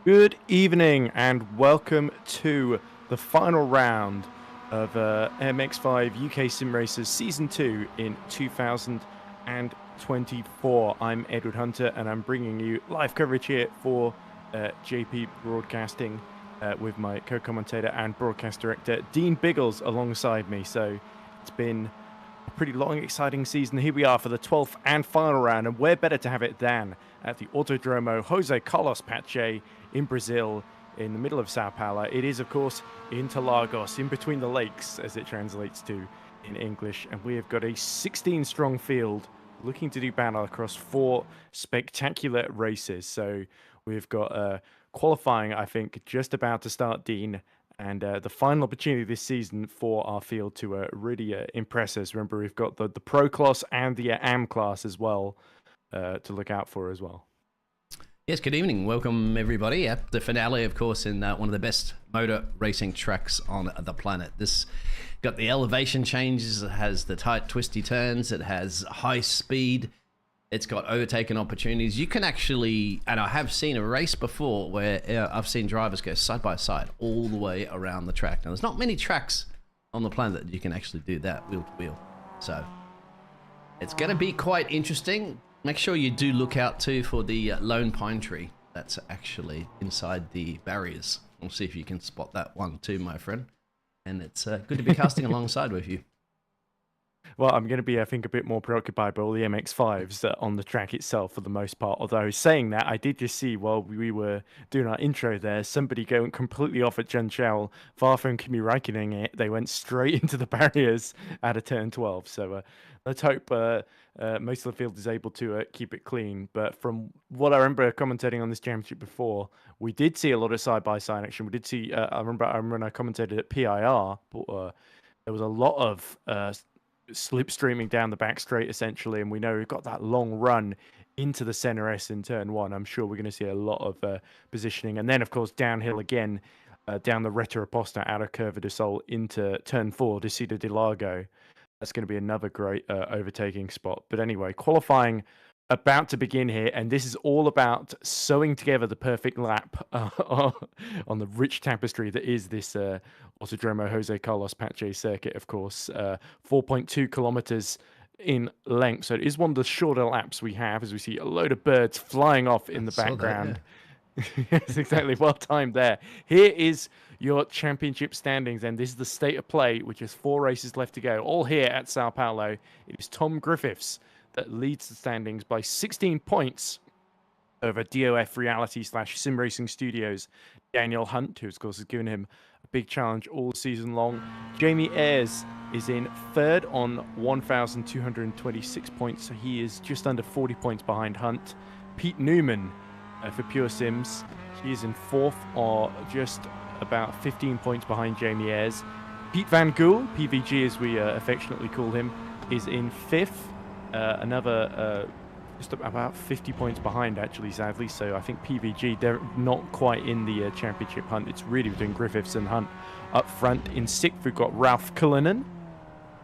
Good evening and welcome to the final round of MX5 UkSimracers Season 2 in 2024. I'm Edward Hunter and I'm bringing you live coverage here for JP Broadcasting with my co-commentator and broadcast director Dean Biggles alongside me. So it's been a pretty long, exciting season. Here we are for the 12th and final round, and where better to have it than at the Autodromo Jose Carlos Pache in Brazil, in the middle of Sao Paulo. It is, of course, Interlagos, in between the lakes, as it translates to in English. And we have got a 16-strong field looking to do battle across 4 spectacular races. So we've got qualifying, I think, just about to start, Dean. And the final opportunity this season for our field to really impress us. Remember, we've got the Pro class and the AM class as well to look out for as well. Yes, good evening. Welcome, everybody, at the finale, of course, in one of the best motor racing tracks on the planet. This got the elevation changes, it has the tight, twisty turns, it has high speed, it's got overtaking opportunities. You can actually, and I have seen a race before where I've seen drivers go side by side all the way around the track. Now, there's not many tracks on the planet that you can actually do that wheel to wheel. So it's going to be quite interesting. Make sure you do look out too for the lone pine tree that's actually inside the barriers. We'll see if you can spot that one too, my friend. And it's good to be casting alongside with you. Well, I'm going to be, I think, a bit more preoccupied by all the MX5s on the track itself for the most part. Although saying that, I did just see while we were doing our intro there, somebody going completely off at Junchal, far from Kimi Räikkönen it. They went straight into the barriers out of turn 12. So let's hope most of the field is able to keep it clean. But from what I remember commentating on this championship before, we did see a lot of side-by-side action. We did see, I remember when I commentated at PIR, but there was a lot of slipstreaming down the back straight, essentially. And we know we've got that long run into the center S in turn 1. I'm sure we're going to see a lot of positioning. And then, of course, downhill again, down the Reta Aposta out of Curva de Sol into turn 4, Descida de Largo. That's going to be another great overtaking spot. But anyway, qualifying about to begin here, and this is all about sewing together the perfect lap on the rich tapestry that is this Autodromo Jose Carlos Pache circuit, of course. 4.2 kilometers in length, so it is one of the shorter laps we have, as we see a load of birds flying off in the background. Yes, exactly. Well timed there. Here is your championship standings, and this is the state of play, which is 4 races left to go, all here at Sao Paulo. It is Tom Griffiths that leads the standings by 16 points over DOF Reality / Sim Racing Studios Daniel Hunt, who of course has given him a big challenge all season long. Jamie Ayres is in 3rd on 1,226 points, so he is just under 40 points behind Hunt. Pete Newman for Pure Sims, he is in 4th, or just about 15 points behind Jamie Ayres. Pete Van Gool, PVG as we affectionately call him, is in 5th. Another just about 50 points behind, actually, sadly. So I think PVG, they're not quite in the championship hunt. It's really between Griffiths and Hunt up front. In 6th, we've got Ralph Cullinan.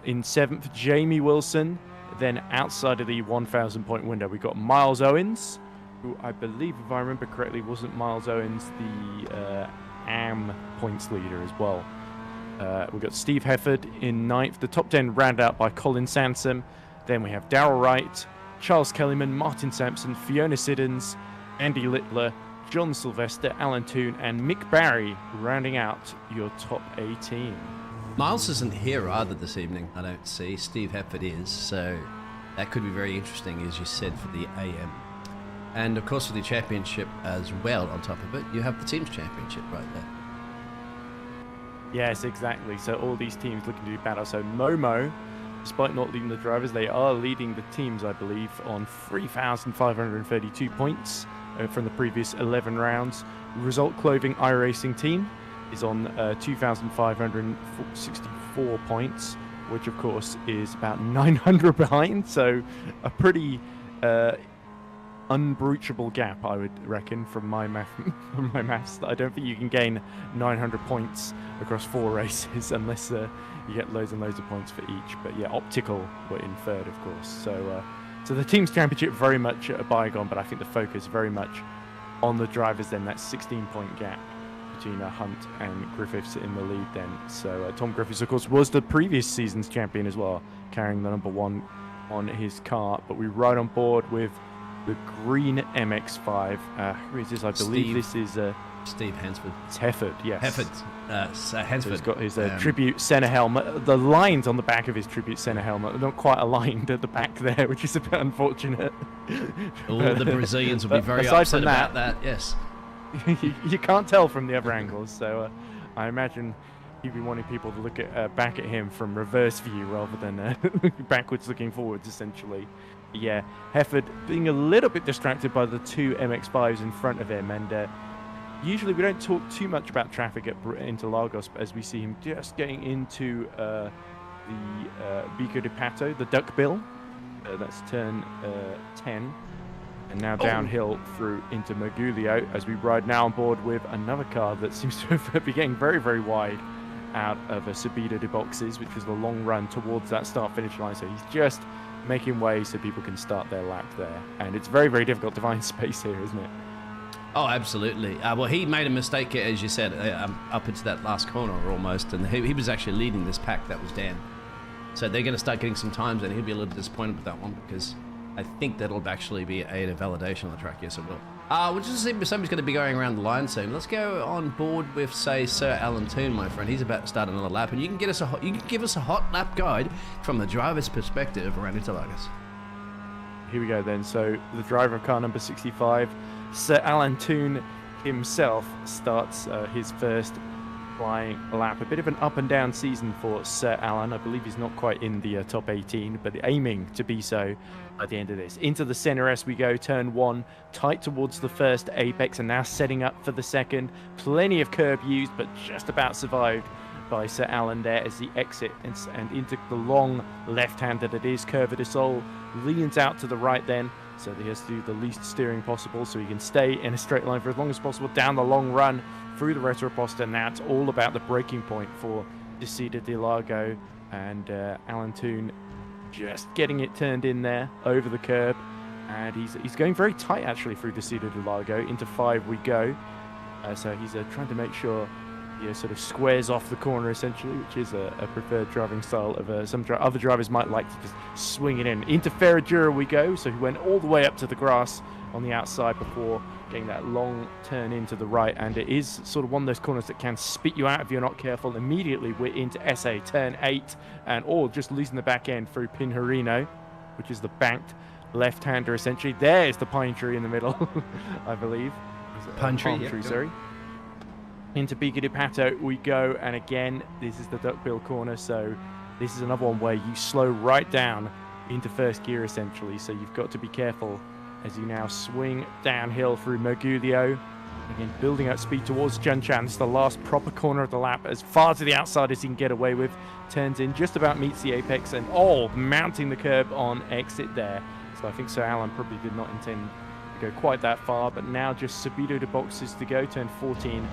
In 7th, Jamie Wilson. Then outside of the 1,000-point window, we've got Miles Owens, who I believe, if I remember correctly, wasn't Miles Owens the AM points leader as well. We've got Steve Hefford in 9th. The top 10 round out by Colin Sansom. Then we have Darrell Wright, Charles Kellyman, Martin Sampson, Fiona Siddons, Andy Littler, John Sylvester, Alan Toon, and Mick Barry rounding out your top 18. Miles isn't here either this evening, I don't see. Steve Hefford is, so that could be very interesting, as you said, for the AM. And of course, for the championship as well, on top of it, you have the team's championship right there. Yes, exactly. So all these teams looking to do battle. So Momo, despite not leading the drivers, they are leading the teams, I believe, on 3,532 points from the previous 11 rounds. Result Clothing iRacing team is on 2,564 points, which of course is about 900 behind. So a pretty unbreachable gap, I would reckon, from my maths. I don't think you can gain 900 points across 4 races unless you get loads and loads of points for each. But yeah, Optical were in 3rd, of course. So the team's championship very much a bygone, but I think the focus very much on the drivers then, that 16-point gap between Hunt and Griffiths in the lead then. So Tom Griffiths, of course, was the previous season's champion as well, carrying the number 1 on his car. But we ride on board with the green MX5. Who is this? I believe this is Steve Hansford. It's Hefford, yes. Hansford. So he's got his tribute center helmet. The lines on the back of his tribute center helmet are not quite aligned at the back there, which is a bit unfortunate. All the Brazilians will be very upset about that, yes. You can't tell from the other angles, so I imagine he'd be wanting people to look at back at him from reverse view rather than backwards looking forwards, essentially. Yeah, Hefford being a little bit distracted by the 2 MX5s in front of him, and usually we don't talk too much about traffic at Interlagos, but as we see him just getting into the Bico de Pato, the duckbill, that's turn 10. And now downhill through into Mergulho as we ride now on board with another car that seems to be getting very, very wide out of a Subida de Boxes, which is the long run towards that start-finish line. So he's just making way so people can start their lap there. And it's very, very difficult to find space here, isn't it? Oh, absolutely. Well, he made a mistake, as you said, up into that last corner almost. And he was actually leading this pack. That was Dan. So they're going to start getting some times, and he'll be a little disappointed with that one because I think that'll actually be a validation on the track. Yes, it will. We'll just see if somebody's going to be going around the line soon. Let's go on board with, say, Sir Alan Toon, my friend. He's about to start another lap, and you can give us a hot lap guide from the driver's perspective around Interlagos. Here we go then. So the driver of car number 65, Sir Alan Toon himself, starts his first flying lap. A bit of an up and down season for Sir Alan. I believe he's not quite in the top 18, but aiming to be so at the end of this. Into the center S we go, turn 1, tight towards the first apex, and now setting up for the second. Plenty of curb used, but just about survived by Sir Alan there as the exit and into the long left-hander that is Curva de Sol. Leans out to the right then, so he has to do the least steering possible so he can stay in a straight line for as long as possible down the long run through the Retroposta, and that's all about the breaking point for Descida de Largo, and Alan Toon just getting it turned in there over the curb, and he's going very tight actually through Descida de Largo. Into 5 we go, so he's trying to make sure he sort of squares off the corner essentially, which is a preferred driving style of some other drivers might like to just swing it in. Into Ferradura we go, so he went all the way up to the grass on the outside before getting that long turn into the right, and it is sort of one of those corners that can spit you out if you're not careful. Immediately we're into SA turn 8, and just losing the back end through Pinheirino, which is the banked left-hander essentially. There's the pine tree in the middle, I believe. Palm tree, sorry. Into Bico de Pato we go, and again this is the duckbill corner, so this is another one where you slow right down into first gear essentially, so you've got to be careful as you now swing downhill through Mergulho. Again, building up speed towards Junchan. It's the last proper corner of the lap, as far to the outside as he can get away with. Turns in, just about meets the apex, and mounting the curb on exit there. So I think Sir Alan probably did not intend to go quite that far, but now just Subida de Boxes to go, turn 14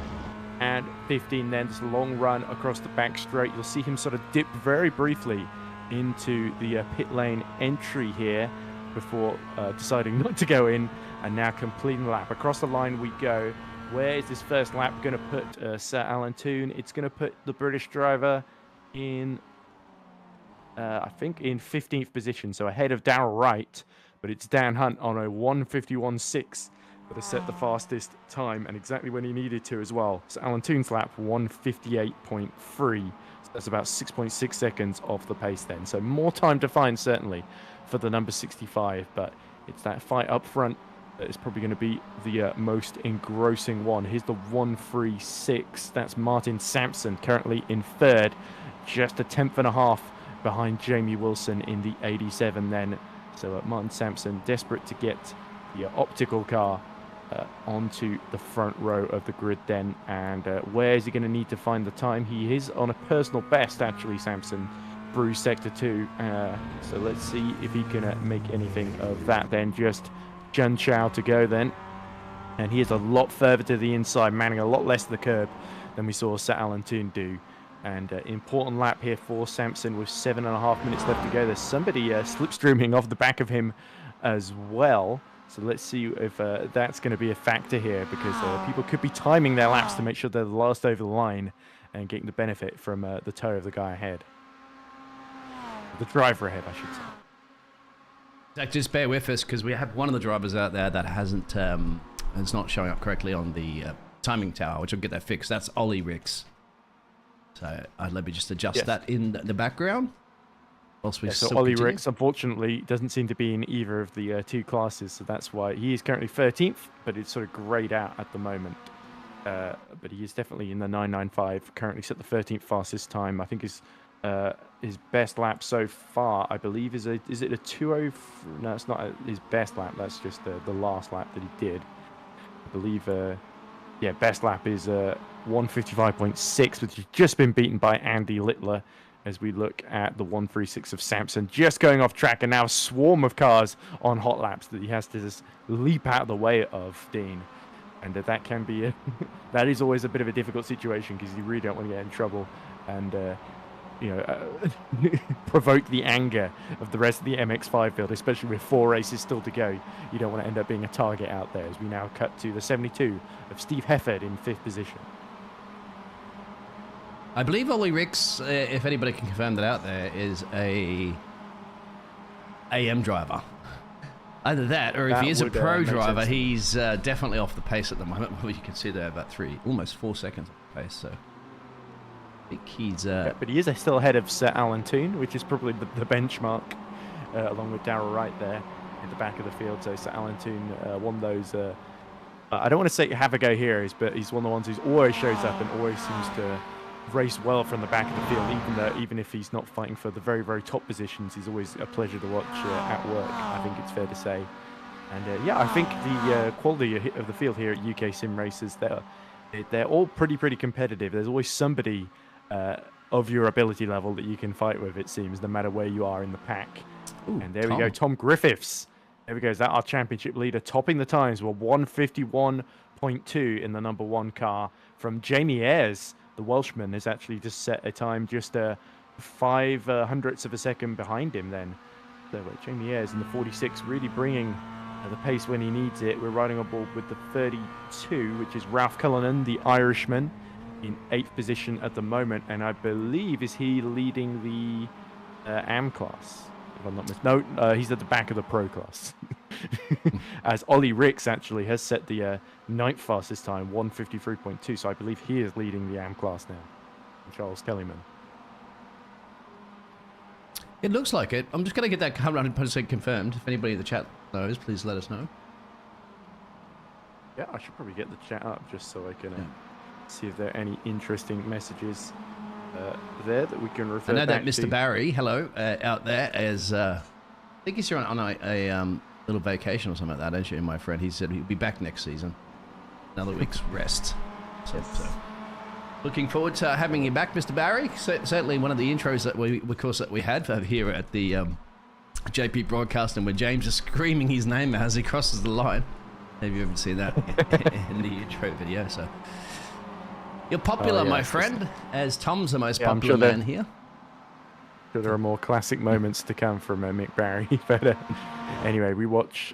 and 15 then, this long run across the back straight. You'll see him sort of dip very briefly into the pit lane entry here before deciding not to go in, and now completing the lap. Across the line we go. Where is this first lap going to put Sir Alan Toon? It's going to put the British driver in, I think, in 15th position, so ahead of Darrell Wright, but it's Dan Hunt on a 1:51.6 that has set the fastest time, and exactly when he needed to as well. So Alan Toon's lap 1:58.3. So that's about 6.6 seconds off the pace then. So more time to find certainly for the number 65, but it's that fight up front that is probably going to be the most engrossing one. Here's the 1:36. That's Martin Sampson currently in third, just a tenth and a half behind Jamie Wilson in the 87 then. So Martin Sampson desperate to get the optical car onto the front row of the grid then, and where is he going to need to find the time? He is on a personal best actually, Sampson, through sector 2, so let's see if he can make anything of that then. Just Jun Chao to go then, and he is a lot further to the inside, manning a lot less of the curb than we saw Sir Alan Toon do. And important lap here for Sampson with 7.5 minutes left to go. There's somebody slipstreaming off the back of him as well. So let's see if that's going to be a factor here, because people could be timing their laps to make sure they're the last over the line and getting the benefit from the toe of the guy ahead. The driver ahead, I should say. Zach, just bear with us because we have one of the drivers out there that hasn't, it's not showing up correctly on the timing tower, which will get that fixed. That's Ollie Ricks. So let me just adjust that in the background. So Ollie Ricks, unfortunately, doesn't seem to be in either of the two classes, so that's why he is currently 13th, but it's sort of grayed out at the moment. But he is definitely in the 995, currently set the 13th fastest time. I think his best lap so far, I believe, is it a 2:0? No, it's not his best lap. That's just the last lap that he did. I believe, best lap is 155.6, which has just been beaten by Andy Littler. As we look at the 136 of Samson just going off track, and now a swarm of cars on hot laps that he has to just leap out of the way of, Dean. And that can be that is always a bit of a difficult situation, because you really don't want to get in trouble and provoke the anger of the rest of the MX5 field, especially with 4 races still to go. You don't want to end up being a target out there, as we now cut to the 72 of Steve Hefford in 5th position. I believe Ollie Ricks, if anybody can confirm that out there, is a AM driver. Either that, or if he is a pro driver, he's definitely off the pace at the moment. Well, you can see there about almost 4 seconds off the pace. So I think he's... but he is still ahead of Sir Alan Toon, which is probably the benchmark, along with Darryl Wright there in the back of the field. So Sir Alan Toon, one of those... I don't want to say have a go heroes, but he's one of the ones who always shows up and always seems to race well from the back of the field, even if he's not fighting for the very, very top positions. He's always a pleasure to watch at work, I think it's fair to say. And I think the quality of the field here at UkSimracers, they're all pretty competitive. There's always somebody of your ability level that you can fight with, it seems, no matter where you are in the pack. Ooh, and there we go, Tom Griffiths. There we go, is that our championship leader, topping the times. We're 151.2 in the number 1 car from Jamie Ayres. The Welshman has actually just set a time just 5 hundredths of a second behind him then. So Jamie Ayres in the 46, really bringing the pace when he needs it. We're riding on board with the 32, which is Ralph Cullinan, the Irishman, in 8th position at the moment. And I believe, is he leading the AM class? If I'm not mistaken. No, he's at the back of the pro class. As Ollie Ricks actually has set the 9th fastest time, 153.2. So I believe he is leading the AM class now. Charles Kellyman. It looks like it. I'm just going to get that 100% confirmed. If anybody in the chat knows, please let us know. Yeah, I should probably get the chat up just so I can see if there are any interesting messages there that we can refer back to. I know that Mr. Barry, hello, out there, is, I think he's here on a little vacation or something like that, don't you, my friend? He said he'll be back next season. Another week's rest. So looking forward to having you back, Mr. Barry. Certainly one of the intros that we had here at the JPBroadcasting, where James is screaming his name as he crosses the line. Have you ever seen that in the intro video? So you're popular, my friend, as Tom's the most popular man here. Sure, there are more classic moments to come from Mick Barry. But anyway, we watch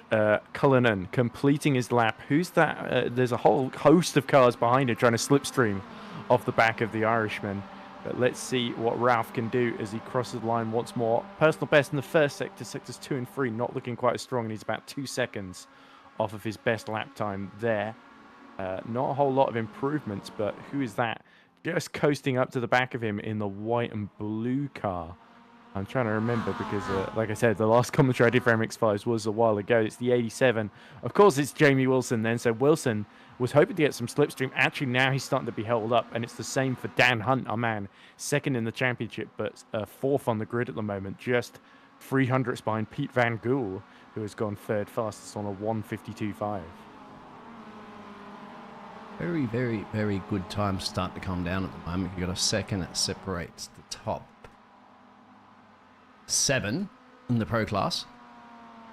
Cullinan completing his lap. Who's that? There's a whole host of cars behind him trying to slipstream off the back of the Irishman. But let's see what Ralph can do as he crosses the line once more. Personal best in the first sector, sectors 2 and 3, not looking quite as strong, and he's about 2 seconds off of his best lap time there. Not a whole lot of improvements, but who is that? Just coasting up to the back of him in the white and blue car. I'm trying to remember because, like I said, the last commentary I did for MX5s was a while ago. It's the 87. Of course, it's Jamie Wilson then. So Wilson was hoping to get some slipstream. Actually, now he's starting to be held up, and it's the same for Dan Hunt, our man. 2nd in the championship, but 4th on the grid at the moment. Just 300ths behind Pete Van Gool, who has gone 3rd fastest on a 152.5. Very, very, very good time start to come down at the moment. You've got a second that separates the top 7 in the pro class.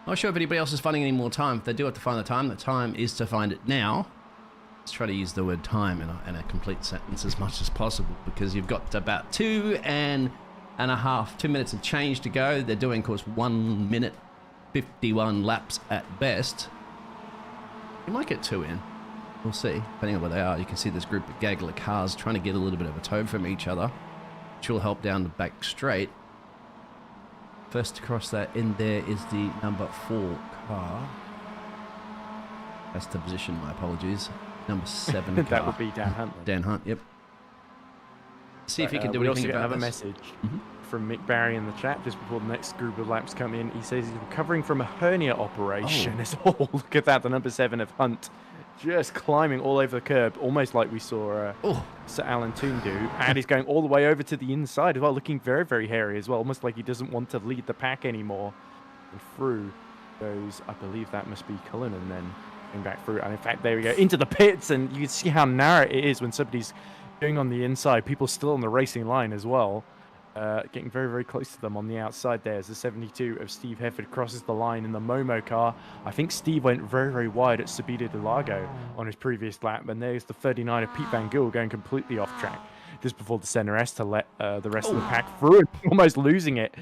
Not sure if anybody else is finding any more time. If they do have to find the time is to find it now. Let's try to use the word time in a complete sentence as much as possible, because you've got about 2 minutes of change to go. They're doing, of course, 1 minute 51 laps at best. You might get 2 in. We'll see, depending on where they are. You can see this group of gaggle of cars trying to get a little bit of a tow from each other, which will help down the back straight. First to cross that in there is the number 4 car. That's the position, my apologies. Number 7 car. That would be Dan Hunt. Dan Hunt, yep. See if you can do we anything also about another this. message from Mick Barry in the chat just before the next group of laps come in. He says he's recovering from a hernia operation. Oh, look at that, the number 7 of Hunt just climbing all over the curb, almost like we saw Sir Alan Toon do. And he's going all the way over to the inside as well, looking very, very hairy as well, almost like he doesn't want to lead the pack anymore. And through goes, I believe that must be Cullinan then, going back through. And in fact, there we go, into the pits. And you can see how narrow it is when somebody's going on the inside. People still on the racing line as well. Getting very, very close to them on the outside there as the 72 of Steve Hefford crosses the line in the Momo car. I think Steve went very, very wide at Subida de Lago on his previous lap, and there's the 39 of Pete Van Gool going completely off track just before the center S to let the rest of the pack through, and almost losing it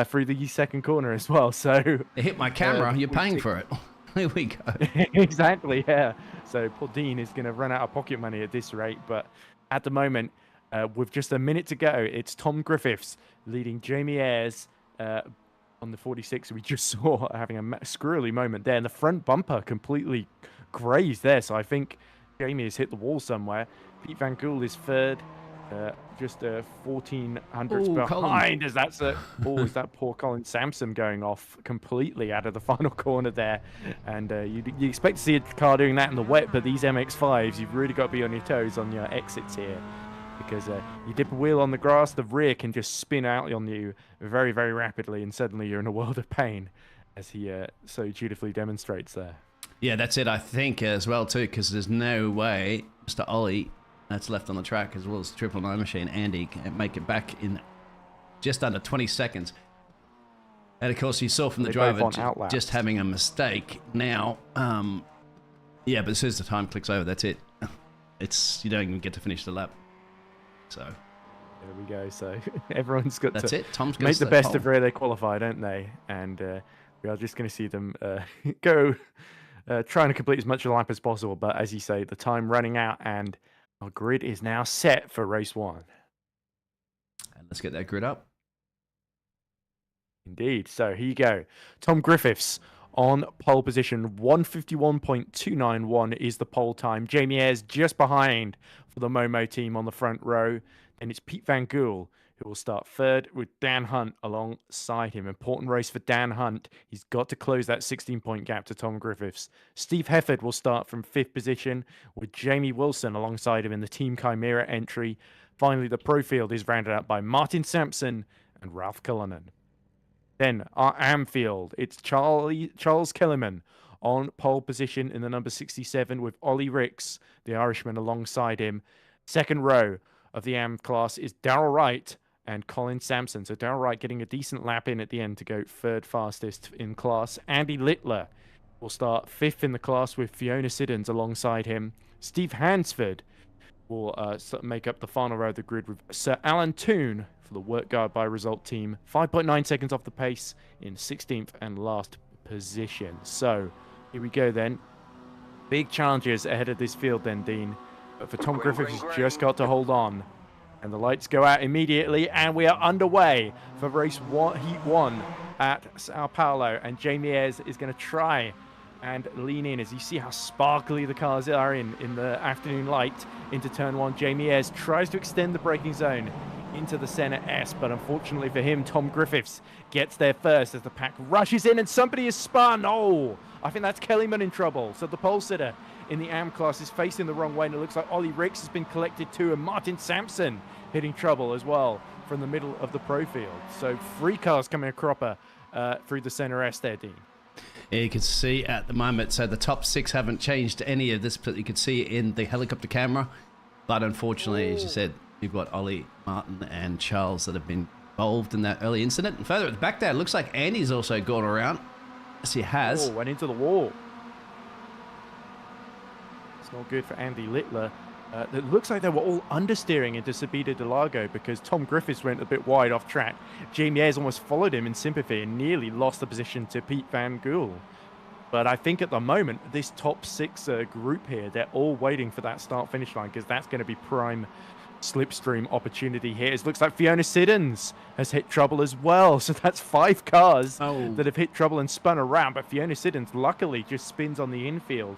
through the second corner as well. So it hit my camera. You're paying for it. Here we go. Exactly, yeah. So Paul Dean is going to run out of pocket money at this rate, but at the moment, with just a minute to go, it's Tom Griffiths leading Jamie Ayres on the 46. We just saw having a squirrely moment there, and the front bumper completely grazed there. So I think Jamie has hit the wall somewhere. Pete Van Gool is third, just 1400s behind. As that's is that poor Colin Sampson going off completely out of the final corner there. And you expect to see a car doing that in the wet, but these MX5s, you've really got to be on your toes on your exits here. Because you dip a wheel on the grass, the rear can just spin out on you very, very rapidly, and suddenly you're in a world of pain, as he so dutifully demonstrates there. Yeah, that's it, I think, as well, too, because there's no way Mr. Ollie, that's left on the track, as well as Triple Nine Machine, Andy, can make it back in just under 20 seconds. And, of course, you saw from the driver just having a mistake. Now, yeah, but as soon as the time clicks over, that's it. You don't even get to finish the lap. So there we go. So everyone's got Tom's make the best of where they qualify, don't they? And we are just going to see them go trying to complete as much of the lap as possible. But as you say, the time running out, and our grid is now set for race 1. And let's get that grid up. Indeed. So here you go. Tom Griffiths on pole position. 151.291 is the pole time. Jamie Ayres just behind for the Momo team on the front row. And it's Pete Van Gool who will start third with Dan Hunt alongside him. Important race for Dan Hunt. He's got to close that 16-point gap to Tom Griffiths. Steve Hefford will start from 5th position with Jamie Wilson alongside him in the Team Chimera entry. Finally, the pro field is rounded out by Martin Sampson and Ralph Cullinan. Then our AM field, it's Charles Kellerman on pole position in the number 67 with Ollie Ricks, the Irishman, alongside him. Second row of the AM class is Darrell Wright and Colin Sampson. So Darrell Wright getting a decent lap in at the end to go third fastest in class. Andy Littler will start 5th in the class with Fiona Siddons alongside him. Steve Hansford will make up the final row of the grid with Sir Alan Toon for the Work Guard by Result team. 5.9 seconds off the pace in 16th and last position. So here we go then. Big challenges ahead of this field then, Dean. But for Tom Griffiths, he's just got to hold on. And the lights go out immediately, and we are underway for race 1, heat 1 at Sao Paulo. And Jamie Ayres is going to try and lean in as you see how sparkly the cars are in the afternoon light into turn 1. Jamie Ayres tries to extend the braking zone into the center S, but unfortunately for him, Tom Griffiths gets there first as the pack rushes in and somebody is spun. Oh, I think that's Kellyman in trouble. So the pole sitter in the AM class is facing the wrong way, and it looks like Ollie Ricks has been collected too, and Martin Sampson hitting trouble as well from the middle of the pro field. So 3 cars coming a cropper through the center S there, Dean. Yeah, you can see at the moment, so the top 6 haven't changed any of this, but you can see in the helicopter camera. But unfortunately, as you said, you've got Ollie, Martin, and Charles that have been involved in that early incident. And further at the back there, it looks like Andy's also gone around. Yes, he has. Oh, went into the wall. It's not good for Andy Littler. It looks like they were all understeering into Subida de Lago because Tom Griffiths went a bit wide off track. Jamie Ayres almost followed him in sympathy and nearly lost the position to Pete Van Gool. But I think at the moment, this top 6 group here, they're all waiting for that start-finish line because that's going to be prime slipstream opportunity here. It looks like Fiona Siddons has hit trouble as well. So that's 5 cars that have hit trouble and spun around. But Fiona Siddons luckily just spins on the infield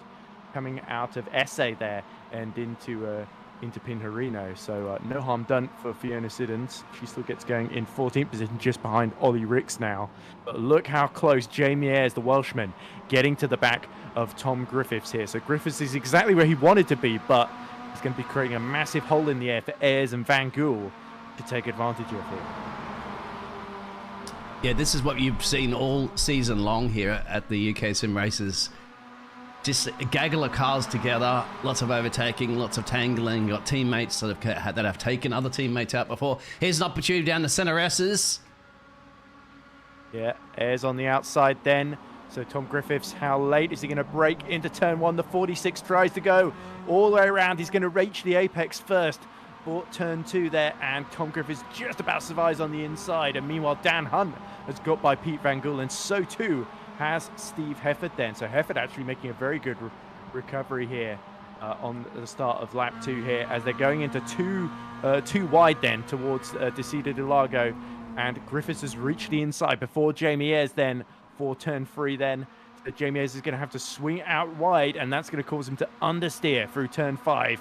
coming out of SA there and into Pinjarino. So no harm done for Fiona Siddons. She still gets going in 14th position just behind Ollie Ricks now. But look how close Jamie Ayres, the Welshman, getting to the back of Tom Griffiths here. So Griffiths is exactly where he wanted to be, but he's going to be creating a massive hole in the air for Ayres and Van Gool to take advantage of here. Yeah, this is what you've seen all season long here at the UkSimracers. Just a gaggle of cars together, lots of overtaking, lots of tangling. Got teammates that have taken other teammates out before. Here's an opportunity down the SimRacers. Yeah, Ayres on the outside then. So Tom Griffiths, how late is he going to break into turn 1? The 46 tries to go all the way around. He's going to reach the apex first. Bought turn 2 there, and Tom Griffiths just about survives on the inside. And meanwhile, Dan Hunt has got by Pete Van Gool, and so too has Steve Hefford then. So Hefford actually making a very good recovery here on the start of lap 2 here as they're going into too wide then towards Desida de Lago, and Griffiths has reached the inside before Jamie Ayres then for turn 3 then. So Jamie Ayres is going to have to swing out wide, and that's going to cause him to understeer through turn 5.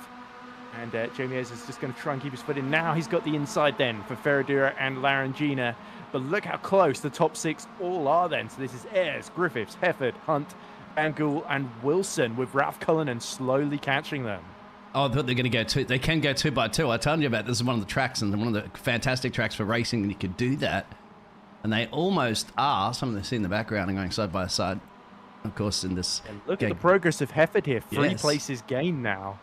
And Jamie Ayres is just going to try and keep his foot in. Now he's got the inside then for Ferradura and Larangina. But look how close the top 6 all are then. So this is Ayres, Griffiths, Hefford, Hunt, Van Gool, and Wilson, with Ralph Cullinan slowly catching them. Oh, I thought they're going to go 2. They can go 2 by 2. I told you about this is one of the tracks and one of the fantastic tracks for racing, and you could do that. And they almost are. Some of them see in the background and going side by side. Of course, in this. And look at the progress of Hefford here. 3 places gained now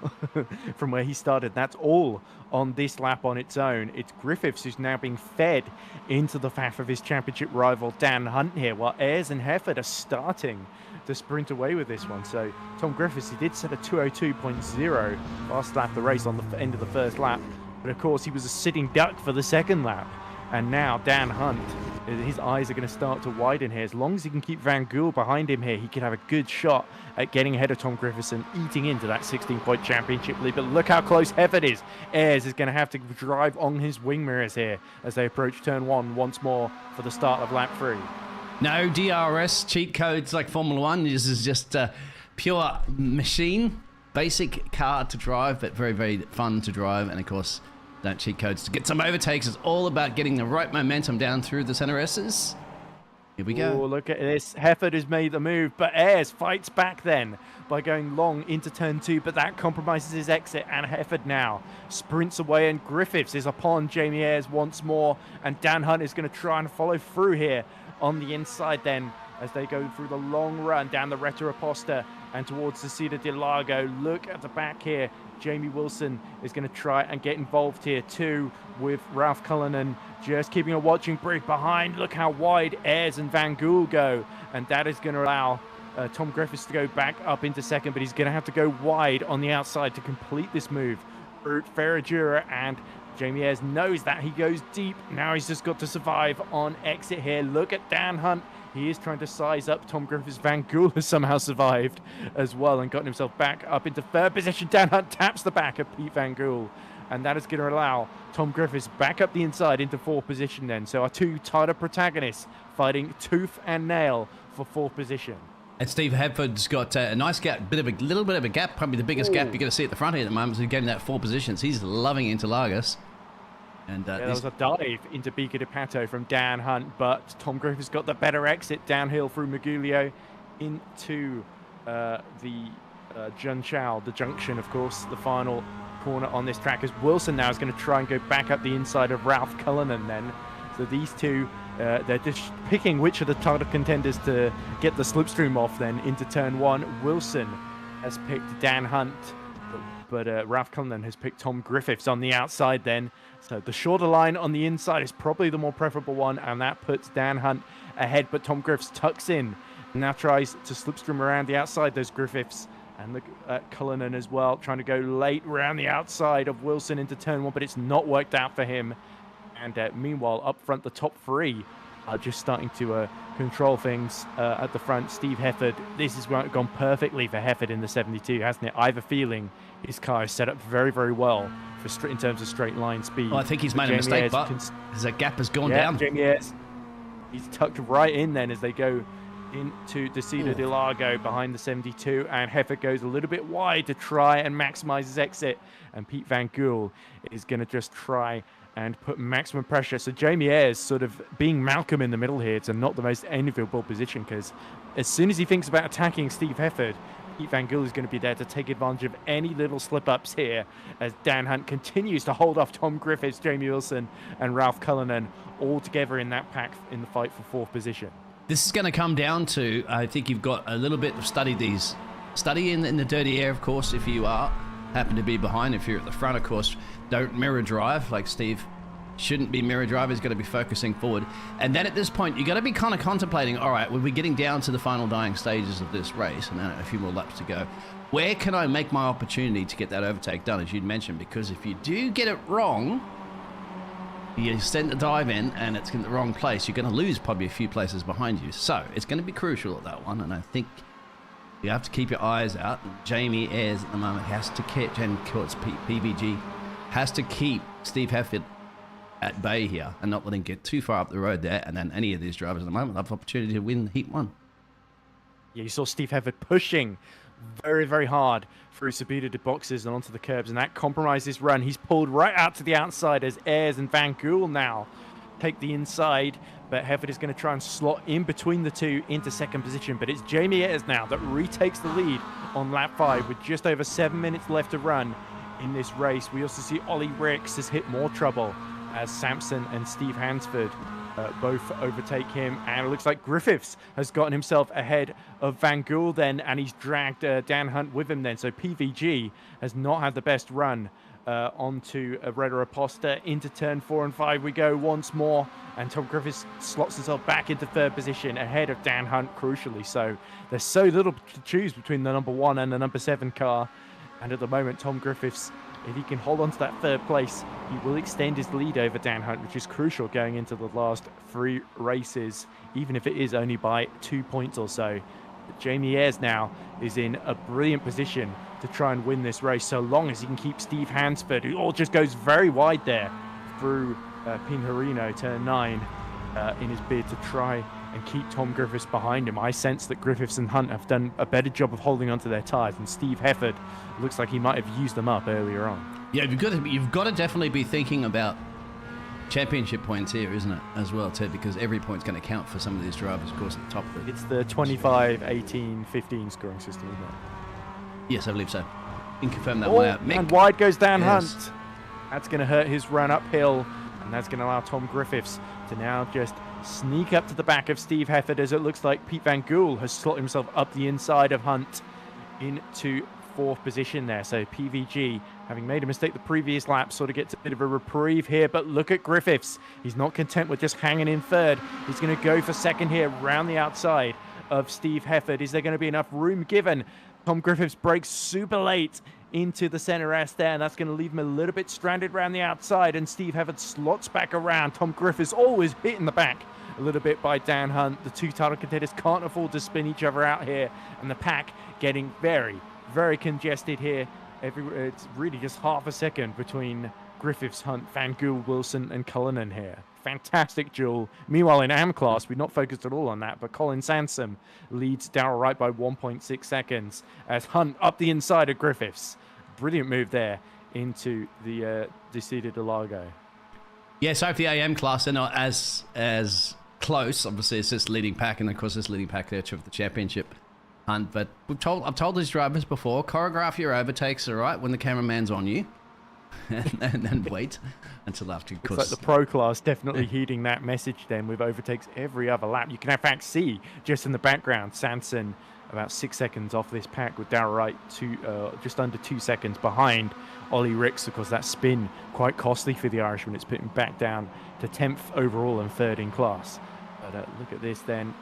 from where he started. That's all on this lap on its own. It's Griffiths who's now being fed into the path of his championship rival Dan Hunt here, while Ayres and Hefford are starting to sprint away with this one. So Tom Griffiths, he did set a 2:02.0 last lap of the race on the end of the first lap, but of course he was a sitting duck for the second lap. And now Dan Hunt, his eyes are going to start to widen here. As long as he can keep Van Gool behind him here, he could have a good shot at getting ahead of Tom Griffiths and eating into that 16-point championship lead. But look how close Hefford is. Ayres is going to have to drive on his wing mirrors here as they approach turn 1 once more for the start of lap 3. No DRS cheat codes like Formula 1. This is just a pure machine. Basic car to drive, but very, very fun to drive. And of course, don't cheat codes to get some overtakes. It's all about getting the right momentum down through the SimRacers. Here we go. Oh, look at this. Hefford has made the move, but Ayres fights back then by going long into turn 2, but that compromises his exit, and Hefford now sprints away, and Griffiths is upon Jamie Ayres once more, and Dan Hunt is going to try and follow through here on the inside then as they go through the long run down the Reta Aposta and towards the Cida de Lago. Look at the back here. Jamie Wilson is going to try and get involved here too, with Ralph Cullinan just keeping a watching brief behind. Look how wide Ayres and Van Gool go, and that is going to allow Tom Griffiths to go back up into second, but he's going to have to go wide on the outside to complete this move. Ferradura, and Jamie Ayres knows that. He goes deep. Now he's just got to survive on exit here. Look at Dan Hunt. He is trying to size up Tom Griffiths. Van Gool has somehow survived as well and gotten himself back up into third position. Dan Hunt taps the back of Pete Van Gool, and that is going to allow Tom Griffiths back up the inside into fourth position then. So our 2 tighter protagonists fighting tooth and nail for fourth position. And Steve Hefford's got a nice gap, little bit of a gap, probably the biggest gap you're going to see at the front here at the moment. So he's getting that 4 positions. He's loving Interlagos. And there was a dive into Bica de Pato from Dan Hunt, but Tom Griffiths got the better exit downhill through Magulio into the Junchal, the junction, of course, the final corner on this track, as Wilson now is going to try and go back up the inside of Ralph Cullinan then. So these two, they're just picking which of the title contenders to get the slipstream off then into turn 1. Wilson has picked Dan Hunt, but Ralph Cullinan has picked Tom Griffiths on the outside then. So the shorter line on the inside is probably the more preferable one, and that puts Dan Hunt ahead, but Tom Griffiths tucks in and now tries to slipstream around the outside those Griffiths. And look at Cullinan as well, trying to go late around the outside of Wilson into turn 1, but it's not worked out for him. And meanwhile, up front, the top 3 are just starting to control things at the front. Steve Hefford, this has gone perfectly for Hefford in the 72, hasn't it? I have a feeling his car is set up very, very well for in terms of straight line speed. Well, I think he's made a mistake, but the gap has gone down. Jamie Ayres, he's tucked right in then as they go into Decido de Largo behind the 72, and Hefford goes a little bit wide to try and maximize his exit, and Pete Van Gool is going to just try and put maximum pressure. So Jamie Ayres sort of being Malcolm in the middle here. It's not the most enviable position, because as soon as he thinks about attacking Steve Hefford, Pete Van Gool is going to be there to take advantage of any little slip-ups here, as Dan Hunt continues to hold off Tom Griffiths, Jamie Wilson, and Ralph Cullinan all together in that pack in the fight for fourth position. This is going to come down to, I think you've got a little bit of study in the dirty air, of course, if you happen to be behind. If you're at the front, of course, don't mirror drive like Steve. Shouldn't be mirror drive. He's got to be focusing forward. And then at this point, you got to be kind of contemplating, all right, we'll be getting down to the final dying stages of this race, and a few more laps to go. Where can I make my opportunity to get that overtake done, as you'd mentioned? Because if you do get it wrong, you send the dive in and it's in the wrong place, you're going to lose probably a few places behind you. So it's going to be crucial at that one, and I think you have to keep your eyes out. Jamie Ayres at the moment has to catch, and courts PVG has to keep Steve Hefford at bay here and not let him get too far up the road there, and then any of these drivers at the moment have opportunity to win Heat 1. Yeah, you saw Steve Hefford pushing very, very hard through subdued boxes and onto the curbs, and that compromised his run. He's pulled right out to the outside as Ayres and Van Gool now take the inside, but Hefford is going to try and slot in between the two into second position. But it's Jamie Ayres now that retakes the lead on lap 5 with just over 7 minutes left to run in this race. We also see Ollie Ricks has hit more trouble as Sampson and Steve Hansford both overtake him, and it looks like Griffiths has gotten himself ahead of Van Gool then, and he's dragged Dan Hunt with him then. So PVG has not had the best run onto Reda Aposta. Into turn 4 and 5 we go once more, and Tom Griffiths slots himself back into third position ahead of Dan Hunt, crucially. So there's so little to choose between the number 1 and the number 7 car, and at the moment Tom Griffiths, if he can hold on to that third place, he will extend his lead over Dan Hunt, which is crucial going into the last 3 races, even if it is only by 2 points or so. But Jamie Ayres now is in a brilliant position to try and win this race, so long as he can keep Steve Hansford, who just goes very wide there through Pinjarino, turn 9, in his bid to try and keep Tom Griffiths behind him. I sense that Griffiths and Hunt have done a better job of holding onto their tyres, and Steve Hefford looks like he might have used them up earlier on. Yeah, you've got to definitely be thinking about championship points here, isn't it, as well, Ted? Because every point's going to count for some of these drivers, of course, at the top of it. It's the 25, 18, 15 scoring system, isn't it? Yes, I believe so. You can confirm that one out. Mick. And wide goes Dan Hunt. That's going to hurt his run uphill, and that's going to allow Tom Griffiths to now just sneak up to the back of Steve Hefford, as it looks like Pete Van Gool has slotted himself up the inside of Hunt into 4th position there. So PVG, having made a mistake the previous lap, sort of gets a bit of a reprieve here. But look at Griffiths. He's not content with just hanging in 3rd. He's going to go for 2nd here, round the outside of Steve Hefford. Is there going to be enough room given? Tom Griffiths breaks super late into the center S there, and that's going to leave him a little bit stranded around the outside, and Steve Hefford slots back around. Tom Griffiths always hit in the back a little bit by Dan Hunt. The 2 title contenders can't afford to spin each other out here, and the pack getting very, very congested here. It's really just half a second between Griffiths, Hunt, Van Gool, Wilson, and Cullinan here. Fantastic duel. Meanwhile, in AM class, we've not focused at all on that, but Colin Sansom leads Darrell Wright by 1.6 seconds as Hunt up the inside of Griffiths. Brilliant move there into the Decido de Largo. Yeah, so if the AM class, they're not as close. Obviously, it's this leading pack, and of course, this leading pack there for the championship hunt. But I've told these drivers before, choreograph your overtakes, all right, when the cameraman's on you. and then wait until after. It's like the pro class definitely heeding that message then, with overtakes every other lap. You can in fact see just in the background Sanson about 6 seconds off this pack, with Darrell Wright just under 2 seconds behind Ollie Ricks. Of course, that spin quite costly for the Irishman. It's put him back down to 10th overall and 3rd in class. But look at this then.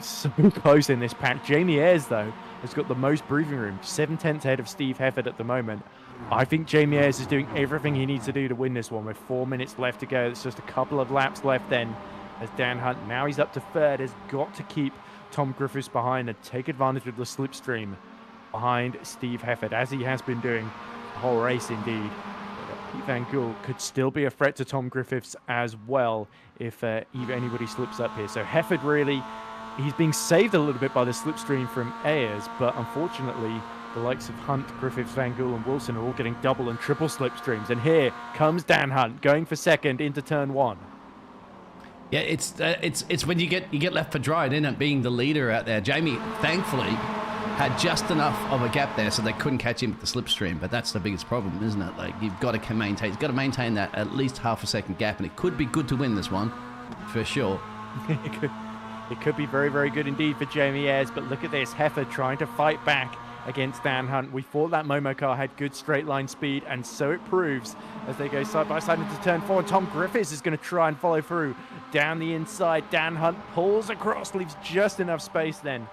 So close in this pack. Jamie Ayres, though, has got the most breathing room, 7/10 ahead of Steve Hefford at the moment. I think Jamie Ayres is doing everything he needs to do to win this one with 4 minutes left to go. It's just a couple of laps left then as Dan Hunt, now he's up to third, has got to keep Tom Griffiths behind and take advantage of the slipstream behind Steve Hefford, as he has been doing the whole race indeed. Pete Van Gool could still be a threat to Tom Griffiths as well if anybody slips up here. So Hefford really, he's being saved a little bit by the slipstream from Ayers, but unfortunately the likes of Hunt, Griffiths, Van Gool and Wilson are all getting double and triple slipstreams. And here comes Dan Hunt going for second into turn one. Yeah, it's when you get left for dry, it ended up being the leader out there. Jamie, thankfully, had just enough of a gap there so they couldn't catch him at the slipstream. But that's the biggest problem, isn't it? Like, you've got to maintain that at least half a second gap, and it could be good to win this one, for sure. It could be very, very good indeed for Jamie Ayres, but look at this, Hefford trying to fight back against Dan Hunt. We thought that Momo car had good straight line speed, and so it proves as they go side by side into turn four. And Tom Griffiths is going to try and follow through down the inside. Dan Hunt pulls across, leaves just enough space then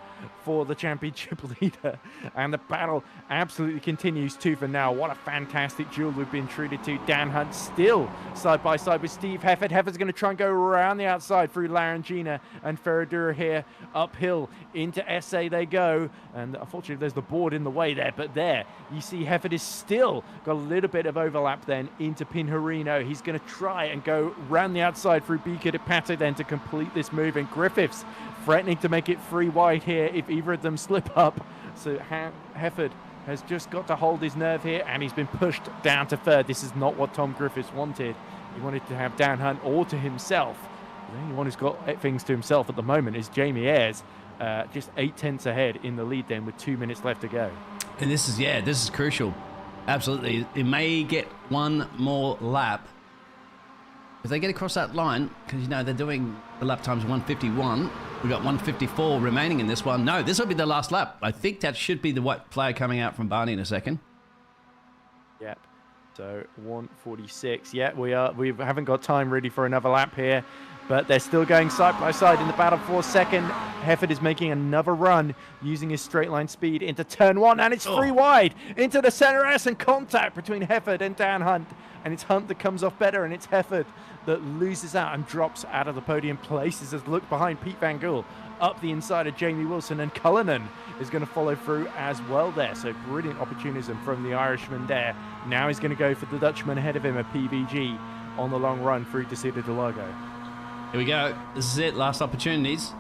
for the championship leader, and the battle absolutely continues tooth and nail. What a fantastic duel we've been treated to. Dan Hunt still side by side with Steve Hefford. Hefford's going to try and go around the outside through Larangina and Ferradura here, uphill into SA they go, and unfortunately there's the board in the way there, but there you see Hefford is still got a little bit of overlap then into Pinherino. He's going to try and go round the outside through Bica de Pato then to complete this move, and Griffiths threatening to make it 3 wide here if either of them slip up. So Hefford has just got to hold his nerve here, and he's been pushed down to third. This is not what Tom Griffiths wanted. He wanted to have Dan Hunt all to himself. The only one who's got things to himself at the moment is Jamie Ayres, just 8 tenths ahead in the lead then with 2 minutes left to go. And this is crucial. Absolutely. It may get one more lap. If they get across that line, because, you know, they're doing the lap times 151. We've got 154 remaining in this one. No, this will be the last lap. I think that should be the white flag coming out from Barney in a second. Yep. So 146. Yeah, we haven't got time really for another lap here, but they're still going side by side in the battle for second. Hefford is making another run using his straight line speed into turn one, and it's 3 wide into the center S, and contact between Hefford and Dan Hunt. And it's Hunt that comes off better, and it's Hefford that loses out and drops out of the podium places as look behind Pete Van Gool up the inside of Jamie Wilson, and Cullinan is going to follow through as well there. So brilliant opportunism from the Irishman there. Now he's going to go for the Dutchman ahead of him, a PVG on the long run through to Interlagos. Here we go. This is it. Last opportunities.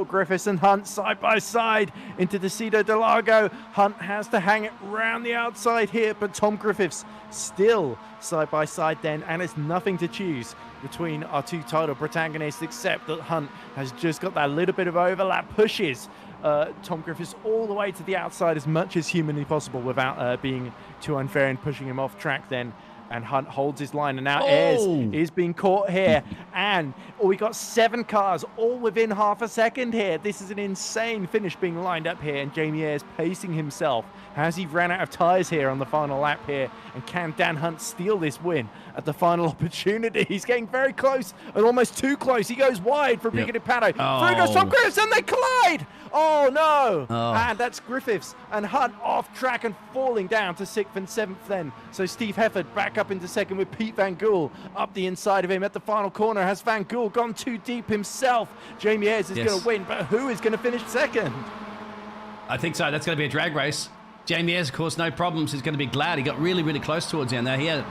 Griffiths and Hunt side by side into Decido del Lago. Hunt has to hang it round the outside here, but Tom Griffiths still side by side then, and it's nothing to choose between our two title protagonists, except that Hunt has just got that little bit of overlap, pushes Tom Griffiths all the way to the outside as much as humanly possible without being too unfair and pushing him off track then. And Hunt holds his line, and now Ayres is being caught here. And we got 7 cars all within half a second here. This is an insane finish being lined up here, and Jamie Ayres pacing himself. Has he ran out of tyres here on the final lap here? And can Dan Hunt steal this win at the final opportunity? He's getting very close, and almost too close. He goes wide for Bica de Pato. Through goes Tom Griffiths, and they collide! Oh no! And that's Griffiths and Hunt off track and falling down to 6th and 7th then. So Steve Hefford back up into second with Pete Van Gool up the inside of him at the final corner. Has Van Gool gone too deep himself? Jamie Ayres is going to win, but who is going to finish second? I think so. That's going to be a drag race. Jamie Ayres, of course, no problems. He's going to be glad. He got really, really close towards the end there. He had,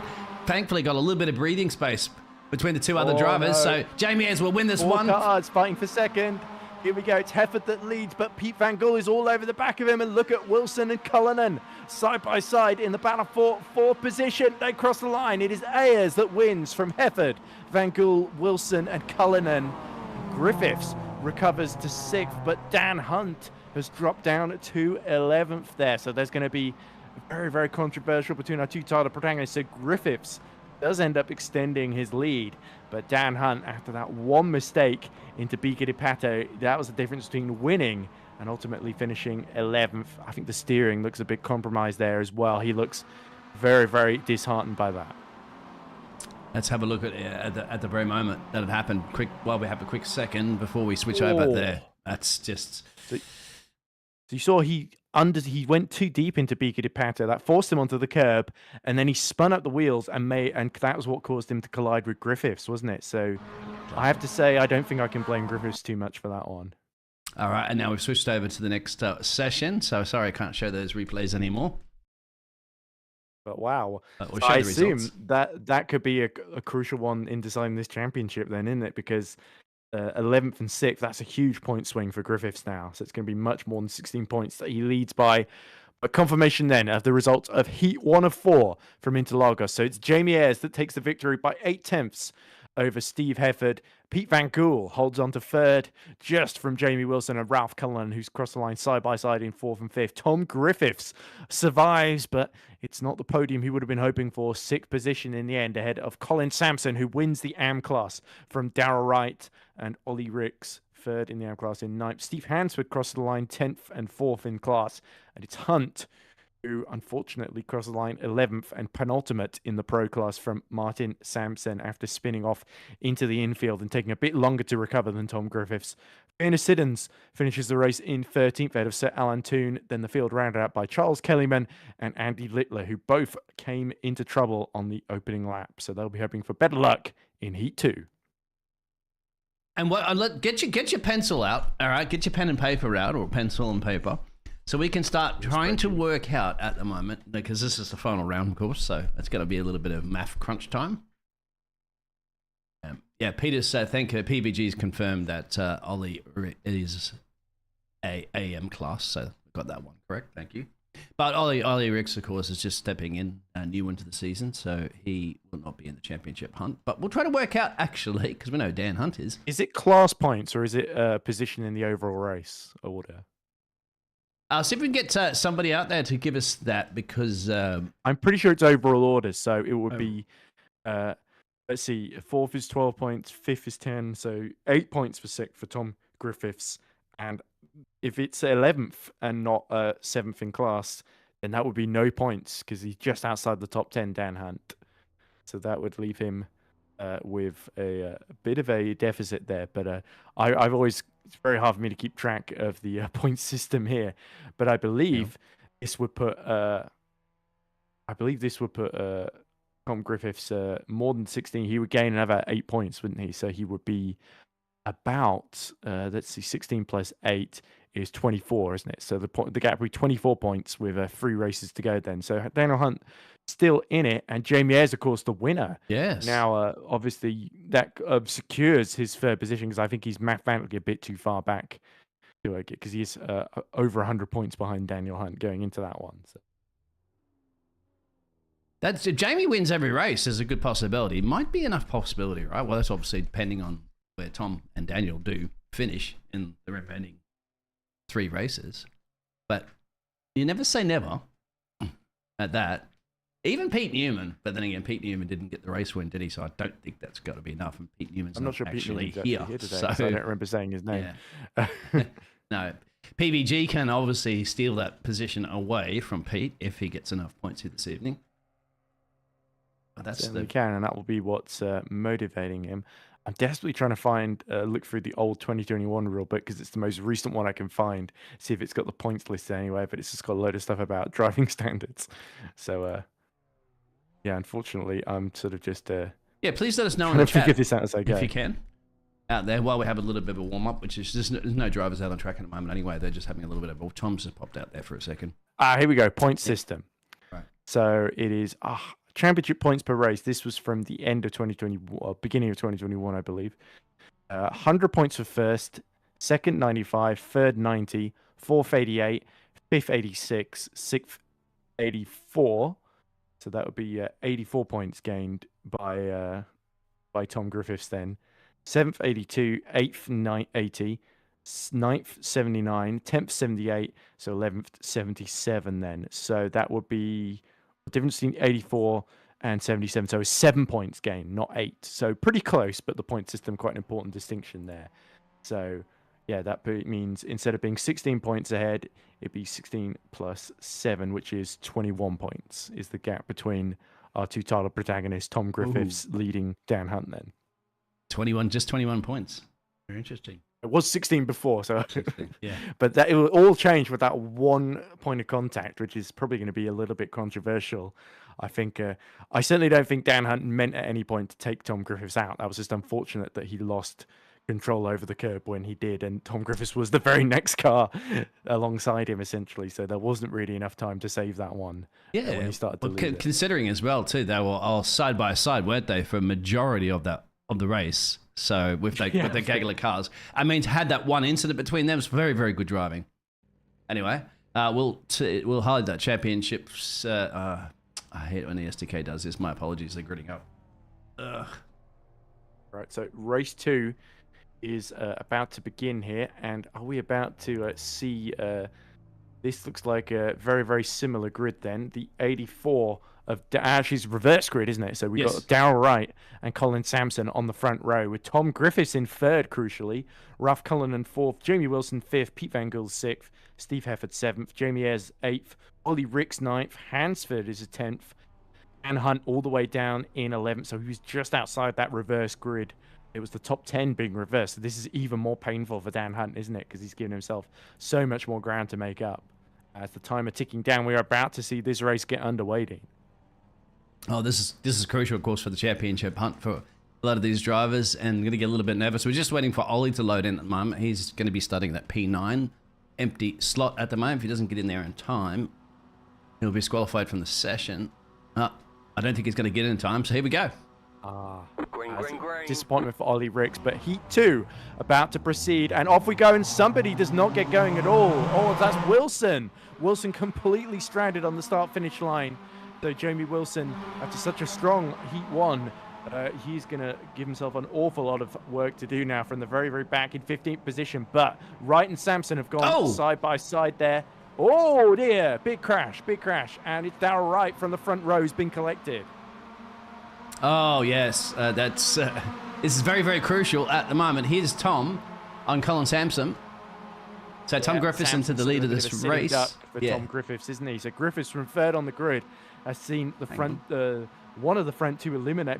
thankfully, got a little bit of breathing space between the two other drivers. No. So Jamie Ayres will win this one. 4 cars fighting for second. Here we go, it's Hefford that leads, but Pete Van Gool is all over the back of him, and look at Wilson and Cullinan side by side in the battle for 4th position. They cross the line. It is Ayres that wins from Hefford, Van Gool, Wilson and Cullinan. Griffiths recovers to 6th, but Dan Hunt has dropped down to 11th there. So there's going to be very, very controversial between our two title protagonists. So Griffiths does end up extending his lead, but Dan Hunt, after that one mistake into Bica de Pato, that was the difference between winning and ultimately finishing 11th. I think the steering looks a bit compromised there as well. He looks very, very disheartened by that. Let's have a look at the very moment that it happened. Quick, while we have a quick second before we switch over there. That's just... So you saw he he went too deep into Bica di Pato. That forced him onto the curb, and then he spun up the wheels and that was what caused him to collide with Griffiths, wasn't it? So I have to say, I don't think I can blame Griffiths too much for that one. All right, and now we've switched over to the next session. So sorry, I can't show those replays anymore. But wow, We'll I assume that could be a crucial one in deciding this championship then, isn't it? Because 11th and 6th, that's a huge point swing for Griffiths now. So it's going to be much more than 16 points that he leads by. But confirmation then of the result of Heat 1 of 4 from Interlagos. So it's Jamie Ayres that takes the victory by 8/10 over Steve Hefford. Pete Van Gool holds on to third, just from Jamie Wilson and Ralph Cullen, who's crossed the line side by side in 4th and 5th. Tom Griffiths survives, but it's not the podium he would have been hoping for. 6th position in the end, ahead of Colin Sampson, who wins the AM class from Darrell Wright, and Ollie Ricks, third in the AM class in 9th. Steve Hansford crosses the line 10th and 4th in class, and it's Hunt who unfortunately crossed the line 11th and penultimate in the pro class from Martin Sampson after spinning off into the infield and taking a bit longer to recover than Tom Griffiths. Fiona Siddons finishes the race in 13th ahead of Sir Alan Toon. Then the field rounded out by Charles Kellyman and Andy Littler, who both came into trouble on the opening lap. So they'll be hoping for better luck in Heat 2. And get your pencil out, all right? Get your pen and paper out, or pencil and paper. So we can start trying to work out at the moment, because this is the final round, of course, so it's going to be a little bit of math crunch time. Yeah, Peter's PBG's confirmed that Ollie is a AM class, so got that one correct, thank you. But Ollie Ricks, of course, is just stepping in new into the season, so he will not be in the championship hunt. But we'll try to work out, actually, because we know Dan Hunt is. Is it class points, or is it position in the overall race order? I'll see if we can get somebody out there to give us that, because I'm pretty sure it's overall order, so it would be let's see, 4th is 12 points, 5th is 10, so 8 points for 6th for Tom Griffiths, and if it's 11th and not 7th in class, then that would be no points because he's just outside the top 10, Dan Hunt. So that would leave him with a bit of a deficit there, but I've always, it's very hard for me to keep track of the point system here, but I believe this would put Tom Griffiths more than 16. He would gain another 8 points, wouldn't he? So he would be about let's see, 16 plus 8 is 24, isn't it? So the gap would be 24 points with 3 races to go then. So Daniel Hunt still in it, and Jamie Ayres, of course, the winner. Yes. Now, obviously, that secures his third position, because I think he's mathematically a bit too far back to it, because he's over 100 points behind Daniel Hunt going into that one. So. That's Jamie wins every race. There's a good possibility. Might be enough possibility, right? Well, that's obviously depending on where Tom and Daniel do finish in the remaining 3 races. But you never say never at that. Even Pete Newman, but then again, Pete Newman didn't get the race win, did he? So I don't think that's got to be enough. And Pete Newman's I'm not sure actually Pete here, today, so I don't remember saying his name. Yeah. No, PBG can obviously steal that position away from Pete if he gets enough points here this evening. But that's we can, and that will be what's motivating him. I'm desperately trying to look through the old 2021 rule book, because it's the most recent one I can find. See if it's got the points list anyway, but it's just got a load of stuff about driving standards. So, yeah, unfortunately, I'm sort of just yeah. Please let us know in the chat figure this out as I go. if you can. Out there, while we have a little bit of a warm up, which is there's no drivers out on track at the moment anyway. They're just having a little bit of. Well, Tom's just popped out there for a second. Here we go. Point system. Right. So it is championship points per race. This was from the end of 2020, beginning of 2021, I believe. 100 points for first, second 95, third 90, fourth 88, fifth 86, sixth 84. So that would be 84 points gained by Tom Griffiths then. 7th 82, 8th 80, 9th 79, 10th 78, so 11th 77 then. So that would be the difference between 84 and 77. So 7 points gained, not 8. So pretty close, but the point system, quite an important distinction there. So yeah, that means instead of being 16 points ahead, it'd be 16 plus 7, which is 21 points, is the gap between our 2 title protagonists, Tom Griffiths leading Dan Hunt then. 21 points. Very interesting. It was 16 before, so 16, yeah. but that it will all change with that one point of contact, which is probably going to be a little bit controversial. I think I certainly don't think Dan Hunt meant at any point to take Tom Griffiths out. That was just unfortunate that he lost control over the curb when he did, and Tom Griffiths was the very next car alongside him essentially. So there wasn't really enough time to save that one. Yeah, when he started to well, lose it. considering as well too, they were all side by side, weren't they, for a majority of the race? So with the Gagler cars, I mean, to had that one incident between them was very, very good driving. Anyway, we'll hide that championships. I hate when the SDK does this. My apologies, they're gritting up. Ugh. Right, so race 2 is about to begin here, and are we about to see? This looks like a very, very similar grid. Then the 84 of actually it's reverse grid, isn't it? So we've got Darrell Wright and Colin Sampson on the front row, with Tom Griffiths in third, crucially, Ralph Cullinan fourth, Jamie Wilson fifth, Pete Van Gool sixth, Steve Hefford seventh, Jamie Ayres eighth, Ollie Ricks ninth, Hansford is a 10th, and Hunt all the way down in 11th. So he was just outside that reverse grid. It was the top 10 being reversed. So this is even more painful for Dan Hunt, isn't it? Because he's given himself so much more ground to make up. As the timer ticking down, we are about to see this race get underway, Dean. Oh, this is crucial, of course, for the championship hunt for a lot of these drivers, and going to get a little bit nervous. We're just waiting for Ollie to load in at the moment. He's going to be studying that P9 empty slot at the moment. If he doesn't get in there in time, he'll be disqualified from the session. I don't think he's going to get in time, so here we go. Green. Disappointment for Ollie Ricks, but Heat 2 about to proceed, and off we go, and somebody does not get going at all. Oh, that's Wilson. Wilson completely stranded on the start-finish line. So Jamie Wilson, after such a strong Heat 1, he's going to give himself an awful lot of work to do now from the very, very back in 15th position. But Wright and Sampson have gone side by side there. Oh dear, big crash. And it's Darrell Wright from the front row who's been collected. Oh, yes. This is very, very crucial at the moment. Here's Tom on Colin Sampson. So Tom Griffiths into the lead of this race. For Tom Griffiths, isn't he? So Griffiths from third on the grid has seen the front, one of the front two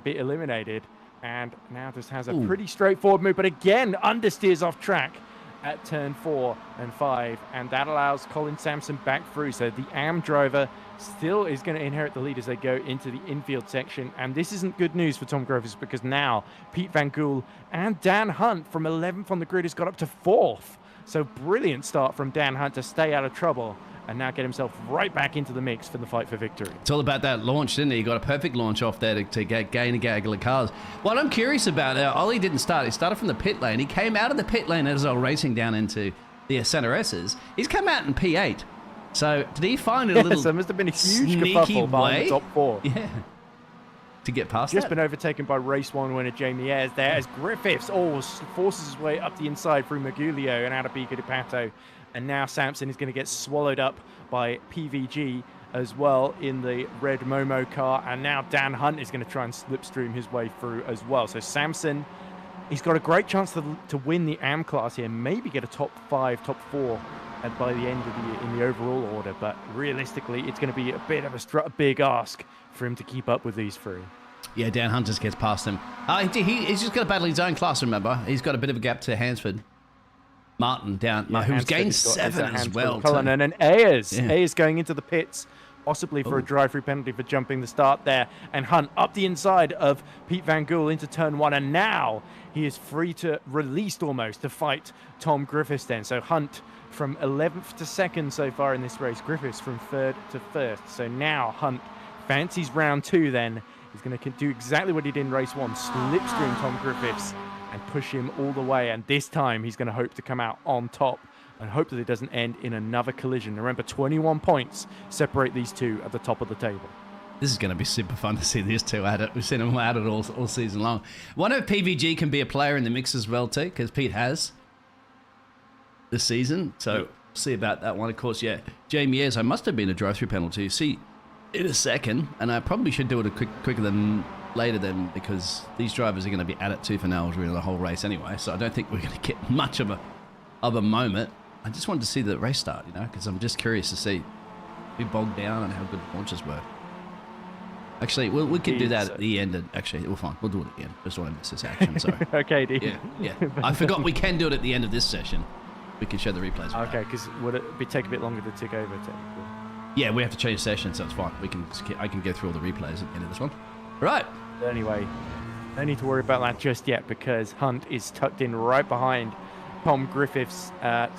be eliminated, and now just has a pretty straightforward move, but again understeers off track at turn 4 and 5, and that allows Colin Sampson back through. So the AM driver still is going to inherit the lead as they go into the infield section, and this isn't good news for Tom Griffiths, because now Pete Van Gool and Dan Hunt from 11th on the grid has got up to 4th. So brilliant start from Dan Hunt to stay out of trouble and now get himself right back into the mix for the fight for victory. It's all about that launch, didn't he? He got a perfect launch off there to gain a gaggle of cars. What I'm curious about, Ollie didn't start. He started from the pit lane. He came out of the pit lane as I was racing down into the SimRacers. He's come out in P8. So did he find a little there must have been a huge kerfuffle behind the top 4. Yeah. To get past Just been overtaken by race 1 winner Jamie Ayres there, as Griffiths forces his way up the inside through Magulio and out of Pico de Pato. And now Sampson is going to get swallowed up by PVG as well in the red Momo car. And now Dan Hunt is going to try and slipstream his way through as well. So Sampson, he's got a great chance to win the AM class here, maybe get a top 5, top 4 by the end of the year in the overall order. But realistically, it's going to be a bit of a big ask for him to keep up with these three. Yeah, Dan Hunt just gets past him. He's just got to battle his own class, remember. He's got a bit of a gap to Hansford. Martin down, who's gained 7 as well. Cullinan and Ayres. Yeah. Ayres going into the pits, possibly for a drive-through penalty for jumping the start there. And Hunt up the inside of Pete Van Gool into turn 1. And now he is free to, released almost, to fight Tom Griffiths then. So Hunt from 11th to 2nd so far in this race. Griffiths from 3rd to 1st. So now Hunt fancies round 2 then. He's going to do exactly what he did in race 1, slipstream Tom Griffiths and push him all the way. And this time he's going to hope to come out on top and hope that it doesn't end in another collision. Remember, 21 points separate these two at the top of the table. This is going to be super fun to see these two at it. We've seen them at it all season long. Wonder if PVG can be a player in the mix as well too, because Pete has this season. So we'll see about that one. Of course, yeah, Jamie Ayres, I must have been a drive-through penalty. See, in a second, and I probably should do it quicker than later then, because these drivers are going to be at it tooth and nail during the whole race anyway, so I don't think we're going to get much of a moment. I just wanted to see the race start, because I'm just curious to see who bogged down and how good the launches were. Actually, we could do that So- at the end. Actually, we're fine. We'll do it at the end. Just don't want to miss this action. Sorry. Okay, dude. Yeah. I forgot we can do it at the end of this session. We can show the replays. Okay, because would it take a bit longer to tick over? Technically? Yeah, we have to change session, so it's fine. I can go through all the replays at the end of this one. Right. Anyway, no need to worry about that just yet because Hunt is tucked in right behind Tom Griffiths.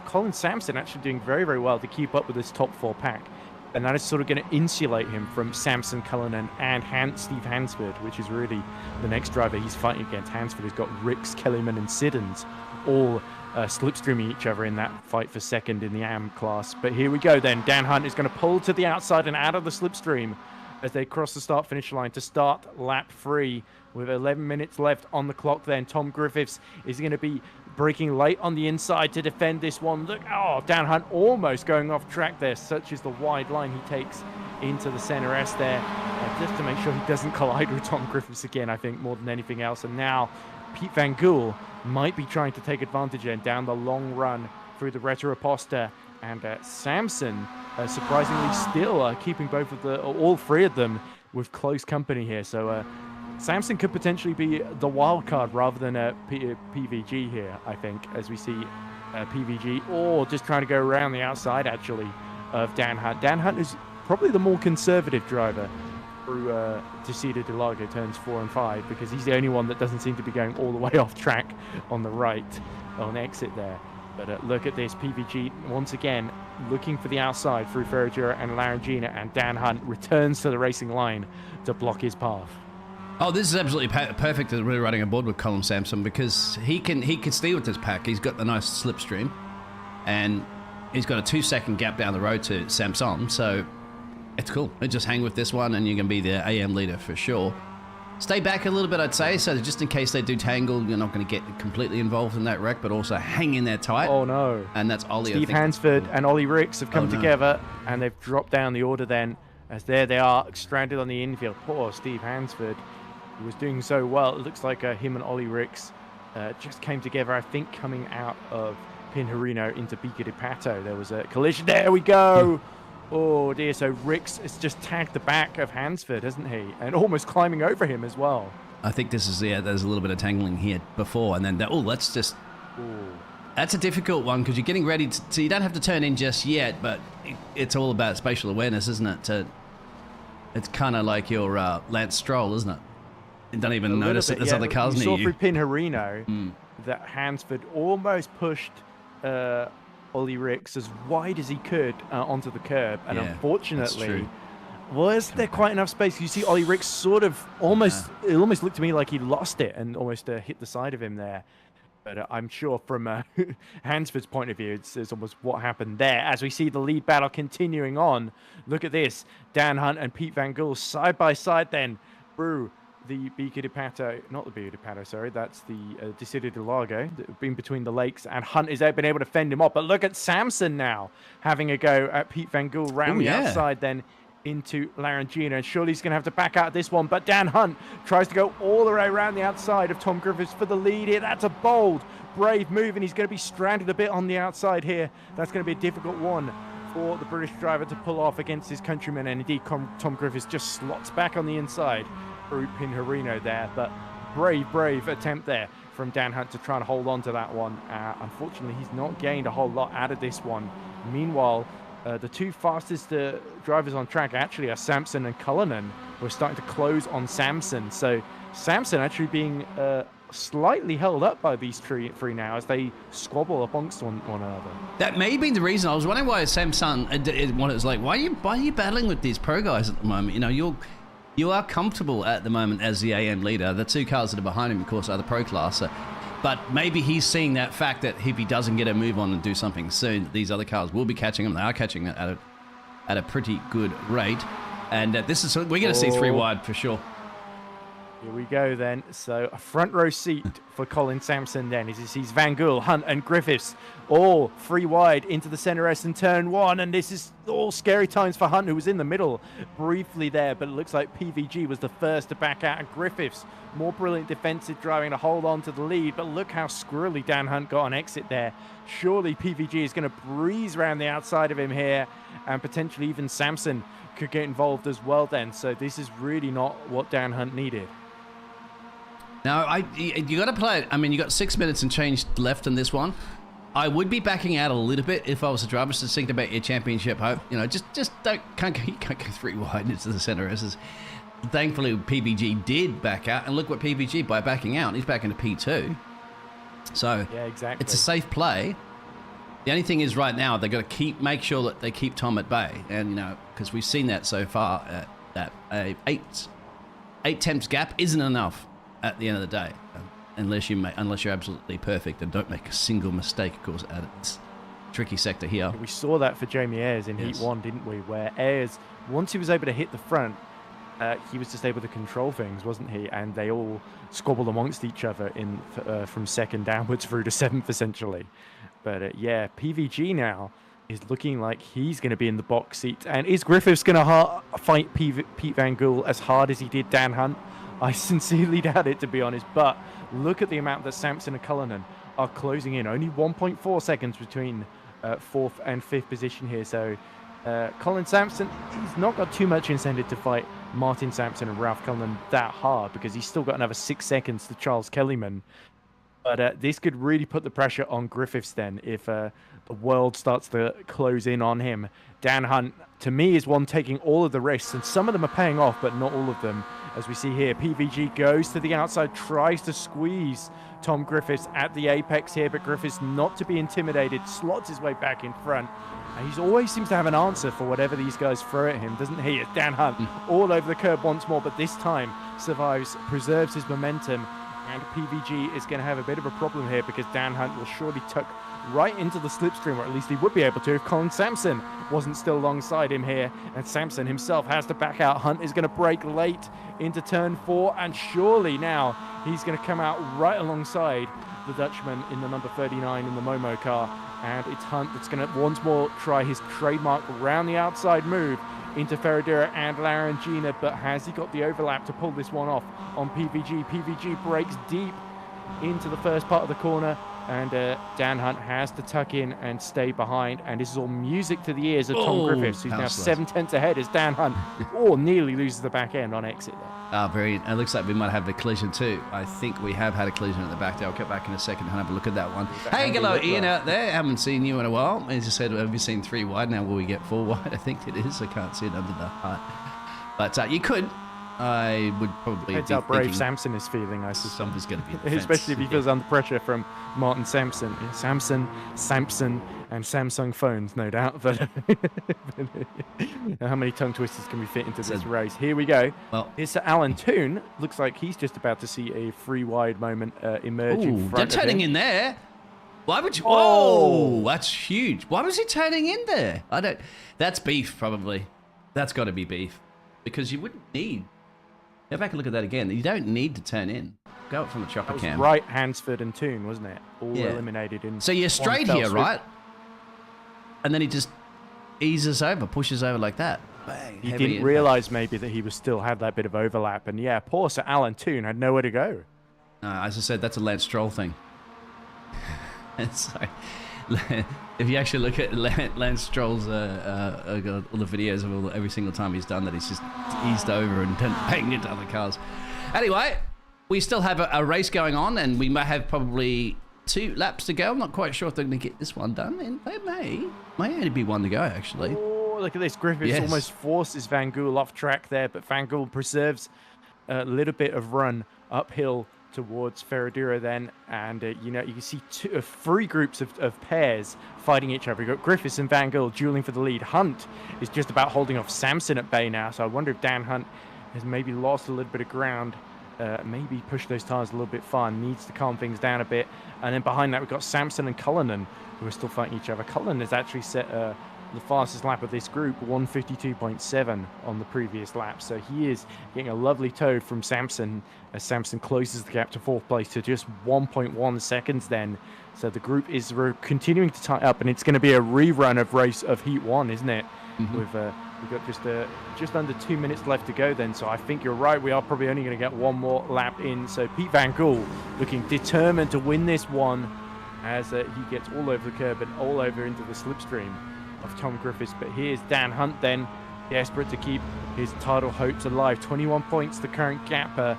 Colin Sampson actually doing very, very well to keep up with this top 4 pack. And that is sort of going to insulate him from Sampson, Cullinan, and Steve Hansford, which is really the next driver he's fighting against. Hansford has got Ricks, Kellyman, and Siddons all slipstreaming each other in that fight for second in the AM class. But here we go then. Dan Hunt is going to pull to the outside and out of the slipstream as they cross the start-finish line to start lap 3 with 11 minutes left on the clock then. Tom Griffiths is going to be breaking late on the inside to defend this one. Look, Dan Hunt almost going off track there. Such is the wide line he takes into the center S there, just to make sure he doesn't collide with Tom Griffiths again, I think, more than anything else. And now Pete Van Gool might be trying to take advantage and down the long run through the Retroposta. And Samson, surprisingly, still keeping both of all 3 of them with close company here. So Samson could potentially be the wild card rather than PVG here, I think, as we see PVG, or just trying to go around the outside, actually, of Dan Hunt. Dan Hunt is probably the more conservative driver through Desida de Largo turns 4 and 5, because he's the only one that doesn't seem to be going all the way off track on the right on exit there. But look at this, PVG once again looking for the outside through Ferragira and Larangina, and Dan Hunt returns to the racing line to block his path. Oh, this is absolutely perfect that we're running aboard with Colin Sampson, because he can stay with this pack. He's got the nice slipstream, and he's got a 2-second gap down the road to Samson, so it's cool. You just hang with this one, and you can be the AM leader for sure. Stay back a little bit, I'd say, so just in case they do tangle, you're not going to get completely involved in that wreck, but also hang in there tight. Oh, no. And that's Ollie. Steve Hansford and Ollie Ricks have come together, and they've dropped down the order then, as there they are, stranded on the infield. Poor Steve Hansford, who was doing so well. It looks like him and Ollie Ricks just came together, I think, coming out of Pinjarino into Bica de Pato. There was a collision. There we go. Oh dear, so Ricks has just tagged the back of Hansford, hasn't he? And almost climbing over him as well. I think this is, there's a little bit of tangling here before, and then, that's just... Ooh. That's a difficult one, because you're getting ready to... So you don't have to turn in just yet, but it's all about spatial awareness, isn't it? It's kind of like your Lance Stroll, isn't it? You don't even notice that there's other cars near you. You saw through Pinjarino that Hansford almost pushed... Ollie Ricks as wide as he could onto the curb, and unfortunately was there quite enough space. You see Ollie Ricks sort of almost it almost looked to me like he lost it and almost hit the side of him there, but I'm sure from Hansford's point of view it's almost what happened there. As we see the lead battle continuing on, look at this, Dan Hunt and Pete Van Gool side by side then through the Bica de Pato, not the Bica de Pato, sorry, that's the Desida de Largo, been between the lakes, and Hunt has been able to fend him off. But look at Samson now having a go at Pete Van Gool round the outside then into Larangina, and surely he's going to have to back out this one, but Dan Hunt tries to go all the way around the outside of Tom Griffiths for the lead here. That's a bold, brave move, and he's going to be stranded a bit on the outside here. That's going to be a difficult one for the British driver to pull off against his countryman, and indeed Tom Griffiths just slots back on the inside through Pinjarino there, but brave attempt there from Dan Hunt to try and hold on to that one. Unfortunately, he's not gained a whole lot out of this one. Meanwhile, the 2 fastest drivers on track actually are Samson and Cullinan, who are starting to close on Samson. So Samson actually being slightly held up by these three now as they squabble amongst one another. That may be the reason. I was wondering why Samson was like, why are you battling with these pro guys at the moment? You know, you are comfortable at the moment as the AM leader. The 2 cars that are behind him, of course, are the pro class. But maybe he's seeing that fact that if he doesn't get a move on and do something soon, these other cars will be catching him. They are catching it at a pretty good rate. And we're going to see 3 wide for sure. Here we go then. So a front row seat for Colin Sampson then as he sees Van Gool, Hunt and Griffiths all 3 wide into the center S in turn 1, and this is all scary times for Hunt, who was in the middle briefly there, but it looks like PVG was the first to back out, and Griffiths more brilliant defensive driving to hold on to the lead. But look how squirrely Dan Hunt got on exit there, surely PVG is going to breeze around the outside of him here, and potentially even Samson could get involved as well then. So this is really not what Dan Hunt needed. Now, you got to play it. I mean, you got 6 minutes and change left in this one. I would be backing out a little bit if I was a driver. Just think about your championship hope. You know, just can't go 3 wide into the center. Thankfully, PVG did back out, and look what PVG by backing out, he's back into P2. So yeah, exactly. It's a safe play. The only thing is, right now they've got to make sure that they keep Tom at bay, and you know, because we've seen that so far, that eight temps gap isn't enough at the end of the day, unless you're absolutely perfect and don't make a single mistake, of course, at this tricky sector here. We saw that for Jamie Ayres in Heat 1, didn't we? Where Ayres, once he was able to hit the front, he was just able to control things, wasn't he? And they all squabbled amongst each other from second downwards through to 7th, essentially. But yeah, PVG now is looking like he's going to be in the box seat. And is Griffiths going to fight Pete Van Gool as hard as he did Dan Hunt? I sincerely doubt it, to be honest. But look at the amount that Samson and Cullinan are closing in. Only 1.4 seconds between 4th and 5th position here. So Colin Sampson, he's not got too much incentive to fight Martin Sampson and Ralph Cullinan that hard, because he's still got another 6 seconds to Charles Kellyman. But this could really put the pressure on Griffiths then if the world starts to close in on him. Dan Hunt, to me, is one taking all of the risks, and some of them are paying off, but not all of them. As we see here, PVG goes to the outside, tries to squeeze Tom Griffiths at the apex here, but Griffiths, not to be intimidated, slots his way back in front. And he always seems to have an answer for whatever these guys throw at him, doesn't he? It's Dan Hunt all over the curb once more, but this time survives, preserves his momentum, and PVG is going to have a bit of a problem here, because Dan Hunt will surely tuck right into the slipstream, or at least he would be able to if Colin Sampson wasn't still alongside him here, and Sampson himself has to back out. Hunt is going to brake late into turn 4, and surely now he's going to come out right alongside the Dutchman in the number 39 in the Momo car, and it's Hunt that's going to once more try his trademark round the outside move into Ferradura and Larangina, but has he got the overlap to pull this one off on PVG? PVG breaks deep into the first part of the corner, and Dan Hunt has to tuck in and stay behind, and this is all music to the ears of Tom Griffiths, who's now 7/10 ahead as Dan Hunt nearly loses the back end on exit there. It looks like we might have a collision too. I think we have had a collision at the back there. I'll get back in a second and have a look at that one. Hey, hello, Ian out there. Haven't seen you in a while. As you said, have you seen 3 wide? Now will we get 4 wide? I think it is. I can't see it under the height. But you could. I would probably Depends how brave Samson is feeling, I suspect. Somebody's going to be especially if he feels under pressure from Martin Sampson. Sampson, and Samsung phones, no doubt. But how many tongue twisters can we fit into this race? Here we go. Well, here's Alan Toon. Looks like he's just about to see a 3 wide moment emerge in front of him. They're turning in there. Why would you? Oh, that's huge. Why was he turning in there? That's beef, probably. That's got to be beef, because you wouldn't need. Go back and look at that again. You don't need to turn in. Go up from the chopper cam. That was right, Hansford and Toon, wasn't it? All eliminated in. So you're straight here, right? And then he just eases over, pushes over like that. Bang. He didn't realise maybe that he still had that bit of overlap. And yeah, poor Sir Alan Toon had nowhere to go. As I said, that's a Lance Stroll thing. So, if you actually look at Lance Stroll's all the videos of every single time he's done that, he's just eased over and banged into other cars. Anyway, we still have a race going on, and we may have probably 2 laps to go. I'm not quite sure if they're going to get this one done, and they may only be 1 to go, actually. Oh, look at this. Griffiths almost forces Van Gool off track there, but Van Gool preserves a little bit of run uphill towards Ferradura then, and you can see 3 groups of pairs fighting each other. You've got Griffiths and Van Gool dueling for the lead. Hunt is just about holding off Samson at bay now, so I wonder if Dan Hunt has maybe lost a little bit of ground, maybe pushed those tires a little bit far, needs to calm things down a bit. And then behind that we've got Samson and Cullinan, who are still fighting each other. Cullinan has actually set the fastest lap of this group, 152.7 on the previous lap. So he is getting a lovely tow from Samson as Samson closes the gap to 4th place to just 1.1 seconds then. So the group is continuing to tie up, and it's going to be a rerun of Heat 1, isn't it? Mm-hmm. We've got just under 2 minutes left to go then. So I think you're right. We are probably only going to get 1 more lap in. So Pete Van Gool looking determined to win this one. as he gets all over the curb and all over into the slipstream of Tom Griffiths. But here's Dan Hunt then, desperate to keep his title hopes alive. 21 points, the current gap.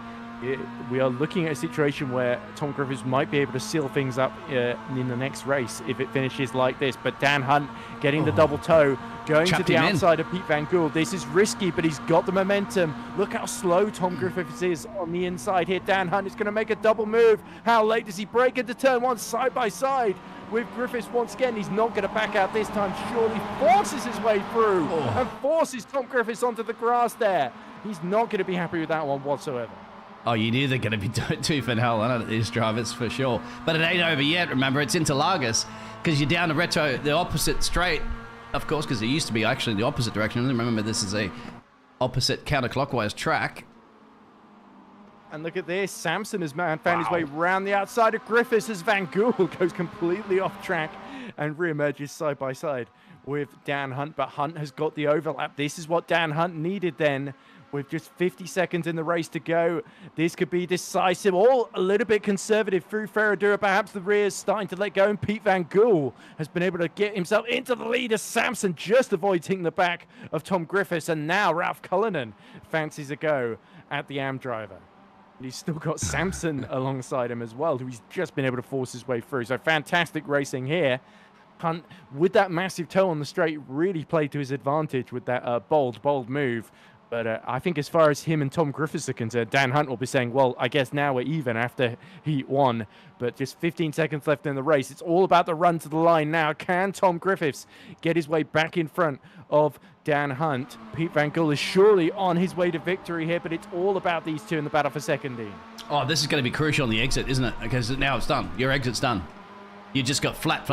We are looking at a situation where Tom Griffiths might be able to seal things up in the next race if it finishes like this. But Dan Hunt getting the double toe, going to the outside of Pete Van Gool. This is risky, but he's got the momentum. Look how slow Tom Griffiths is on the inside here. Dan Hunt is going to make a double move. How late does he break into turn one side by side with Griffiths once again? He's not going to back out this time. Surely forces his way through and forces Tom Griffiths onto the grass there. He's not going to be happy with that one whatsoever. Oh, you knew they're going to be tooth and hell on it, these drivers, for sure. But it ain't over yet. Remember, it's Interlagos, because you're down the opposite straight, of course, because it used to be actually the opposite direction. Remember, this is a opposite counterclockwise track. And look at this. Samson has found his way around the outside of Griffiths as Van Gool goes completely off track and re-emerges side by side with Dan Hunt. But Hunt has got the overlap. This is what Dan Hunt needed then. With just 50 seconds in the race to go, this could be decisive. All a little bit conservative through Ferradura. Perhaps the rear is starting to let go, and Pete Van Gool has been able to get himself into the lead as Samson just avoids hitting the back of Tom Griffiths. And now Ralph Cullinan fancies a go at the AM driver. And he's still got Samson alongside him as well, who he's just been able to force his way through. So fantastic racing here. Hunt, with that massive toe on the straight, really played to his advantage with that bold move. But I think as far as him and Tom Griffiths are concerned, Dan Hunt will be saying, well, I guess now we're even after Heat 1. But just 15 seconds left in the race. It's all about the run to the line now. Can Tom Griffiths get his way back in front of Dan Hunt? Pete Van Gool is surely on his way to victory here, but it's all about these two in the battle for second, Dean. Oh, this is going to be crucial on the exit, isn't it? Because now it's done. Your exit's done. You just got flat.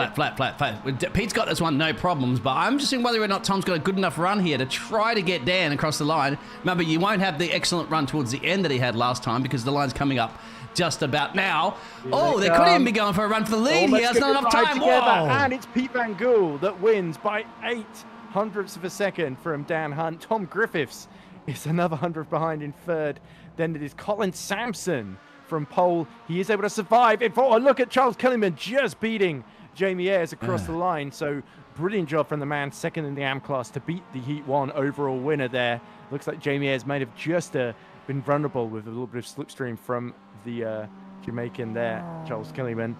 Pete's got this one, no problems, but I'm just seeing whether or not Tom's got a good enough run here to try to get Dan across the line. Remember, you won't have the excellent run towards the end that he had last time because the line's coming up just about now. They could even be going for a run for the lead. He has not enough time. And it's Pete Van Gool that wins by 0.08 of a second from Dan Hunt. Tom Griffiths is another 100 behind in third. Then it is Colin Sampson from pole. He is able to survive. Look at Charles Kellyman just beating Jamie Ayres across the line. So brilliant job from the man second in the AM class to beat the Heat 1 overall winner there. Looks like Jamie Ayres might have just been vulnerable with a little bit of slipstream from the Jamaican there, Charles Kellyman.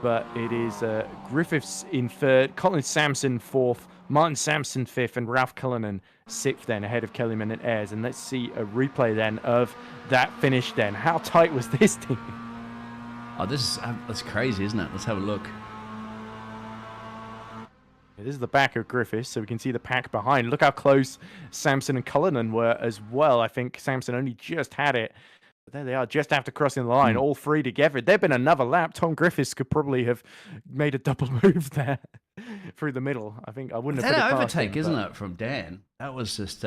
But it is Griffiths in third, Colin Sampson fourth, Martin Sampson fifth, and Ralph Cullinan sixth then, ahead of Kellyman and Ayres. And let's see a replay then of that finish then. How tight was this thing? Oh, that's crazy, isn't it? Let's have a look. This is the back of Griffiths, so we can see the pack behind. Look how close Sampson and Cullinan were as well. I think Sampson only just had it. But there they are, just after crossing the line, all three together. There'd been another lap. Tom Griffiths could probably have made a double move there through the middle. I think I wouldn't have put it past overtake, him, isn't it, from Dan? That was just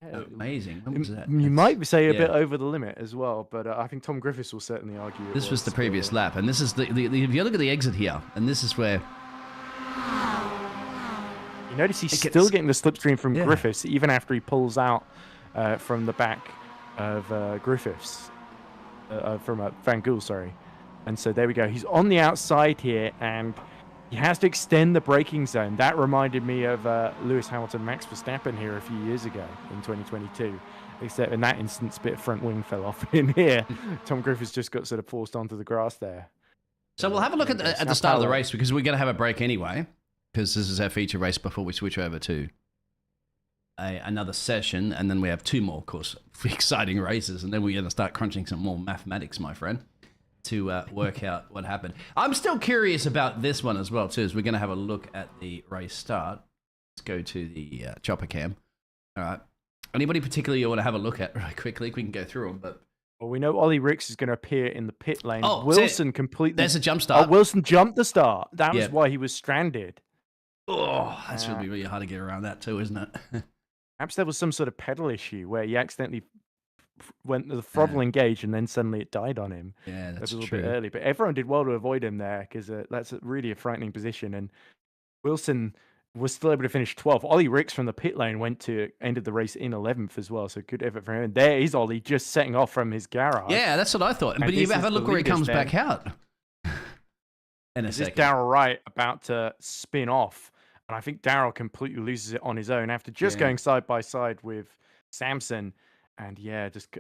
amazing. What was that? You might say a bit over the limit as well, but I think Tom Griffiths will certainly argue. This was the previous lap, and this is the if you look at the exit here, and this is where you notice he's still getting the slipstream from Griffiths even after he pulls out from the back of Griffiths, from Van Gool, sorry. And so there we go. He's on the outside here, and he has to extend the braking zone. That reminded me of Lewis Hamilton, Max Verstappen here a few years ago in 2022. Except in that instance, a bit of front wing fell off in here. Tom Griffiths just got sort of forced onto the grass there. So we'll have a look at the start of the race, because we're going to have a break anyway, because this is our feature race before we switch over to another session, and then we have two more, of course, exciting races, and then we're going to start crunching some more mathematics, my friend, to work out what happened. I'm still curious about this one as well, too, as we're going to have a look at the race start. Let's go to the chopper cam. All right. Anybody particularly you want to have a look at really quickly? We can go through them, but... Well, we know Ollie Ricks is going to appear in the pit lane. Oh, Wilson completely... There's a jump start. Oh, Wilson jumped the start. That was why he was stranded. Oh, that's going to be really hard to get around that too, isn't it? Perhaps there was some sort of pedal issue where he accidentally went the throttle engaged and then suddenly it died on him. Yeah, that's a little true. bit early. But everyone did well to avoid him there, because that's really a frightening position. And Wilson was still able to finish 12th. Ollie Ricks from the pit lane ended the race in 11th as well, so good effort for him. And there is Ollie just setting off from his garage. Yeah, that's what I thought. And But you this have a is look the where he leaders comes then. back out. In a This is second. Daryl Wright about to spin off. And I think Daryl completely loses it on his own after just going side by side with Samson. And yeah, just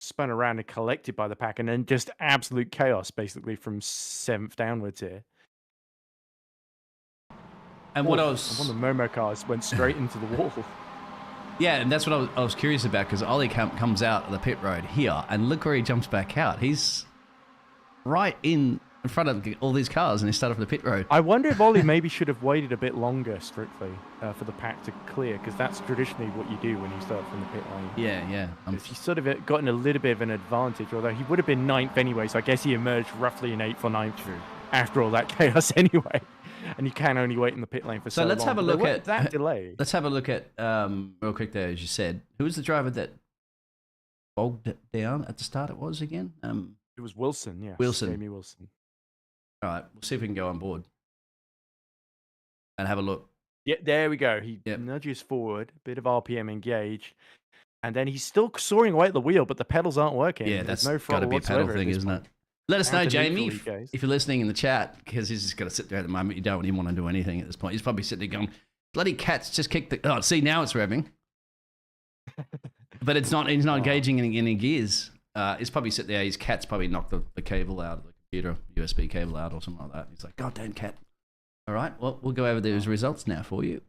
spun around and collected by the pack. And then just absolute chaos, basically, from 7th downwards here. And one of the Momo cars went straight into the wall. Yeah, and that's what I was curious about, because Ollie comes out of the pit road here, and look where he jumps back out. He's right in front of all these cars, and he started off the pit road. I wonder if Ollie maybe should have waited a bit longer, strictly, for the pack to clear, because that's traditionally what you do when you start from the pit lane. Yeah. He sort of gotten a little bit of an advantage, although he would have been 9th anyway, so I guess he emerged roughly in 8th or 9th after all that chaos anyway. And you can only wait in the pit lane for so long. So let's have a look at that delay. Let's have a look at, real quick there, as you said. Who was the driver that bogged down at the start, it was again? It was Wilson, yes. Wilson. Jamie Wilson. All right, we'll see if we can go on board and have a look. Yeah, there we go. He nudges forward, a bit of RPM engaged, and then he's still soaring away at the wheel, but the pedals aren't working. Yeah, that's no got to be a pedal thing, isn't it? Let us know, Jamie, if you're listening in the chat, because he's just got to sit there at the moment. You don't even want to do anything at this point. He's probably sitting there going, bloody cats, just kick the... Oh, see, now it's revving. But it's not. He's not engaging in any gears. He's probably sitting there. His cat's probably knocked the cable out of the computer, USB cable out or something like that. He's like, God damn cat. All right, well, we'll go over those results now for you.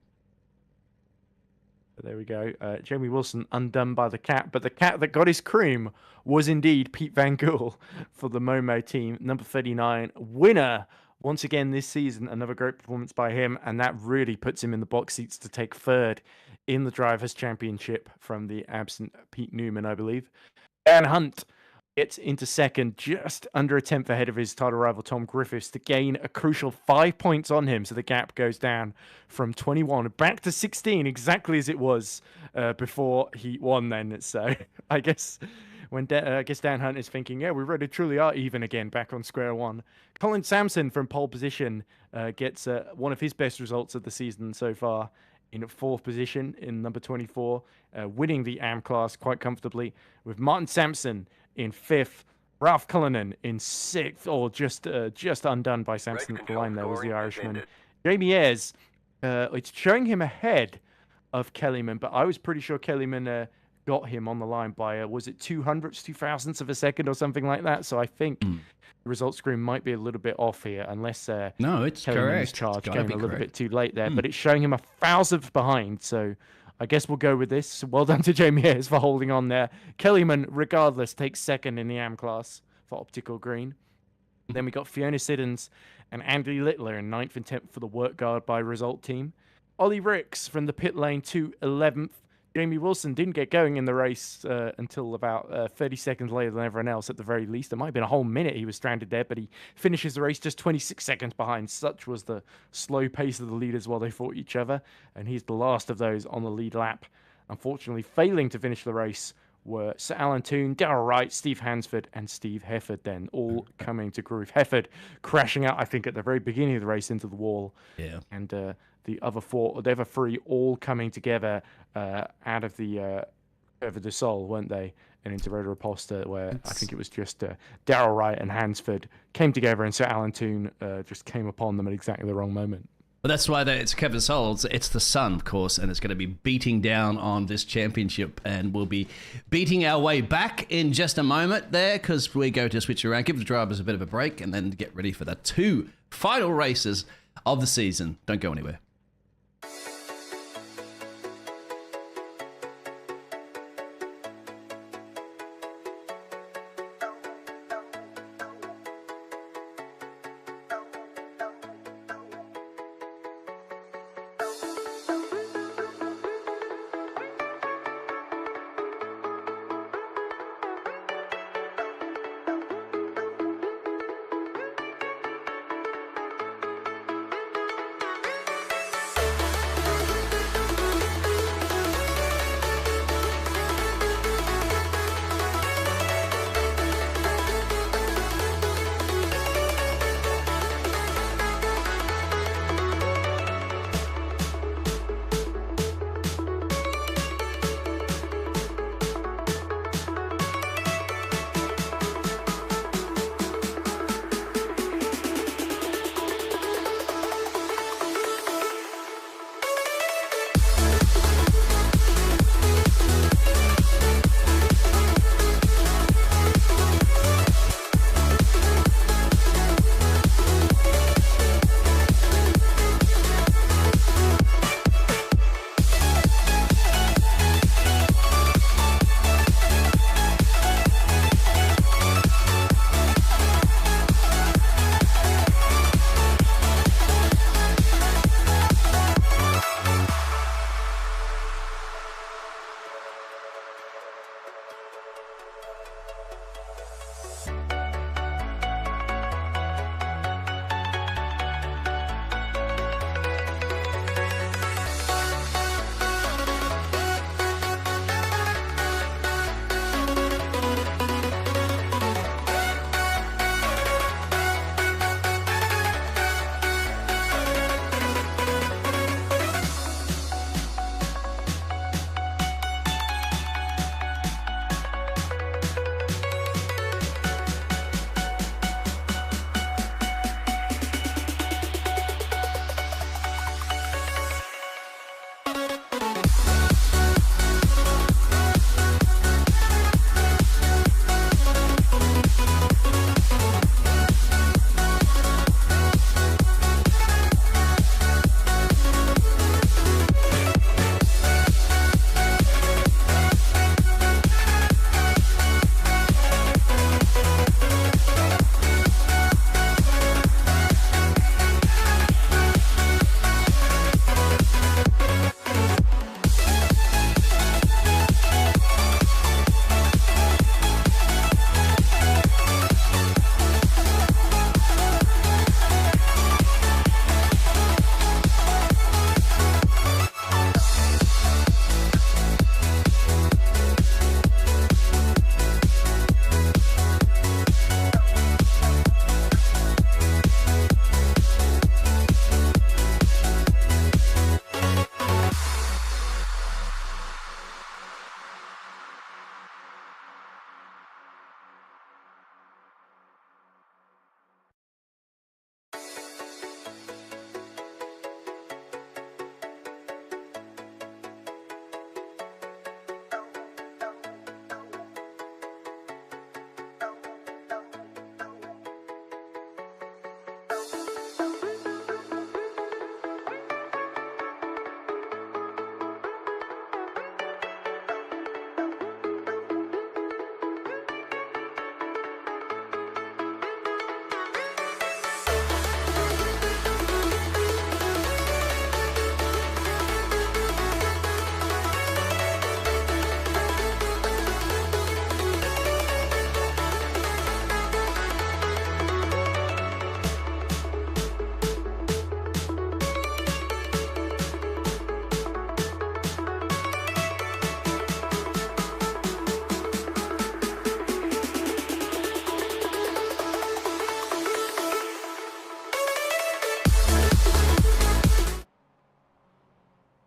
There we go. Jamie Wilson undone by the cat, but the cat that got his cream was indeed Pete Van Gool for the Momo team, number 39, winner once again this season. Another great performance by him, and that really puts him in the box seats to take 3rd in the Drivers' Championship from the absent Pete Newman, I believe. Dan Hunt gets into 2nd, just under a 10th ahead of his title rival Tom Griffiths, to gain a crucial 5 points on him. So the gap goes down from 21 back to 16, exactly as it was before he won then. So I guess Dan Hunt is thinking, yeah, we really truly are even again, back on square one. Colin Sampson from pole position gets one of his best results of the season so far, in 4th position in number 24, winning the AM class quite comfortably, with Martin Sampson in 5th, Ralph Cullinan in 6th, or just undone by Sampson at the line. There was the Irishman. Jamie Ayres, it's showing him ahead of Kellyman, but I was pretty sure Kellyman got him on the line by, was it 200ths of a second or something like that? So I think the result screen might be a little bit off here, unless no, it's correct. Charge came a little bit too late there, but it's showing him 1,000th behind, so I guess we'll go with this. Well done to Jamie Ayres for holding on there. Kellyman, regardless, takes 2nd in the AM class for Optical Green. Then we got Fiona Siddons and Andy Littler in 9th and 10th for the Work Guard by Result team. Ollie Ricks from the pit lane to 11th. Jamie Wilson didn't get going in the race until about 30 seconds later than everyone else at the very least. It might have been a whole minute he was stranded there, but he finishes the race just 26 seconds behind. Such was the slow pace of the leaders while they fought each other, and he's the last of those on the lead lap. Unfortunately, failing to finish the race were Sir Alan Toon, Darrell Wright, Steve Hansford, and Steve Hefford, then all coming to groove. Hefford crashing out, I think, at the very beginning of the race into the wall. Yeah. And the other 3 all coming together out of the over the Sol, weren't they? And into Roda Reposta, where I think it was just Darrell Wright and Hansford came together, and Sir Alan Toon just came upon them at exactly the wrong moment. But that's why it's Kevin Sol. It's the sun, of course, and it's going to be beating down on this championship, and we'll be beating our way back in just a moment there, because we go to switch around, give the drivers a bit of a break, and then get ready for the 2 final races of the season. Don't go anywhere.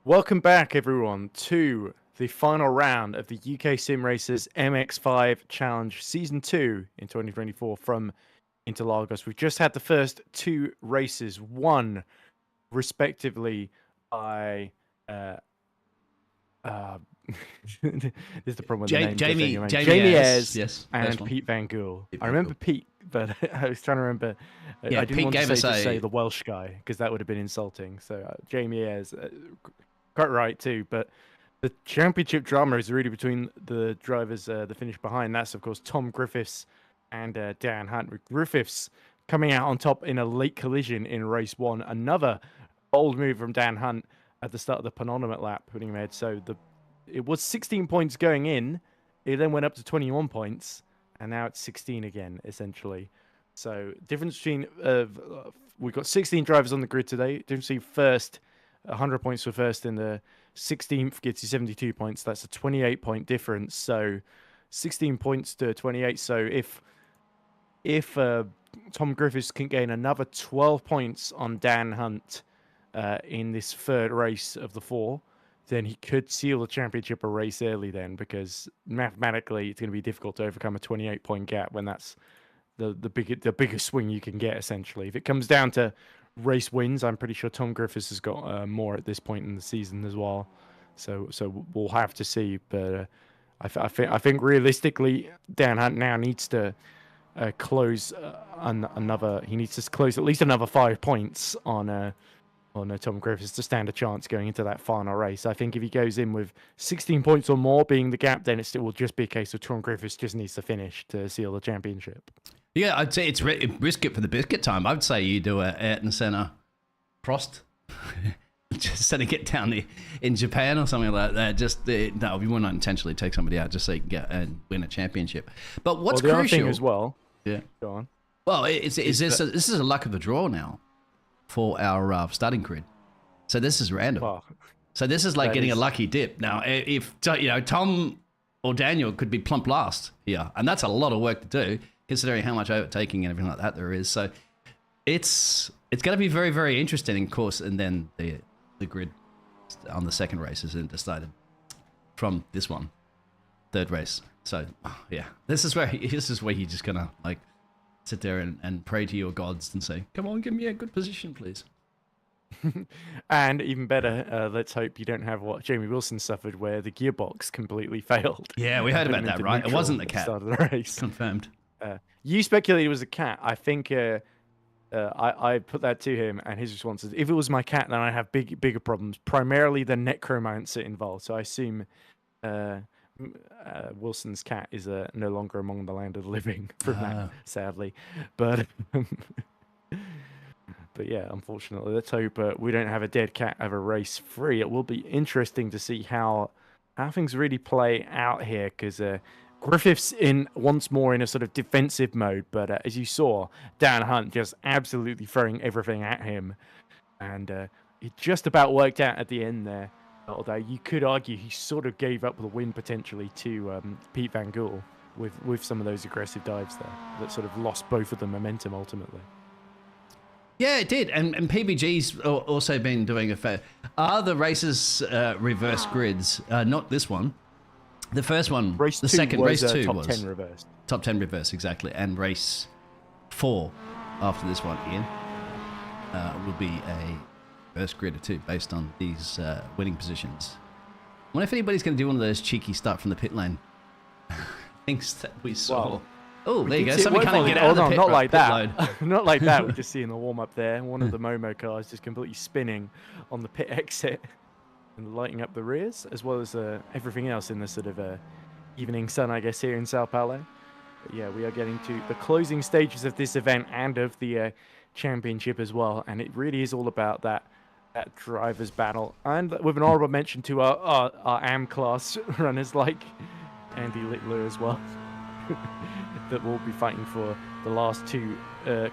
Welcome back, everyone, to the final round of the UkSimracers MX5 Challenge Season 2 in 2024 from Interlagos. We've just had the first two races, won respectively by this is the problem with the name. Jamie Ayres, yes, and Pete Van Gool. I remember Pete, but I was trying to remember. Yeah, I didn't Pete want gave to us say the Welsh guy because that would have been insulting. So Jamie Ayres, quite right too. But the championship drama is really between the drivers that finished behind. That's of course Tom Griffiths and Dan Hunt. With Griffiths coming out on top in a late collision in race one. Another bold move from Dan Hunt at the start of the penultimate lap, putting him ahead. So it was 16 points going in. It then went up to 21 points, and now it's 16 again, essentially. So difference between we've got 16 drivers on the grid today. Difference between first, 100 points for first, and the 16th gets you 72 points. That's a 28-point difference. So 16 points to 28. So if Tom Griffiths can gain another 12 points on Dan Hunt in this third race of the four, then he could seal the championship a race early then, because mathematically it's going to be difficult to overcome a 28-point gap when that's the biggest swing you can get, essentially. If it comes down to race wins, I'm pretty sure Tom Griffiths has got more at this point in the season as well. So we'll have to see. But I think realistically, Dan Hunt now needs to close another. He needs to close at least another 5 points on Tom Griffiths to stand a chance going into that final race. I think if he goes in with 16 points or more being the gap, then it will just be a case of Tom Griffiths just needs to finish to seal the championship. Yeah, I'd say it's risk it for the biscuit time. I'd say you do a Ayrton Senna Prost. Just send it down in Japan or something like that. Just no, we will not intentionally take somebody out just so you can get and win a championship. But what's the crucial other thing as well? Yeah, go on. Well, this is a luck of the draw now for our starting grid. So this is random. Well, so this is like getting a lucky dip. Now, if Tom or Daniel could be plump last here, and that's a lot of work to do, considering how much overtaking and everything like that there is. So it's going to be very, very interesting, of course. And then the grid on the second race is decided from this one, third race. So yeah, this is where you're just gonna like sit there and pray to your gods and say, come on, give me a good position, please. And even better, let's hope you don't have what Jamie Wilson suffered, where the gearbox completely failed. Yeah, we heard about that, right? It wasn't the cat. Start of the race. Confirmed. You speculated it was a cat. I think I put that to him, and his response is, if it was my cat, then I'd have bigger problems, primarily the necromancer involved. So I assume Wilson's cat is no longer among the land of the living from that, sadly. But yeah, unfortunately, let's hope we don't have a dead cat of a race free. It will be interesting to see how things really play out here, because Griffiths once more in a sort of defensive mode, but as you saw, Dan Hunt just absolutely throwing everything at him, and it just about worked out at the end there. Although you could argue he sort of gave up the win potentially to Pete Van Gool with some of those aggressive dives there that sort of lost both of them momentum ultimately. Yeah, it did, and PBG's also been doing a fair. Are the races reverse grids? Not this one. The first one, race the second race two top 10 reversed. Top 10 reverse, exactly, and race 4 after this one, Ian, will be a reverse grid or two based on these winning positions. I wonder if anybody's going to do one of those cheeky start from the pit lane things that we saw. Well, oh, there you go. Somebody can't get out of the pit. Not like that. Not like that. We just see in the warm up there, one of the Momo cars just completely spinning on the pit exit and lighting up the rears, as well as everything else in the sort of evening sun, I guess, here in Sao Paulo. But yeah, we are getting to the closing stages of this event and of the championship as well, and it really is all about that driver's battle. And with an honorable mention to our AM class runners like Andy Littler as well, that will be fighting for the last two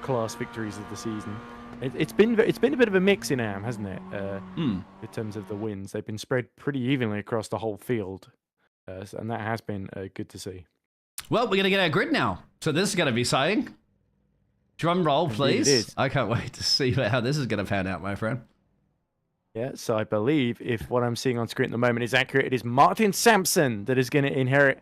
class victories of the season. It's been a bit of a mix in AM, hasn't it? In terms of the wins, they've been spread pretty evenly across the whole field, and that has been good to see. Well, we're gonna get our grid now, so this is gonna be exciting. Drum roll, please. It is. I can't wait to see how this is gonna pan out, my friend. Yeah, so I believe if what I'm seeing on screen at the moment is accurate, it is Martin Sampson that is going to inherit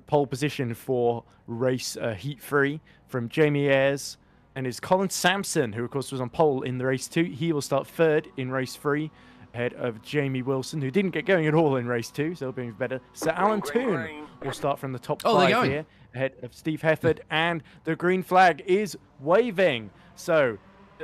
pole position for race Heat 3 from Jamie Ayres. And it's Colin Sampson, who of course was on pole in the race 2. He will start third in race 3, ahead of Jamie Wilson, who didn't get going at all in race 2, so it'll be better. Sir Alan Toon will start from the top 5 here, ahead of Steve Hefford, and the green flag is waving. So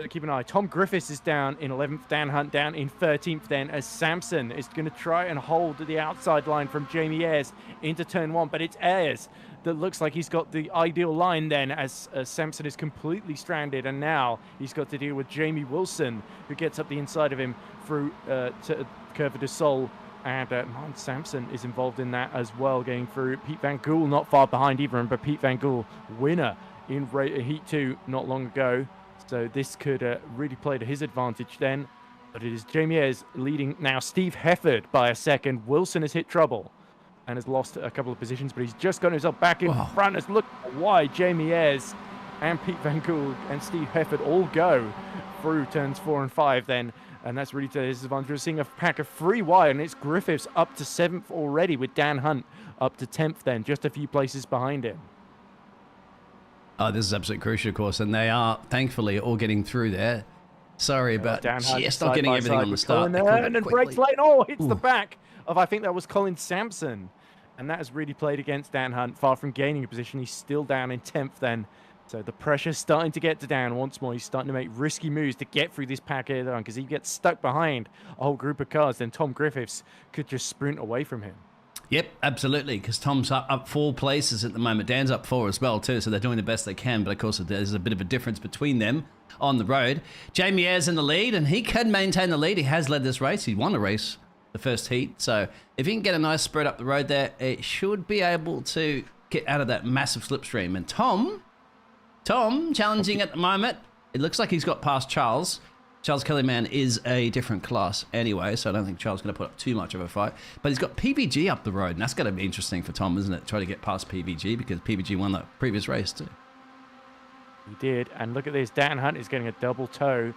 keep an eye. Tom Griffiths is down in 11th. Dan Hunt down in 13th then, as Sampson is going to try and hold the outside line from Jamie Ayres into turn 1. But it's Ayres that looks like he's got the ideal line then, as Sampson is completely stranded. And now he's got to deal with Jamie Wilson, who gets up the inside of him through to Curva de Sol. And Martin Sampson is involved in that as well, getting through. Pete Van Gool not far behind either, but Pete Van Gool, winner in Heat 2 not long ago. So this could really play to his advantage then. But it is Jamie Ayres leading now Steve Hefford by a second. Wilson has hit trouble and has lost a couple of positions, but he's just got himself back in front. As look why Jamie Ayres and Pete Van Gool and Steve Hefford all go through turns 4 and 5 then. And that's really to his advantage. We're seeing a pack of 3 wide, and it's Griffiths up to 7th already, with Dan Hunt up to 10th then, just a few places behind him. Oh, this is absolutely crucial, of course, and they are thankfully all getting through there. Sorry about just not getting everything on the start. And then breaks late. Oh, hits the back of, I think that was Colin Sampson. And that has really played against Dan Hunt. Far from gaining a position, he's still down in 10th then. So the pressure's starting to get to Dan once more. He's starting to make risky moves to get through this pack here, because he gets stuck behind a whole group of cars. Then Tom Griffiths could just sprint away from him. Yep, absolutely, because Tom's up 4 places at the moment. Dan's up 4 as well, too, so they're doing the best they can, but of course there's a bit of a difference between them on the road. Jamie Ayres in the lead, and he can maintain the lead. He has led this race. He won the race, the first heat, so if he can get a nice spread up the road there, it should be able to get out of that massive slipstream. And Tom challenging at the moment. It looks like he's got past Charles. Charles Kellyman is a different class anyway, so I don't think Charles is going to put up too much of a fight. But he's got PBG up the road, and that's going to be interesting for Tom, isn't it? Try to get past PBG, because PBG won that previous race too. He did, and look at this. Dan Hunt is getting a double toe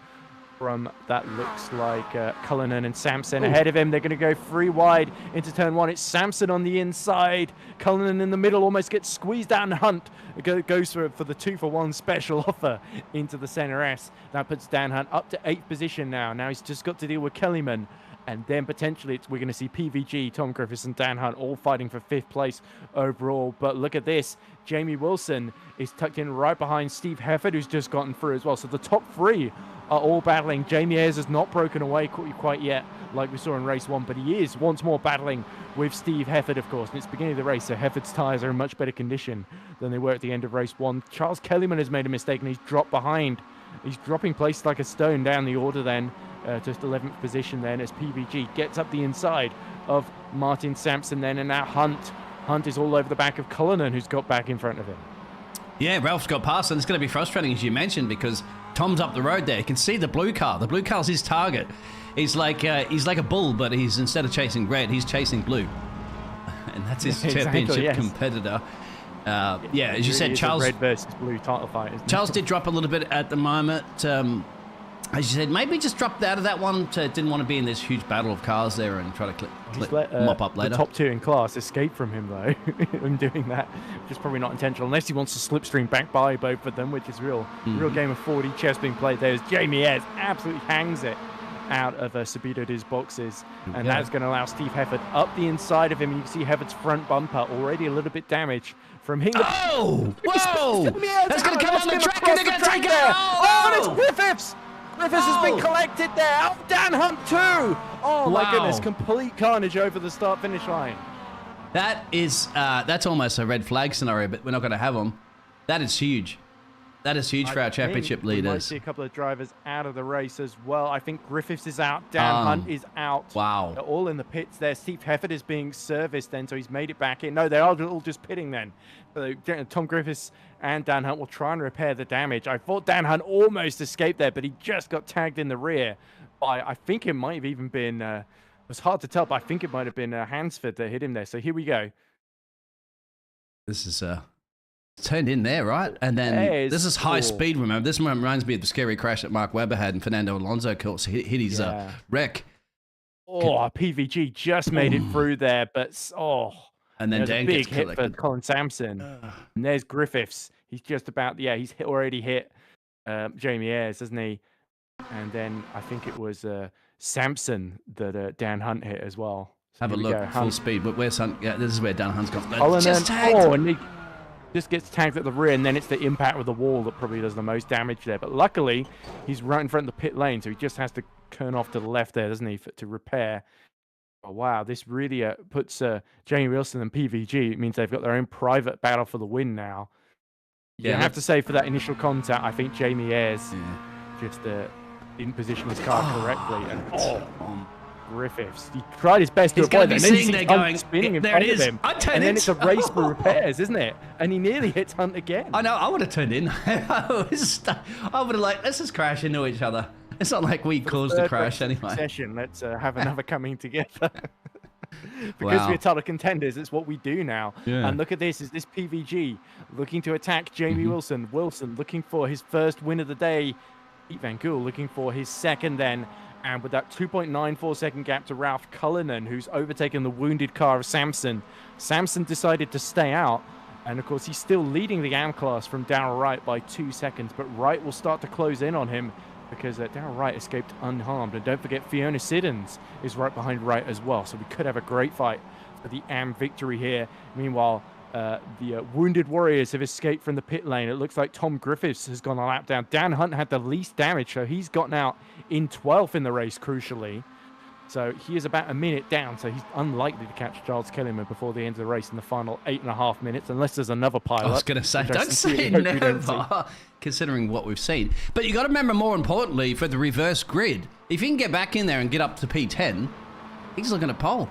from, that looks like Cullinan and Sampson ahead of him. They're going to go 3 wide into turn 1. It's Sampson on the inside. Cullinan in the middle almost gets squeezed out, and Hunt goes for the 2-for-1 special offer into the center S. That puts Dan Hunt up to 8th position now. Now he's just got to deal with Kellyman. And then potentially we're going to see PVG, Tom Griffiths, and Dan Hunt all fighting for 5th place overall. But look at this. Jamie Wilson is tucked in right behind Steve Hefford, who's just gotten through as well. So the top 3 are all battling. Jamie Ayres has not broken away quite yet, like we saw in race 1, but he is once more battling with Steve Hefford, of course. And it's the beginning of the race, so Hefford's tyres are in much better condition than they were at the end of race 1. Charles Kellyman has made a mistake, and he's dropped behind. He's dropping place like a stone down the order then. Just 11th position then, as PVG gets up the inside of Martin Sampson then, and now Hunt is all over the back of Cullinan, who's got back in front of him. Yeah, Ralph's got past, and it's going to be frustrating, as you mentioned, because Tom's up the road there. You can see the blue car. The blue car's his target. He's like a bull, but he's, instead of chasing red, he's chasing blue. And that's his championship competitor. Yeah, as you said, Charles, red versus blue title fight. Charles did drop a little bit at the moment. As you said, maybe just dropped out of that one. Didn't want to be in this huge battle of cars there and try to mop up later. The top 2 in class escape from him, though, in doing that, which is probably not intentional, unless he wants to slipstream back by both of them, which is real game of 40 chess being played there. As Jamie Ayres absolutely hangs it out of Sabito's boxes, and that's going to allow Steve Hefford up the inside of him. You can see Hefford's front bumper already a little bit damaged from him. Oh! Whoa! That's going to come on the track, and they're going to take it out! Oh, and it's Griffiths! Griffiths has been collected there. Oh, Dan Hunt too. Oh my goodness, complete carnage over the start-finish line. That is, that's almost a red flag scenario, but we're not going to have them. That is huge. That is huge for our championship leaders. We might see a couple of drivers out of the race as well. I think Griffiths is out. Dan Hunt is out. Wow. They're all in the pits there. Steve Hefford is being serviced then, so he's made it back in. No, they are all just pitting then. Tom Griffiths and Dan Hunt will try and repair the damage. I thought Dan Hunt almost escaped there, but he just got tagged in the rear by, I think it might have even been, it was hard to tell, but I think it might have been Hansford that hit him there. So here we go. This is turned in there, right? And then this is high cool. speed, remember? This reminds me of the scary crash that Mark Webber had and Fernando Alonso, of course, hit his wreck. Oh, PVG just made it through there, but and then Dan a big gets hit collected. for Colin Sampson. And there's Griffiths. He's just about, he's already hit Jamie Ayres, hasn't he? And then I think it was Sampson that Dan Hunt hit as well. So have a look, full speed. But where's Hunt? Yeah, this is where Dan Hunt's gone. And he just gets tagged at the rear, and then it's the impact with the wall that probably does the most damage there. But luckily, he's right in front of the pit lane, so he just has to turn off to the left there, doesn't he, to repair. Oh, wow, this really puts Jamie Wilson and PVG. It means they've got their own private battle for the win now. You have to say for that initial contact, I think Jamie Ayres just didn't position his car correctly. And Griffiths, he tried his best to avoid that. Sitting there going, spinning in there front it is. of him. And then it's a race for repairs, isn't it? And he nearly hits Hunt again. I know, I would have turned in. I would have let's just crash into each other. It's not like we caused the crash anyway. Let's have another coming together. Because we're title contenders, it's what we do now. Yeah. And look at this, is this PVG looking to attack Jamie Wilson. Wilson looking for his first win of the day. Pete Van Gool looking for his second then. And with that 2.94 second gap to Ralph Cullinan, who's overtaken the wounded car of Sampson. Sampson decided to stay out. And of course, he's still leading the AM class from Darrell Wright by 2 seconds. But Wright will start to close in on him, because Darrell Wright escaped unharmed. And don't forget, Fiona Siddons is right behind Wright as well. So we could have a great fight for the AM victory here. Meanwhile, the Wounded Warriors have escaped from the pit lane. It looks like Tom Griffiths has gone a lap down. Dan Hunt had the least damage, so he's gotten out in 12th in the race, crucially. So he is about a minute down, so he's unlikely to catch Charles Kellyman before the end of the race in the final 8.5 minutes, unless there's another pilot. I was going to say, don't say never, considering what we've seen. But you got to remember, more importantly, for the reverse grid, if he can get back in there and get up to P10, he's looking at pole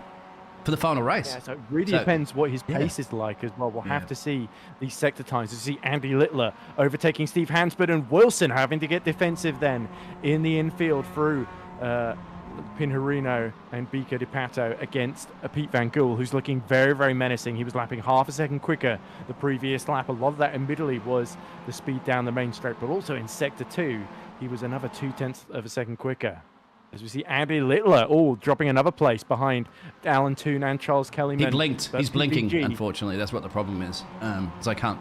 for the final race. Yeah, so it really depends what his pace is like as well. We'll have to see these sector times. To see Andy Littler overtaking Steve Hansford, and Wilson having to get defensive then in the infield through Pinherino and Bika Di Pato against Pete Van Gool, who's looking very, very menacing. He was lapping half a second quicker the previous lap. A lot of that admittedly was the speed down the main straight, but also in sector 2, he was another 0.2 of a second quicker. As we see Andy Littler, dropping another place behind Alan Toon and Charles Kellyman. He blinked. He's blinking, unfortunately. That's what the problem is. Because I can't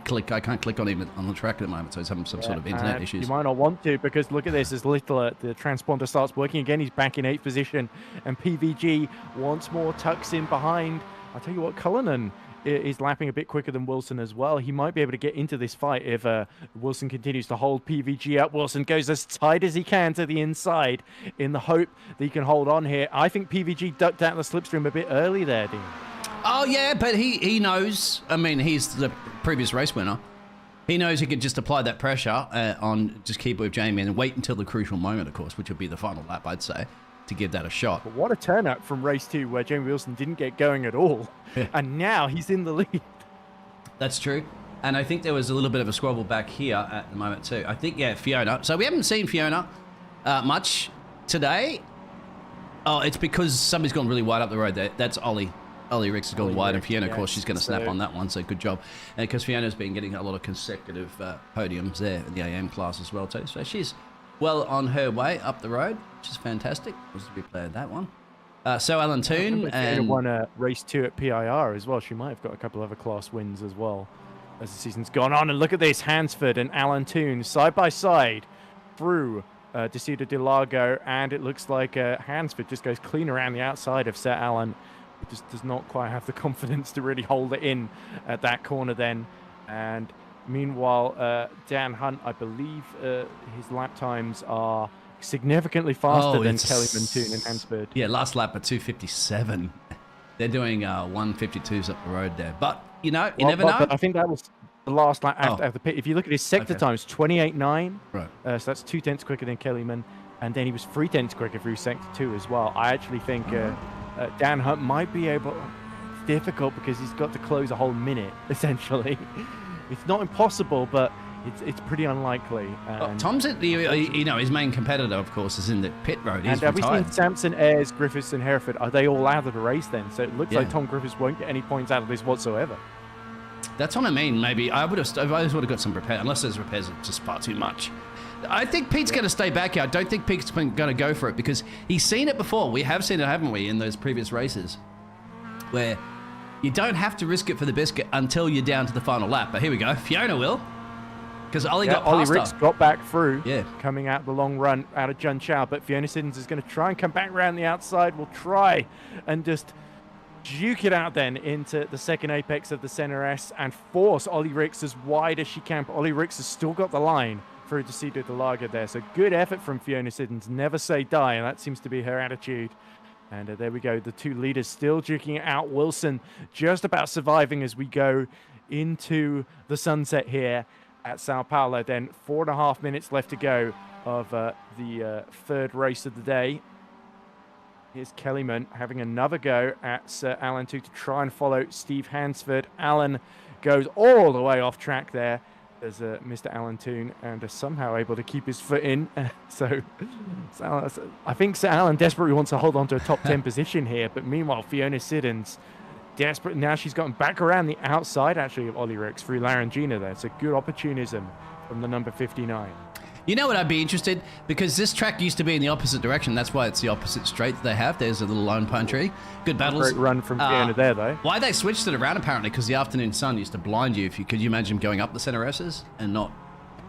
click on him on the track at the moment, so he's having some sort of internet issues. You might not want to, because look at this, as Littler, the transponder starts working again. He's back in 8th position, and PVG once more tucks in behind. I'll tell you what, Cullinan is lapping a bit quicker than Wilson as well. He might be able to get into this fight if Wilson continues to hold PVG up. Wilson goes as tight as he can to the inside in the hope that he can hold on here. I think PVG ducked out the slipstream a bit early there, Dean. Oh, yeah, but he knows. I mean, he's the previous race winner. He knows he could just apply that pressure on, just keep it with Jamie and wait until the crucial moment, of course, which would be the final lap, I'd say, to give that a shot. But what a turn up from race 2 where Jamie Wilson didn't get going at all. Yeah. And now he's in the lead. That's true. And I think there was a little bit of a squabble back here at the moment too. I think, Fiona. So we haven't seen Fiona much today. Oh, it's because somebody's gone really wide up the road there. That's Ollie. Ollie Ricks has gone wide, and Fiona, of course, she's going to snap on that one, so good job. And because Fiona's been getting a lot of consecutive podiums there in the AM class as well too. So she's well on her way up the road, which is fantastic. Was to be played that one. So Alan Toon and won race 2 at PIR as well. She might have got a couple other class wins as well as the season's gone on. And look at this, Hansford and Alan Toon side by side through Decido de Largo, and it looks like Hansford just goes clean around the outside of Sir Alan. Just does not quite have the confidence to really hold it in at that corner then. And meanwhile, Dan Hunt, I believe his lap times are significantly faster than Kellyman, Toon and Hansford. Yeah, last lap at 2:57. They're doing 1:52s up the road there. But, you know, you never know. But I think that was the last lap after the pit. If you look at his sector times, 28.9. Right. So that's 0.2 quicker than Kellyman. And then he was 0.3 quicker through sector 2 as well. I actually think Dan Hunt might be able... It's difficult because he's got to close a whole minute, essentially. It's not impossible, but it's pretty unlikely. Tom's at the, you know, his main competitor, of course, is in the pit road. He's have we seen Sampson, Ayres, Griffiths, and Hereford? Are they all out of the race then? So it looks like Tom Griffiths won't get any points out of this whatsoever. That's what I mean. Maybe I would have got some repair, unless there's repairs are just far too much. I think Pete's going to stay back here. I don't think Pete's going to go for it because he's seen it before. We have seen it, haven't we, in those previous races where you don't have to risk it for the biscuit until you're down to the final lap. But here we go. Fiona will, because Ollie got past Ollie Ricks her. got back through, coming out the long run out of Jun Chao. But Fiona Siddons is going to try and come back around the outside. Will try and just juke it out then into the second apex of the center S and force Ollie Ricks as wide as she can. But Ollie Ricks has still got the line through to Cedar de Lager there. So good effort from Fiona Siddons. Never say die, and that seems to be her attitude. And there we go. The two leaders still duking it out. Wilson just about surviving as we go into the sunset here at Sao Paulo. Then 4.5 minutes left to go of the third race of the day. Here's Kellyman having another go at Sir Alan to try and follow Steve Hansford. Alan goes all the way off track there. There's Mr. Alan Toon and somehow able to keep his foot in. So I think Sir Alan desperately wants to hold on to a top 10 position here. But meanwhile, Fiona Siddons desperate. Now she's gotten back around the outside, actually, of Ollie Ricks through Larangina there. It's a good opportunism from the number 59. You know what, I'd be interested, because this track used to be in the opposite direction. That's why it's the opposite straight that they have. There's a little lone pine tree. Good battles. Great run from Fiona there, though. Why they switched it around, apparently, because the afternoon sun used to blind you. Could you imagine going up the center S's and not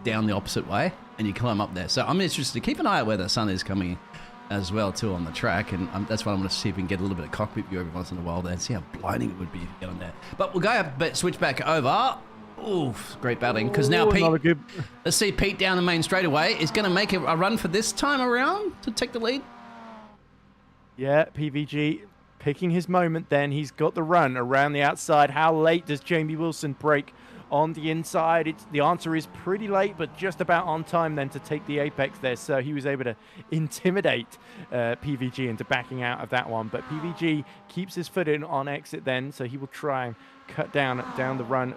down the opposite way, and you climb up there? So I'm interested to keep an eye out where the sun is coming as well, too, on the track, and that's why I'm going to see if we can get a little bit of cockpit view every once in a while there and see how blinding it would be if you get on there. But we'll go switch back over. Oof, great battling, because now Pete, let's see, Pete down the main straightaway is going to make a run for this time around to take the lead. Yeah, PVG picking his moment then. He's got the run around the outside. How late does Jamie Wilson break on the inside? The answer is pretty late, but just about on time then to take the apex there. So he was able to intimidate PVG into backing out of that one. But PVG keeps his foot in on exit then, so he will try and cut down the run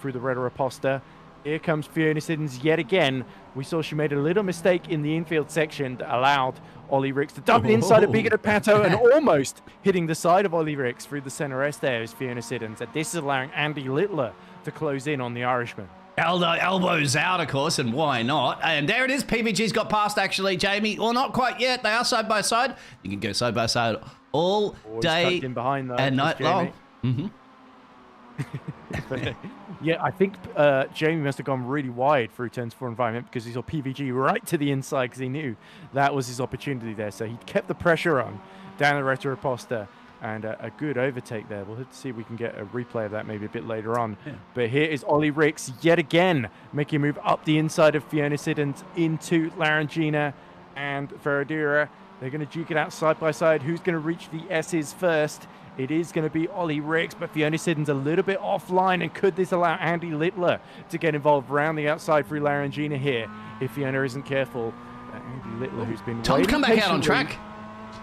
through the Red Raposta. Here comes Fiona Siddons yet again. We saw she made a little mistake in the infield section that allowed Ollie Ricks to dump it inside of Biggles Pato and almost hitting the side of Ollie Ricks through the center S there is Fiona Siddons. And this is allowing Andy Littler to close in on the Irishman. Elbows out, of course, and why not? And there it is. PVG's got past, actually, Jamie. Well, not quite yet. They are side by side. You can go side by side all day and night long. Mm-hmm. Yeah, I think Jamie must have gone really wide through turns 4 and 5 because he saw PVG right to the inside because he knew that was his opportunity there. So he kept the pressure on down the Retro Reposta and a good overtake there. We'll have to see if we can get a replay of that maybe a bit later on. Yeah. But here is Ollie Ricks yet again making a move up the inside of Fiona Siddons into Larangina and Ferradura. They're going to duke it out side by side. Who's going to reach the S's first? It is going to be Ollie Ricks, but Fiona Siddons a little bit offline. And could this allow Andy Littler to get involved around the outside through Larangina here if Fiona isn't careful? Andy Littler, who's been Tom's come back out on track.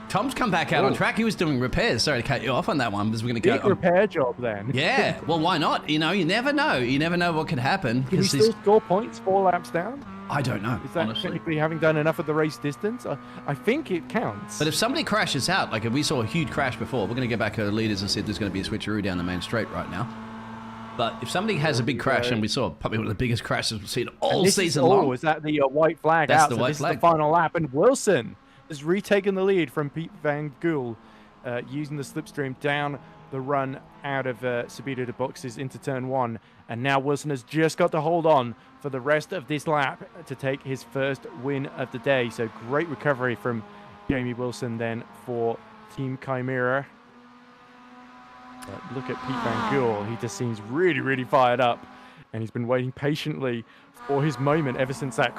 Tom's come back out on track. He was doing repairs. Sorry to cut you off on that one, because we're going to go repair job then. Yeah, well, why not? You know, you never know. You never know what could happen. Can he still score points 4 laps down? I don't know. Is that technically having done enough of the race distance? I think it counts. But if somebody crashes out, like if we saw a huge crash before, we're going to go back to the leaders and see if there's going to be a switcheroo down the main straight right now. But if somebody has a big crash, and we saw probably one of the biggest crashes we've seen all season long. Is that the white flag That's out? the white flag. Is the final lap, and Wilson has retaken the lead from Pete Van Gool, using the slipstream down the run out of Subida de Boxes into turn 1. And now Wilson has just got to hold on for the rest of this lap to take his first win of the day. So great recovery from Jamie Wilson then for Team Chimera. But look at Pete Van Gool. He just seems really, really fired up. And he's been waiting patiently for his moment ever since that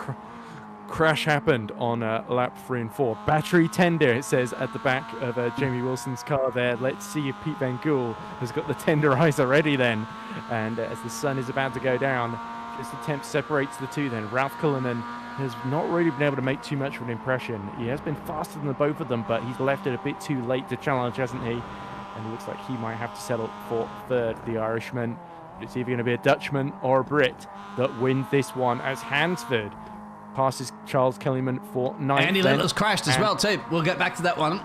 crash happened on lap 3 and 4. Battery tender, it says at the back of Jamie Wilson's car there. Let's see if Pete Van Gool has got the tenderizer ready then. And as the sun is about to go down, just the temp separates the two then. Ralph Cullinan has not really been able to make too much of an impression. He has been faster than the both of them, but he's left it a bit too late to challenge, hasn't he? And it looks like he might have to settle for third, the Irishman. It's either going to be a Dutchman or a Brit that wins this one as Hansford passes Charles Kellyman for 9th. Andy Littler's crashed as well too. We'll get back to that one.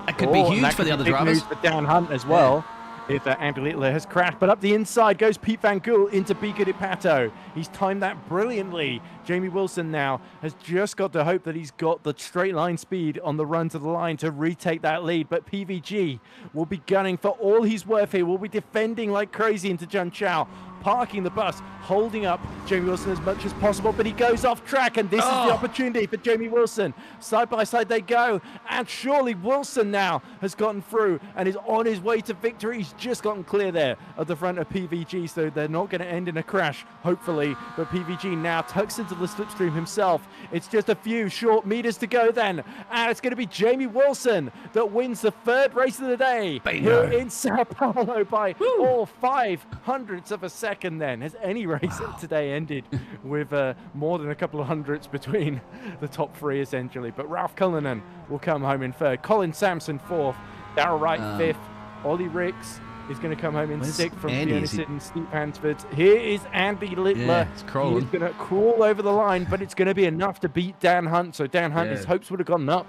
That could be huge for the other drivers. News for Dan Hunt as well. if Andy Littler has crashed, but up the inside goes Pete Van Gool into Bica di Pato. He's timed that brilliantly. Jamie Wilson now has just got to hope that he's got the straight line speed on the run to the line to retake that lead, but PVG will be gunning for all he's worth here. Will be defending like crazy into Jun Chao, parking the bus, holding up Jamie Wilson as much as possible, but he goes off track, and this is the opportunity for Jamie Wilson. Side by side they go, and surely Wilson now has gotten through and is on his way to victory. He's just gotten clear there at the front of PVG, so they're not going to end in a crash, hopefully, but PVG now tucks into the slipstream himself. It's just a few short meters to go then, and it's going to be Jamie Wilson that wins the third race of the day here in Sao Paulo by all 500ths of a second then. Has any race today ended with more than a couple of hundredths between the top three, essentially? But Ralph Cullinan will come home in third, Colin Sampson fourth, Darrell Wright fifth, Ollie Ricks is going to come home in sixth from Fiona Sid and Steve Hansford. Here is Andy Littler. He's going to crawl over the line, but it's going to be enough to beat Dan Hunt. So Dan Hunt, his hopes would have gone up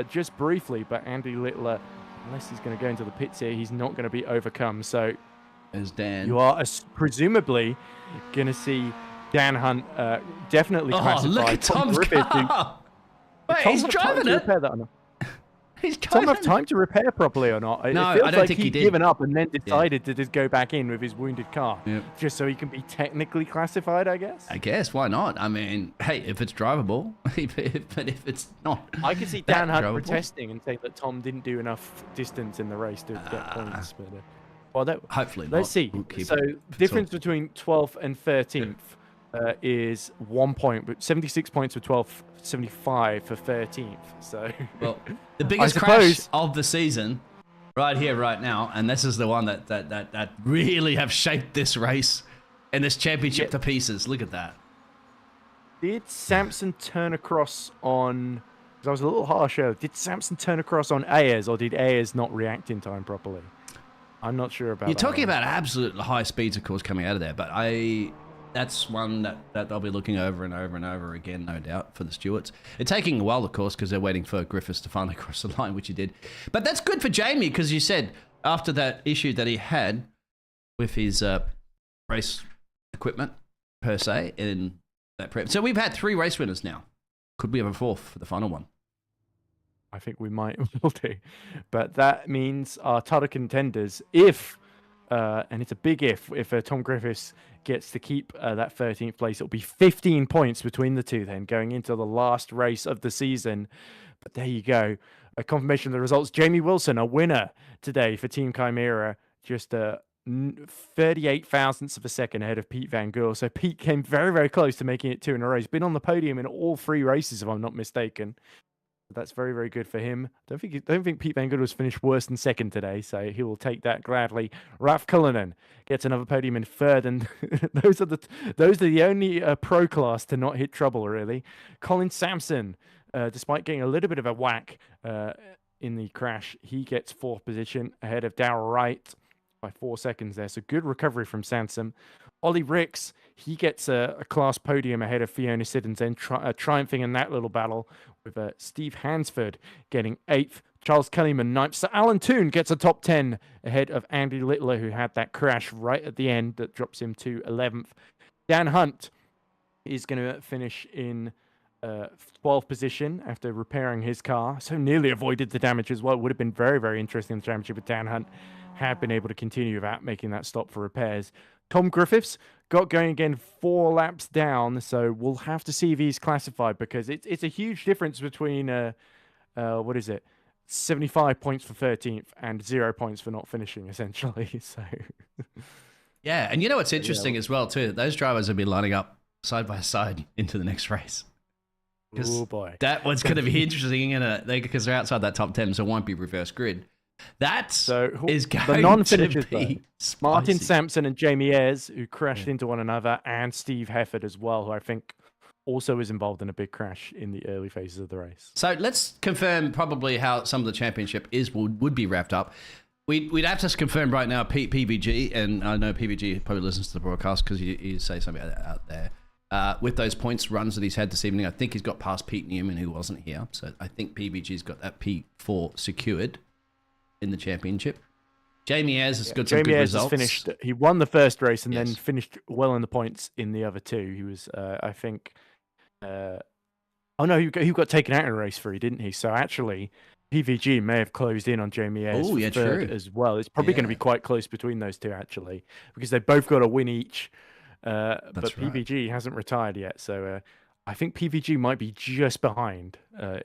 just briefly, but Andy Littler, unless he's going to go into the pits here, he's not going to be overcome. So as Dan, you are presumably going to see Dan Hunt definitely classified. Look at Tom's car. Wait, he's driving it. He's Tom have time to repair properly or not? No, it feels I don't like think he did. given up and then decided to just go back in with his wounded car, just so he can be technically classified, I guess. I guess, why not? I mean, hey, if it's drivable, but if it's not, I could see Dan Hunt protesting and saying that Tom didn't do enough distance in the race to get points. But, hopefully not. Let's see. So difference between 12th and 13th is 1 point, but 76 points for 12th, 75 for 13th. So, well, the biggest crash of the season, right here, right now, and this is the one that really have shaped this race and this championship to pieces. Look at that. Did Sampson turn across on? Because I was a little harsh earlier. Did Sampson turn across on Ayers, or did Ayers not react in time properly? I'm not sure about. You're talking about absolute high speeds, of course, coming out of there, but that's one that they'll be looking over and over and over again, no doubt, for the stewards. It's taking a while, of course, because they're waiting for Griffiths to finally cross the line, which he did. But that's good for Jamie, because you said after that issue that he had with his race equipment, per se, in that prep. So we've had 3 race winners now. Could we have a 4th for the final one? I think we might will do. But that means our title contenders, if, and it's a big if Tom Griffiths gets to keep that 13th place, it'll be 15 points between the two then, going into the last race of the season. But there you go. A confirmation of the results. Jamie Wilson, a winner today for Team Chimera, just 38 thousandths of a second ahead of Pete Van Gool. So Pete came very, very close to making it 2 in a row. He's been on the podium in all 3 races, if I'm not mistaken. That's very, very good for him. Don't think Pete Van Gool was finished worse than second today, so he will take that gladly. Ralph Cullinan gets another podium in third, and those are the only pro class to not hit trouble, really. Colin Sampson, despite getting a little bit of a whack in the crash, he gets 4th position ahead of Darrell Wright by 4 seconds there. So good recovery from Sampson. Ollie Ricks, he gets a class podium ahead of Fiona Siddons, and triumphing in that little battle with Steve Hansford getting 8th, Charles Kellyman 9th. So Alan Toon gets a top 10 ahead of Andy Littler, who had that crash right at the end that drops him to 11th. Dan Hunt is going to finish in 12th position after repairing his car. So nearly avoided the damage as well. It would have been very, very interesting in the championship if Dan Hunt had been able to continue without making that stop for repairs. Tom Griffiths got going again 4 laps down, so we'll have to see if he's classified, because it's a huge difference between, 75 points for 13th and 0 points for not finishing, essentially. So, yeah, and you know what's interesting as well, too? Those drivers have been lining up side by side into the next race. Oh, boy. That one's going to be interesting, because they're outside that top 10, so it won't be reverse grid. That is going the non-finishers, to be Martin Sampson and Jamie Ayres, who crashed into one another, and Steve Hefford as well, who I think also was involved in a big crash in the early phases of the race. So let's confirm probably how some of the championship would be wrapped up. We'd have to confirm right now PVG, and I know PVG probably listens to the broadcast because you say something out there. With those points runs that he's had this evening, I think he's got past Pete Newman, who wasn't here. So I think PVG's got that P4 secured in the championship. Jamie Ayres has got some Jamie good Ayres has results. finished. He won the first race and Yes. then finished well in the points in the other two. He was, I think. Oh no, he got taken out in race 3, didn't he? So actually, PVG may have closed in on Jamie Ayres for third as well. It's probably going to be quite close between those two actually, because they both got a win each. But PVG hasn't retired yet, so I think PVG might be just behind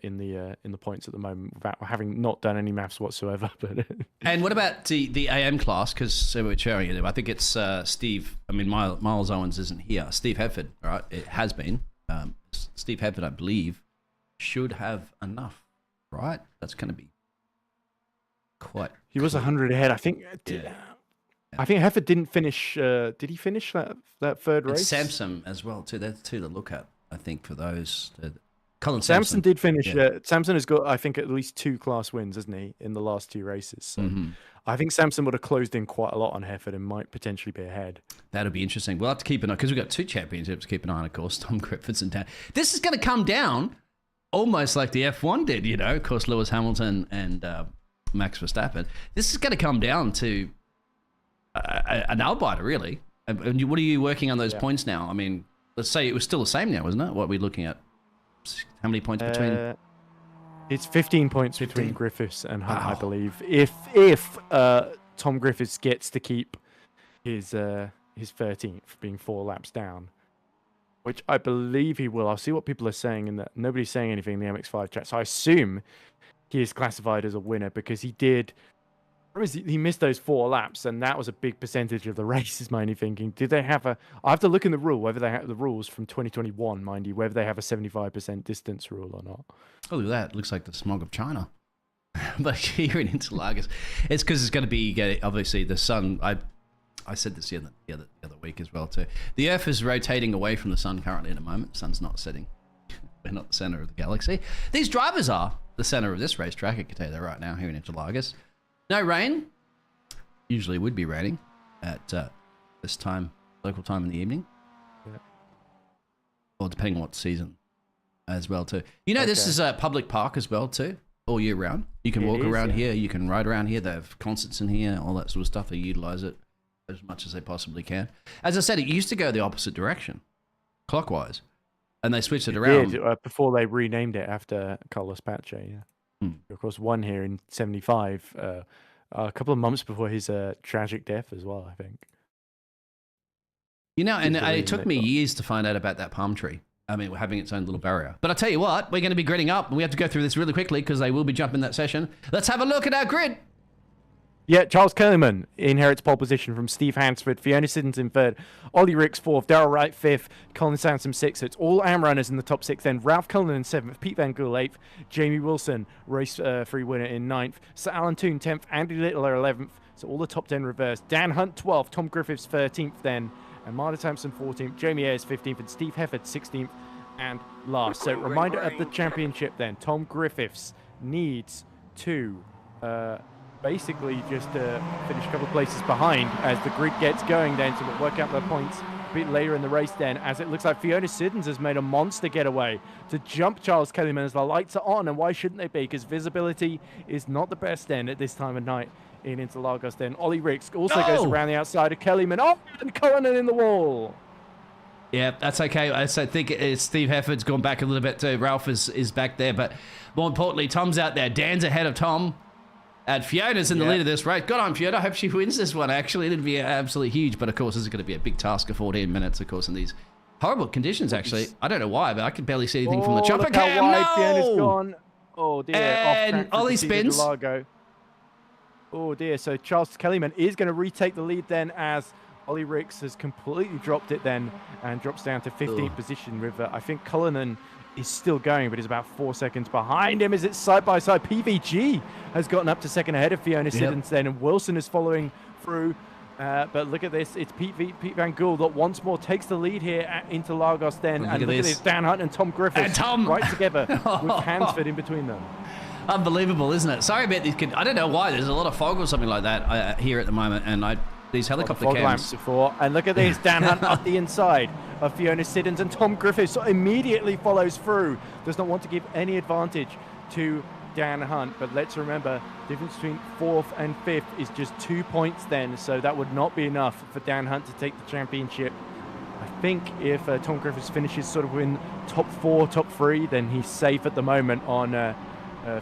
in the points at the moment, without having not done any maths whatsoever. But and what about the AM class? Because we're sharing it. I think it's Steve. I mean, Miles Owens isn't here. Steve Hefford, right? It has been. Steve Hefford, I believe, should have enough, right? That's going to be quite. He was 100 ahead, I think. I think Hefford didn't finish. Did he finish that third race? Samson as well too. That's two to look at, I think, for those. Colin Samson did finish. Samson has got, I think, at least 2 class wins, hasn't he, in the last 2 races? So I think Samson would have closed in quite a lot on Hefford and might potentially be ahead. That'll be interesting. We'll have to keep an eye, because we've got 2 championships to keep an eye on, of course, Tom Griffiths and Dan. This is going to come down almost like the F1 did, you know, of course, Lewis Hamilton and Max Verstappen. This is going to come down to an nail-biter, really. And what are you working on those points now? I mean, let's say it was still the same now, isn't it? What are we looking at? How many points between? It's 15 points between Griffiths and Hunt, I believe. If Tom Griffiths gets to keep his 13th, being 4 laps down, which I believe he will. I'll see what people are saying, and that nobody's saying anything in the MX5 chat. So I assume he is classified as a winner, because he did. He missed those 4 laps, and that was a big percentage of the race, is my only thinking. Did they have I have to look in the rule, whether they have the rules from 2021, mind you, whether they have a 75% distance rule or not. Oh, look at that. It looks like the smog of China. But here in Interlagos, it's because it's going to be, obviously, the sun. I said this the other week as well, too. The Earth is rotating away from the sun currently at the moment. The sun's not setting. We're not the center of the galaxy. These drivers are the center of this racetrack. I can tell you that right now here in Interlagos. No rain. Usually would be raining at this time, local time in the evening. Yeah. Or depending on what season as well too. You know, this is a public park as well too, all year round. You can walk around here, you can ride around here. They have concerts in here, all that sort of stuff. They utilize it as much as they possibly can. As I said, it used to go the opposite direction, clockwise, and they switched it around. Before they renamed it after Carlos Pache, yeah. Of course, won here in 75, a couple of months before his tragic death as well, I think. You know, and it took me years to find out about that palm tree. I mean, we're having its own little barrier. But I tell you what, we're going to be gridding up, and we have to go through this really quickly because they will be jumping that session. Let's have a look at our grid. Yeah, Charles Kellyman inherits pole position from Steve Hansford, Fiona Siddons in 3rd, Ollie Ricks 4th, Darrell Wright 5th, Colin Sansom 6th. So it's all AM runners in the top 6 then. Ralph Cullen in 7th, Pete Van Gool 8th, Jamie Wilson, race 3 winner in 9th, Sir Alan Toon 10th, Andy Littler 11th. So all the top 10 reversed. Dan Hunt 12th, Tom Griffiths 13th then, and Marta Thompson 14th, Jamie Ayres 15th, and Steve Hefford 16th and last. So reminder of the championship then. Tom Griffiths needs to basically just finish a couple of places behind as the grid gets going then, to work out their points a bit later in the race then, as it looks like Fiona Siddons has made a monster getaway to jump Charles Kellyman as the lights are on. And why shouldn't they be? Because visibility is not the best then at this time of night in Interlagos then. Ollie Ricks also goes around the outside of Kellyman. Oh, and Cullinan in the wall. Yeah, that's okay. I think Steve Hefford's gone back a little bit too. Ralph is back there, but more importantly, Tom's out there. Dan's ahead of Tom. And Fiona's in the lead of this race. Good on Fiona. I hope she wins this one, actually. It'd be absolutely huge. But, of course, this is going to be a big task of 14 minutes, of course, in these horrible conditions, actually. I don't know why, but I can barely see anything from the chopper cam. No! Fiona's gone. Oh, dear. And Ollie spins. Oh, dear. So Charles Kellyman is going to retake the lead then, as Ollie Ricks has completely dropped it then and drops down to 15th position with, I think, Cullinan is still going, but is about 4 seconds behind him as it's side by side. PVG has gotten up to second ahead of Fiona Siddons then, and Wilson is following through. But look at this. It's Pete Van Gool that once more takes the lead here at Interlagos then. And look at this. Dan Hunt and Tom Griffiths right together with Hansford in between them. Unbelievable, isn't it? Sorry about these kids. I don't know why. There's a lot of fog or something like that here at the moment, and these helicopter cams. Lamps before. And look at this. Dan Hunt up the inside of Fiona Siddons, and Tom Griffiths immediately follows through. Does not want to give any advantage to Dan Hunt, but let's remember, difference between 4th and 5th is just 2 points then, so that would not be enough for Dan Hunt to take the championship. I think if Tom Griffiths finishes sort of in top 4, top 3, then he's safe at the moment on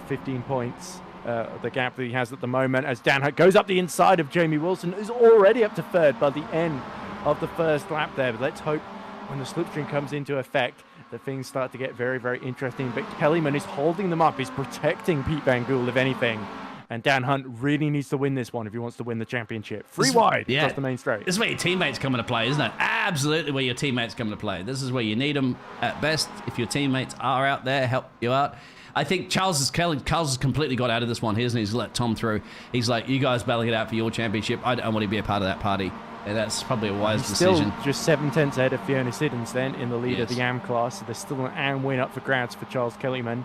15 points. The gap that he has at the moment, as Dan Hunt goes up the inside of Jamie Wilson, who's already up to 3rd by the end of the first lap there. But let's hope when the slipstream comes into effect that things start to get very, very interesting. But Kellyman is holding them up. He's protecting Pete Van Gool, if anything. And Dan Hunt really needs to win this one if he wants to win the championship. Free wide across the main straight. This is where your teammates come into play, isn't it? Absolutely where your teammates come into play. This is where you need them at best. If your teammates are out there, help you out. I think Charles has completely got out of this one. He hasn't. He's let Tom through. He's like, you guys battling it out for your championship. I don't want to be a part of that party. And that's probably a wise decision. Still just 7/10 ahead of Fiona Siddons then in the lead of the AM class. So there's still an AM win up for grabs for Charles Kellyman.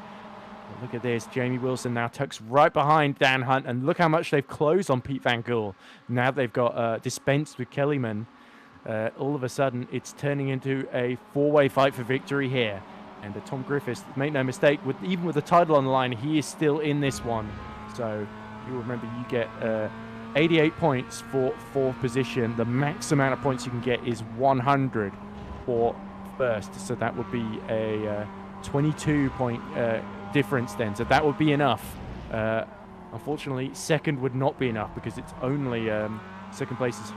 But look at this. Jamie Wilson now tucks right behind Dan Hunt. And look how much they've closed on Pete Van Gool. Now they've got dispensed with Kellyman. All of a sudden, it's turning into a 4-way fight for victory here. And Tom Griffiths, make no mistake, even with the title on the line, he is still in this one. So you remember, you get 88 points for 4th position. The max amount of points you can get is 100 for 1st. So that would be a 22-point difference then. So that would be enough. Unfortunately, 2nd would not be enough because it's only 2nd place is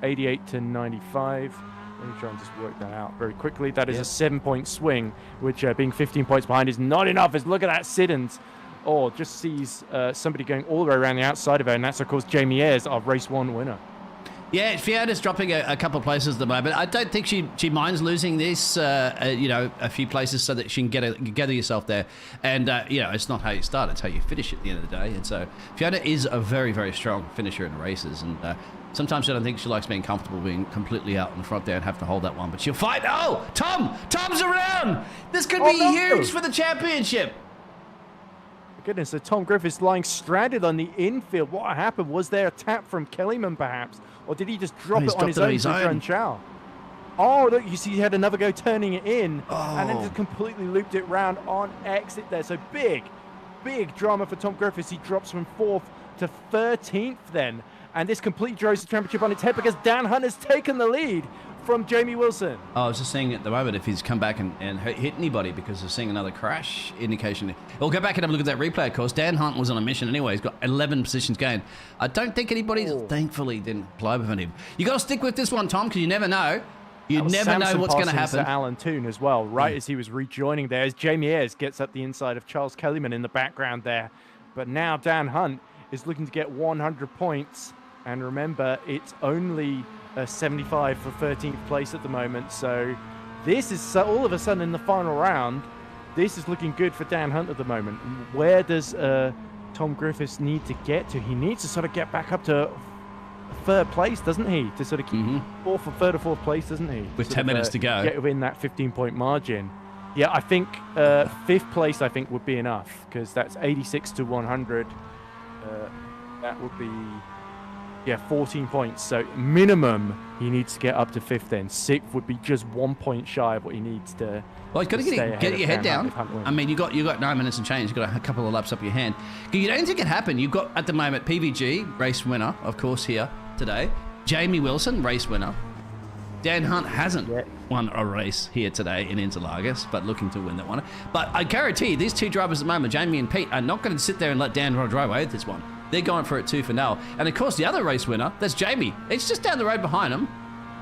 88 to 95. Let me try and just work that out very quickly. That is a 7-point swing, which being 15 points behind is not enough. As look at that, Siddons. Oh, just sees somebody going all the way around the outside of her, and that's, of course, Jamie Ayres, our race 1 winner. Yeah, Fiona's dropping a couple of places at the moment. I don't think she minds losing this, a few places so that she can gather yourself there. And, it's not how you start, it's how you finish at the end of the day. And so Fiona is a very, very strong finisher in races. And sometimes I don't think she likes being comfortable being completely out in front there and have to hold that one. But she'll fight. Oh, Tom's around. This could be huge for the championship. Goodness, so Tom Griffiths lying stranded on the infield. What happened? Was there a tap from Kellyman perhaps? Or did he just drop it on his own to John Chow? Oh, look, you see he had another go turning it in. And then just completely looped it round on exit there. So big drama for Tom Griffiths. He drops from 4th to 13th then. And this completely throws the championship on its head because Dan Hunt has taken the lead from Jamie Wilson. I was just saying at the moment if he's come back and hit anybody because of seeing another crash indication. We'll go back and have a look at that replay, of course. Dan Hunt was on a mission anyway. He's got 11 positions gained. I don't think anybody, thankfully, didn't apply with him. You got to stick with this one, Tom, because you never know. You never know what's going to happen. Alan Toon as well, right as he was rejoining there, as Jamie Ayres gets up the inside of Charles Kellyman in the background there. But now Dan Hunt is looking to get 100 points. And remember, it's only 75 for 13th place at the moment. So this is all of a sudden in the final round, this is looking good for Dan Hunt at the moment. Where does Tom Griffiths need to get to? He needs to sort of get back up to 3rd place, doesn't he? To sort of keep 3rd or 4th place, doesn't he? With 10 minutes to go. Get within that 15-point margin. Yeah, I think 5th place, I think, would be enough because that's 86 to 100. That would be... 14 points. So minimum, he needs to get up to 5th then. 6th would be just 1 point shy of what he needs to. Well, he's got to get your head down. I mean, you got 9 minutes and change. You've got a couple of laps up your hand. You don't think it happened. You've got at the moment PVG race winner, of course, here today. Jamie Wilson race winner. Dan Hunt hasn't won a race here today in Interlagos, but looking to win that one. But I guarantee you, these two drivers at the moment, Jamie and Pete, are not going to sit there and let Dan drive away with this one. They're going for it too for now. And of course, the other race winner, that's Jamie. It's just down the road behind him.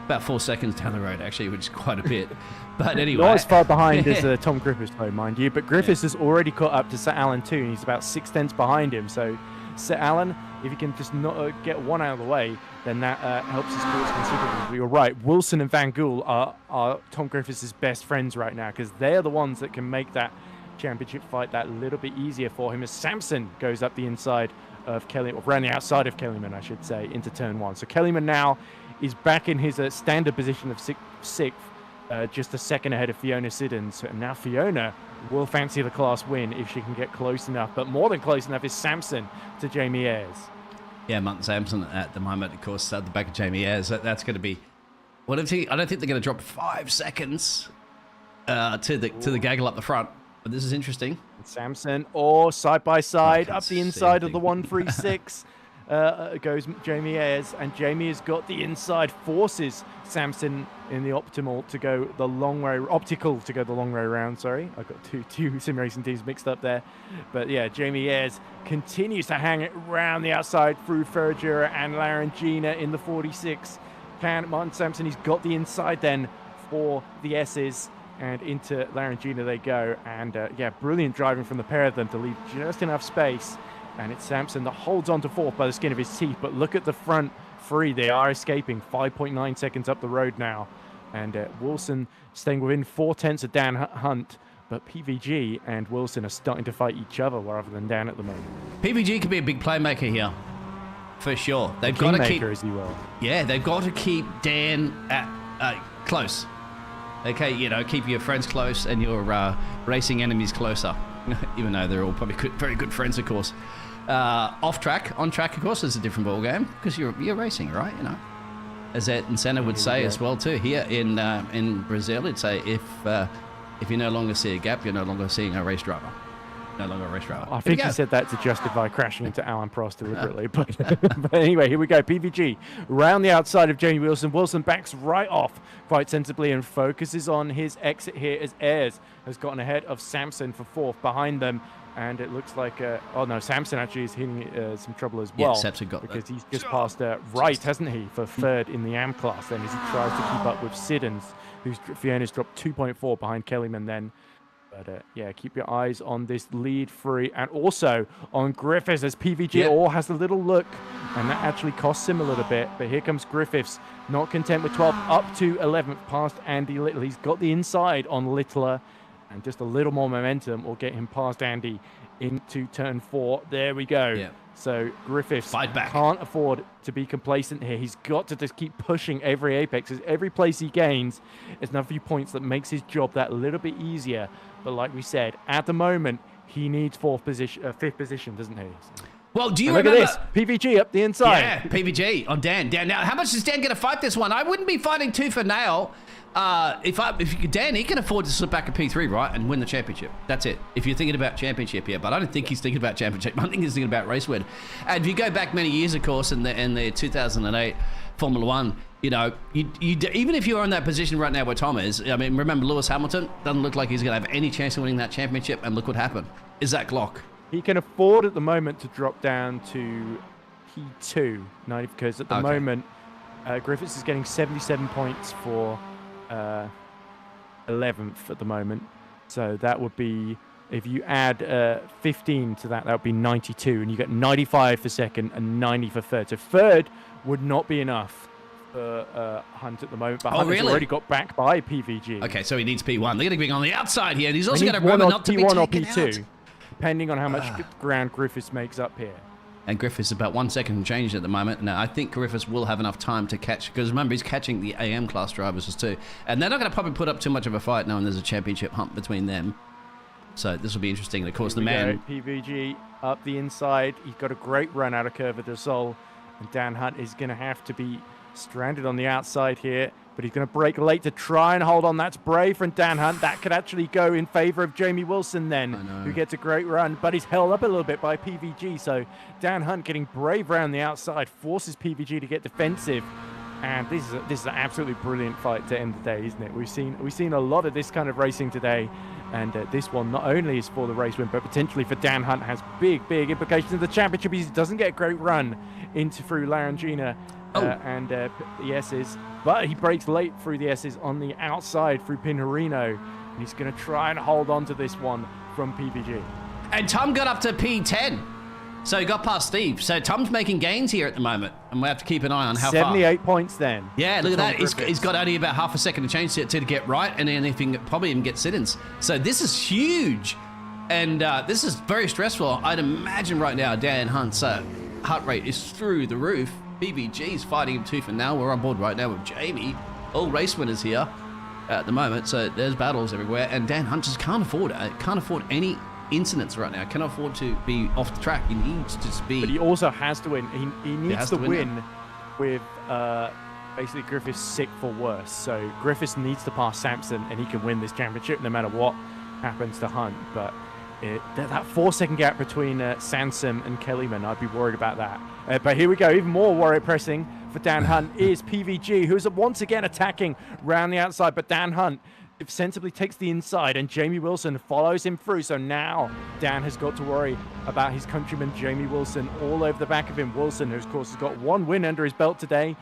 About 4 seconds down the road, actually, which is quite a bit. But anyway. Not as far behind as Tom Griffiths, though, mind you. But Griffiths has already caught up to Sir Alan too. He's about 6 tenths behind him. So, Sir Alan, if you can just not get one out of the way, then that helps his sports considerably. You're right. Wilson and Van Gool are Tom Griffiths' best friends right now because they're the ones that can make that championship fight that little bit easier for him as Samson goes up the inside of Kelly, or around the outside of Kellyman, I should say, into turn 1. So Kellyman now is back in his standard position of 6th, just a second ahead of Fiona Siddons. And now Fiona will fancy the class win if she can get close enough. But more than close enough is Samson to Jamie Ayres. Yeah, Martin Sampson at the moment, of course, at the back of Jamie Ayres. That's going to be... I don't think they're going to drop 5 seconds to the gaggle up the front. But this is interesting. Samson or side by side up the inside of the anything. 136 goes Jamie Ayres, and Jamie has got the inside, forces Samson in the optical to go the long way round. Sorry, I got two sim racing teams mixed up there, but yeah, Jamie Ayres continues to hang it round the outside through Ferragura and Larangina in the 46. Martin Sampson, he's got the inside then for the S's. And into Larangina they go, and yeah, brilliant driving from the pair of them to leave just enough space. And it's Sampson that holds on to fourth by the skin of his teeth, but look at the front three, they are escaping 5.9 seconds up the road now. And Wilson staying within 4/10 of Dan Hunt, but PVG and Wilson are starting to fight each other rather than Dan at the moment. PVG could be a big playmaker here, for sure. They've got to keep, as he will. Yeah, they've got to keep Dan close. Okay, you know, keep your friends close and your racing enemies closer, even though they're all probably very good friends, of course. Off track, on track, of course, is a different ball game because you're racing, right? You know, as Ed and Senna would say as well too. Here in Brazil, it'd say if you no longer see a gap, you're no longer seeing a race driver. No longer a race driver. I think he said that to justify crashing into Alan Prost deliberately. But anyway, here we go. PVG round the outside of Jamie Wilson. Wilson backs right off quite sensibly and focuses on his exit here as Ayres has gotten ahead of Samson for fourth behind them. And it looks like, oh no, Samson actually is hitting some trouble as well. Yeah, Samson got because he's just passed Wright, hasn't he, for third in the AM class then as he tries to keep up with Siddons, who's Fiona's dropped 2.4 behind Kellyman then. But yeah, keep your eyes on this lead free and also on Griffiths as PVG all has a little look, and that actually costs him a little bit. But here comes Griffiths, not content with 12th, up to 11th past Andy Little. He's got the inside on Littler, and just a little more momentum will get him past Andy into turn 4. There we go. Yeah. So Griffiths back. Can't afford to be complacent here. He's got to just keep pushing every apex. As every place he gains is another few points that makes his job that little bit easier. But like we said, at the moment, he needs fifth position, doesn't he? Well, do you remember? Look at this. PVG up the inside. Yeah, PVG on Dan. Now, how much is Dan going to fight this one? I wouldn't be fighting tooth and nail. If Dan, he can afford to slip back a P3, right, and win the championship. That's it. If you're thinking about championship here, but I don't think he's thinking about championship. I think he's thinking about race win. And if you go back many years, of course, in the 2008 Formula One, you know, even if you're in that position right now where Tom is, I mean, remember Lewis Hamilton doesn't look like he's going to have any chance of winning that championship, and look what happened. Isaac Glock. He can afford at the moment to drop down to P2, because at the moment Griffiths is getting 77 points for 11th at the moment. So that would be, if you add 15 to that, that would be 92, and you get 95 for second and 90 for third. So third would not be enough for Hunt at the moment, but Hunt has already got back by PVG. Okay, so he needs P1. They're going to be on the outside here, and he's also going to remember not to be P1 or taken P2, out. depending on how much ground Griffiths makes up here. And Griffiths is about 1 second change at the moment. Now, I think Griffiths will have enough time to catch, because remember, he's catching the AM class drivers too. And they're not going to probably put up too much of a fight knowing there's a championship hump between them. So this will be interesting. And of course, PVG up the inside. He's got a great run out of Curva del Sol. And Dan Hunt is going to have to be stranded on the outside here, but he's going to brake late to try and hold on. That's brave from Dan Hunt. That could actually go in favor of Jamie Wilson then, who gets a great run, but he's held up a little bit by PVG. So Dan Hunt getting brave around the outside forces PVG to get defensive. And this is an absolutely brilliant fight to end the day, isn't it? We've seen a lot of this kind of racing today, and this one not only is for the race win, but potentially for Dan Hunt has big implications in the championship. He doesn't get a great run through Larangina and the S's, but he breaks late through the S's on the outside through Pinarino, and he's going to try and hold on to this one from PVG. And Tom got up to P10. So he got past Steve. So Tom's making gains here at the moment, and we have to keep an eye on how 78 far. points then. Yeah, look at that. He's got only about half a second to change to get right, and then probably even get sit-ins. So this is huge, and this is very stressful. I'd imagine right now Dan Hunt's heart rate is through the roof. PVG's fighting him tooth and nail. We're on board right now with Jamie. All race winners here at the moment, so there's battles everywhere, and Dan Hunt just can't afford any incidents right now. Cannot afford to be off the track. He needs to just be. But he also has to win. He needs to win with basically Griffiths sick for worse. So Griffiths needs to pass Sampson, and he can win this championship no matter what. happens to Hunt, but that 4-second gap between Sansom and Kellyman, I'd be worried about that. But here we go, even more worry pressing for Dan Hunt is PVG, who's once again attacking round the outside, but Dan Hunt sensibly takes the inside, and Jamie Wilson follows him through. So now Dan has got to worry about his countryman Jamie Wilson all over the back of him. Wilson, who of course has got 1 win under his belt today.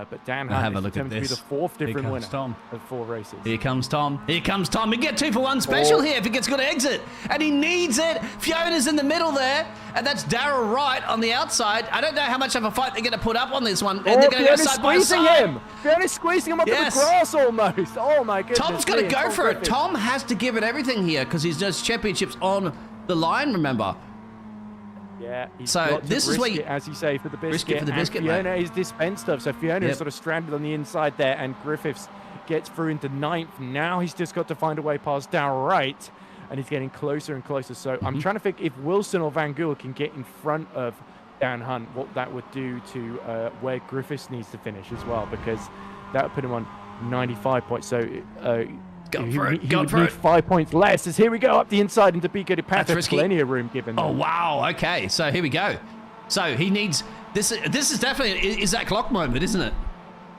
But Dan Hunt is determined to be the 4th different winner of 4 races. Here comes Tom. Here comes Tom. He get 2 for 1 special here if he gets good exit. And he needs it. Fiona's in the middle there. And that's Darryl Wright on the outside. I don't know how much of a fight they're going to put up on this one. And they're going to go side by side. Fiona's squeezing him up to the grass almost. Oh my goodness. Tom's going to go for it. Tom has to give it everything here because he's just championships on the line, remember. Yeah, so this is where you, as you say, for the biscuit. Risk it for the biscuit, Fiona is dispensed of, so Fiona is sort of stranded on the inside there, and Griffiths gets through into 9th. Now he's just got to find a way past Darryl Wright, and he's getting closer and closer. So I'm trying to think if Wilson or Van Gool can get in front of Dan Hunt, what that would do to where Griffiths needs to finish as well, because that would put him on 95 points. So he would need 5 points less. As here we go up the inside into Biggles. There's plenty of room given. Oh wow! Okay, so here we go. So he needs this. This is definitely is that clock moment, isn't it?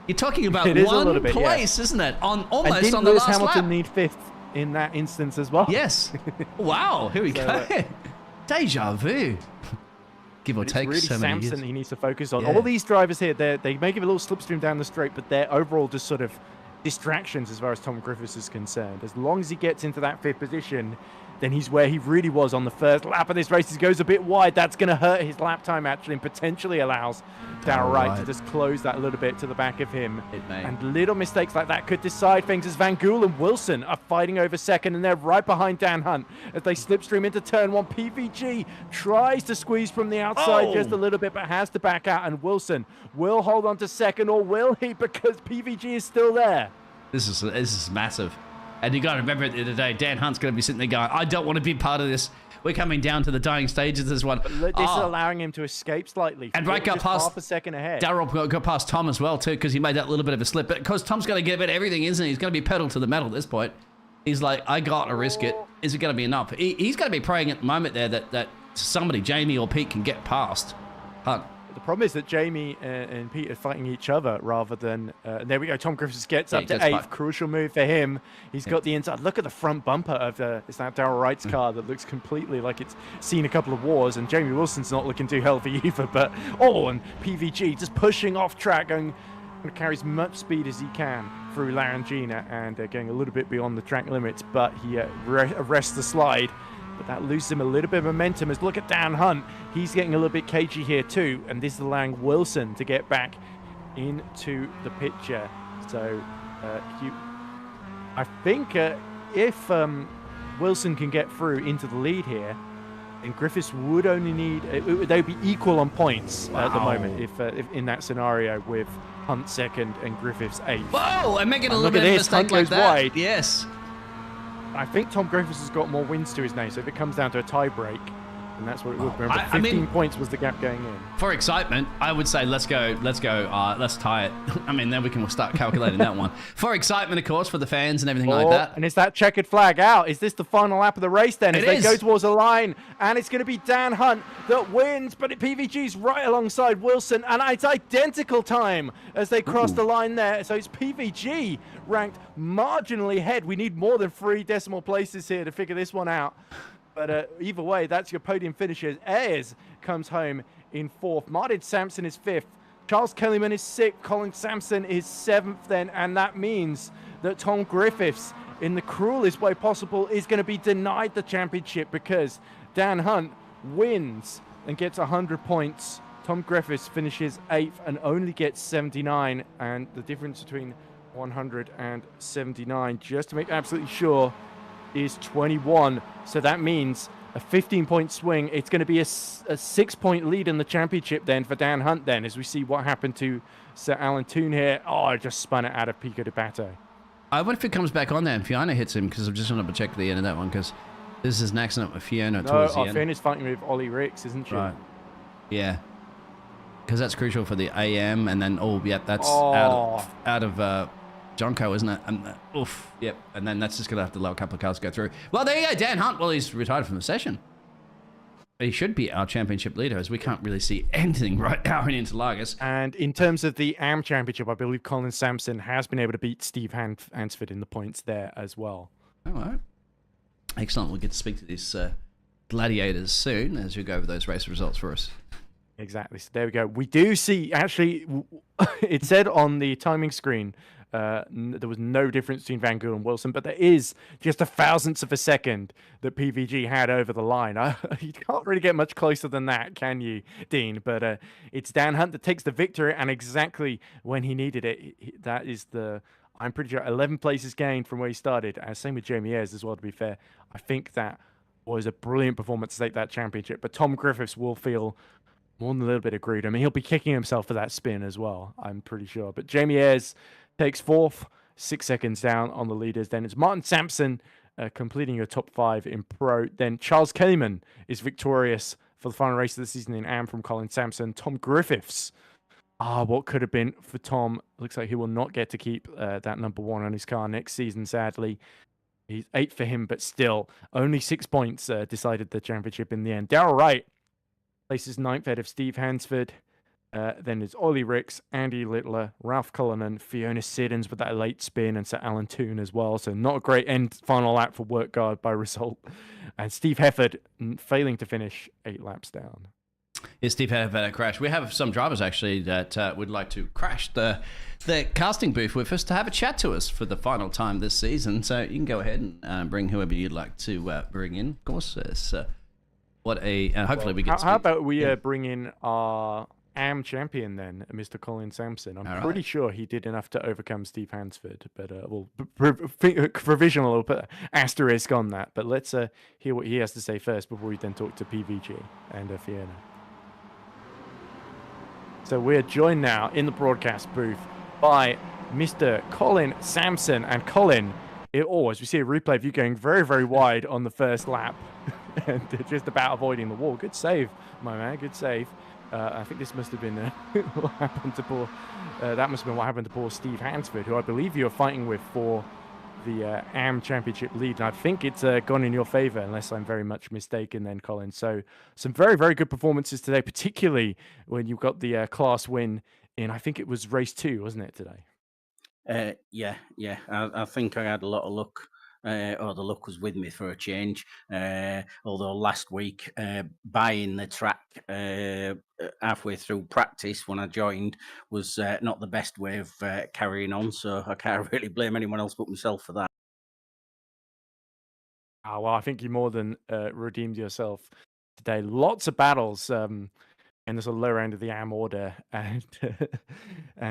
You're talking about one place, isn't it? On almost on the last lap. Hamilton need 5th in that instance as well. Yes. Wow. Here we go. Deja vu. Give or take really so many Samson years. He needs to focus on. All these drivers here, they may give a little slipstream down the straight, but they're overall just sort of distractions as far as Tom Griffiths is concerned. As long as he gets into that 5th position, then he's where he really was on the first lap of this race. He goes a bit wide. That's going to hurt his lap time, actually, and potentially allows Darryl Wright to just close that a little bit to the back of him. And little mistakes like that could decide things, as Van Gool and Wilson are fighting over 2nd, and they're right behind Dan Hunt as they slipstream into turn 1. PVG tries to squeeze from the outside just a little bit, but has to back out, and Wilson will hold on to 2nd, or will he? Because PVG is still there. This is massive. And you got to remember at the end of the day, Dan Hunt's going to be sitting there going, I don't want to be part of this. We're coming down to the dying stages of this one. But this is allowing him to escape slightly. And right got past half a second ahead. Darryl got past Tom as well, too, because he made that little bit of a slip. But because Tom's going to give it everything, isn't he? He's going to be pedal to the metal at this point. He's like, I got to risk it. Is it going to be enough? He's going to be praying at the moment there that somebody, Jamie or Pete, can get past Hunt. The problem is that Jamie and Pete are fighting each other rather than... there we go. Tom Griffiths gets up to 8th. Crucial move for him. He's got the inside. Look at the front bumper of it's that Darryl Wright's car that looks completely like it's seen a couple of wars. And Jamie Wilson's not looking too healthy either. But, and PVG just pushing off track, going to carry as much speed as he can through Larangina and going a little bit beyond the track limits. But he arrests the slide. But that loses him a little bit of momentum. As look at Dan Hunt. He's getting a little bit cagey here too. And this is allowing Wilson to get back into the picture. So I think if Wilson can get through into the lead here, and Griffiths would only need... they'd be equal on points at the moment if in that scenario with Hunt 2nd and Griffiths 8th. Whoa! I'm making a little bit of a mistake like that. Wide. Yes. I think Tom Griffiths has got more wins to his name, so if it comes down to a tie break, and that's what it would. Remember, 15 points was the gap going in. For excitement, I would say let's go, let's tie it. I mean, then we can start calculating that one. For excitement, of course, for the fans and everything like that. And is that checkered flag out? Is this the final lap of the race then? As they go towards the line, and it's going to be Dan Hunt that wins, but PVG's right alongside Wilson, and it's identical time as they cross the line there. So it's PVG ranked marginally ahead. We need more than 3 decimal places here to figure this one out. But either way, that's your podium finishes. Ayres comes home in 4th. Martin Sampson is 5th. Charles Kellyman is 6th. Colin Sampson is 7th then. And that means that Tom Griffiths, in the cruelest way possible, is going to be denied the championship because Dan Hunt wins and gets 100 points. Tom Griffiths finishes 8th and only gets 79. And the difference between 100 and 79, just to make absolutely sure, is 21. So that means a 15-point swing. It's going to be a 6-point lead in the championship then for Dan Hunt then, as we see what happened to Sir Alan Toon here. I just spun it out of Pico de Pato. I wonder if it comes back on there and Fiona hits him, because I'm just going to check the end of that one, because this is an accident with Fiona towards the end. Fiona's fighting with Ollie Ricks, isn't she? Right. Yeah. Because that's crucial for the AM, and then, that's out of Jonko, isn't it? And oof, yep. And then that's just going to have to allow a couple of cars to go through. Well, there you go, Dan Hunt. Well, he's retired from the session. He should be our championship leader, as we can't really see anything right now in Interlagos. And in terms of the AM Championship, I believe Colin Sampson has been able to beat Steve Hansford in the points there as well. All right. Excellent. We'll get to speak to these gladiators soon as you go over those race results for us. Exactly. So there we go. We do see, actually, it said on the timing screen, there was no difference between Van Gool and Wilson, but there is just a thousandth of a second that PVG had over the line. You can't really get much closer than that, can you, Dean? But it's Dan Hunt that takes the victory, and exactly when he needed it, that is I'm pretty sure 11 places gained from where he started. Same with Jamie Ayres as well, to be fair. I think that was a brilliant performance to take that championship, but Tom Griffiths will feel more than a little bit aggrieved. I mean, he'll be kicking himself for that spin as well, I'm pretty sure. But Jamie Ayres takes fourth, 6 seconds down on the leaders. Then it's Martin Sampson completing your top 5 in Pro. Then Charles Kellyman is victorious for the final race of the season in AM from Colin Sampson. Tom Griffiths, what could have been for Tom. Looks like he will not get to keep that number 1 on his car next season, sadly. He's 8 for him, but still only 6 points decided the championship in the end. Darrell Wright places 9th ahead of Steve Hansford. Then it's Ollie Ricks, Andy Littler, Ralph Cullinan, Fiona Siddons with that late spin, and Sir Alan Toon as well. So not a great final lap for Work Guard by result. And Steve Hefford failing to finish 8 laps down. Yeah, Steve Hefford had a crash. We have some drivers actually that would like to crash the casting booth with us to have a chat to us for the final time this season. So you can go ahead and bring whoever you'd like to bring in. Of course, hopefully we get. How about we bring in our AM champion then, Mr. Colin Sampson. I'm pretty sure he did enough to overcome Steve Hansford, but we'll provisional, we'll put an asterisk on that. But let's hear what he has to say first before we then talk to PVG and Fiona. So we're joined now in the broadcast booth by Mr. Colin Sampson. And Colin, as we see a replay of you going very, very wide on the first lap and just about avoiding the wall. Good save, my man, good save. I think this must have been what happened to poor. That must have been what happened to poor Steve Hansford, who I believe you are fighting with for the AM Championship lead. And I think it's gone in your favour, unless I'm very much mistaken then, Colin. So some very, very good performances today, particularly when you got the class win in, I think it was race 2, wasn't it, today? Yeah. I think I had a lot of luck. Or the luck was with me for a change. Although last week, buying the track halfway through practice when I joined was not the best way of carrying on. So I can't really blame anyone else but myself for that. Well, I think you more than redeemed yourself today. Lots of battles. And there's a lower end of the AM order, and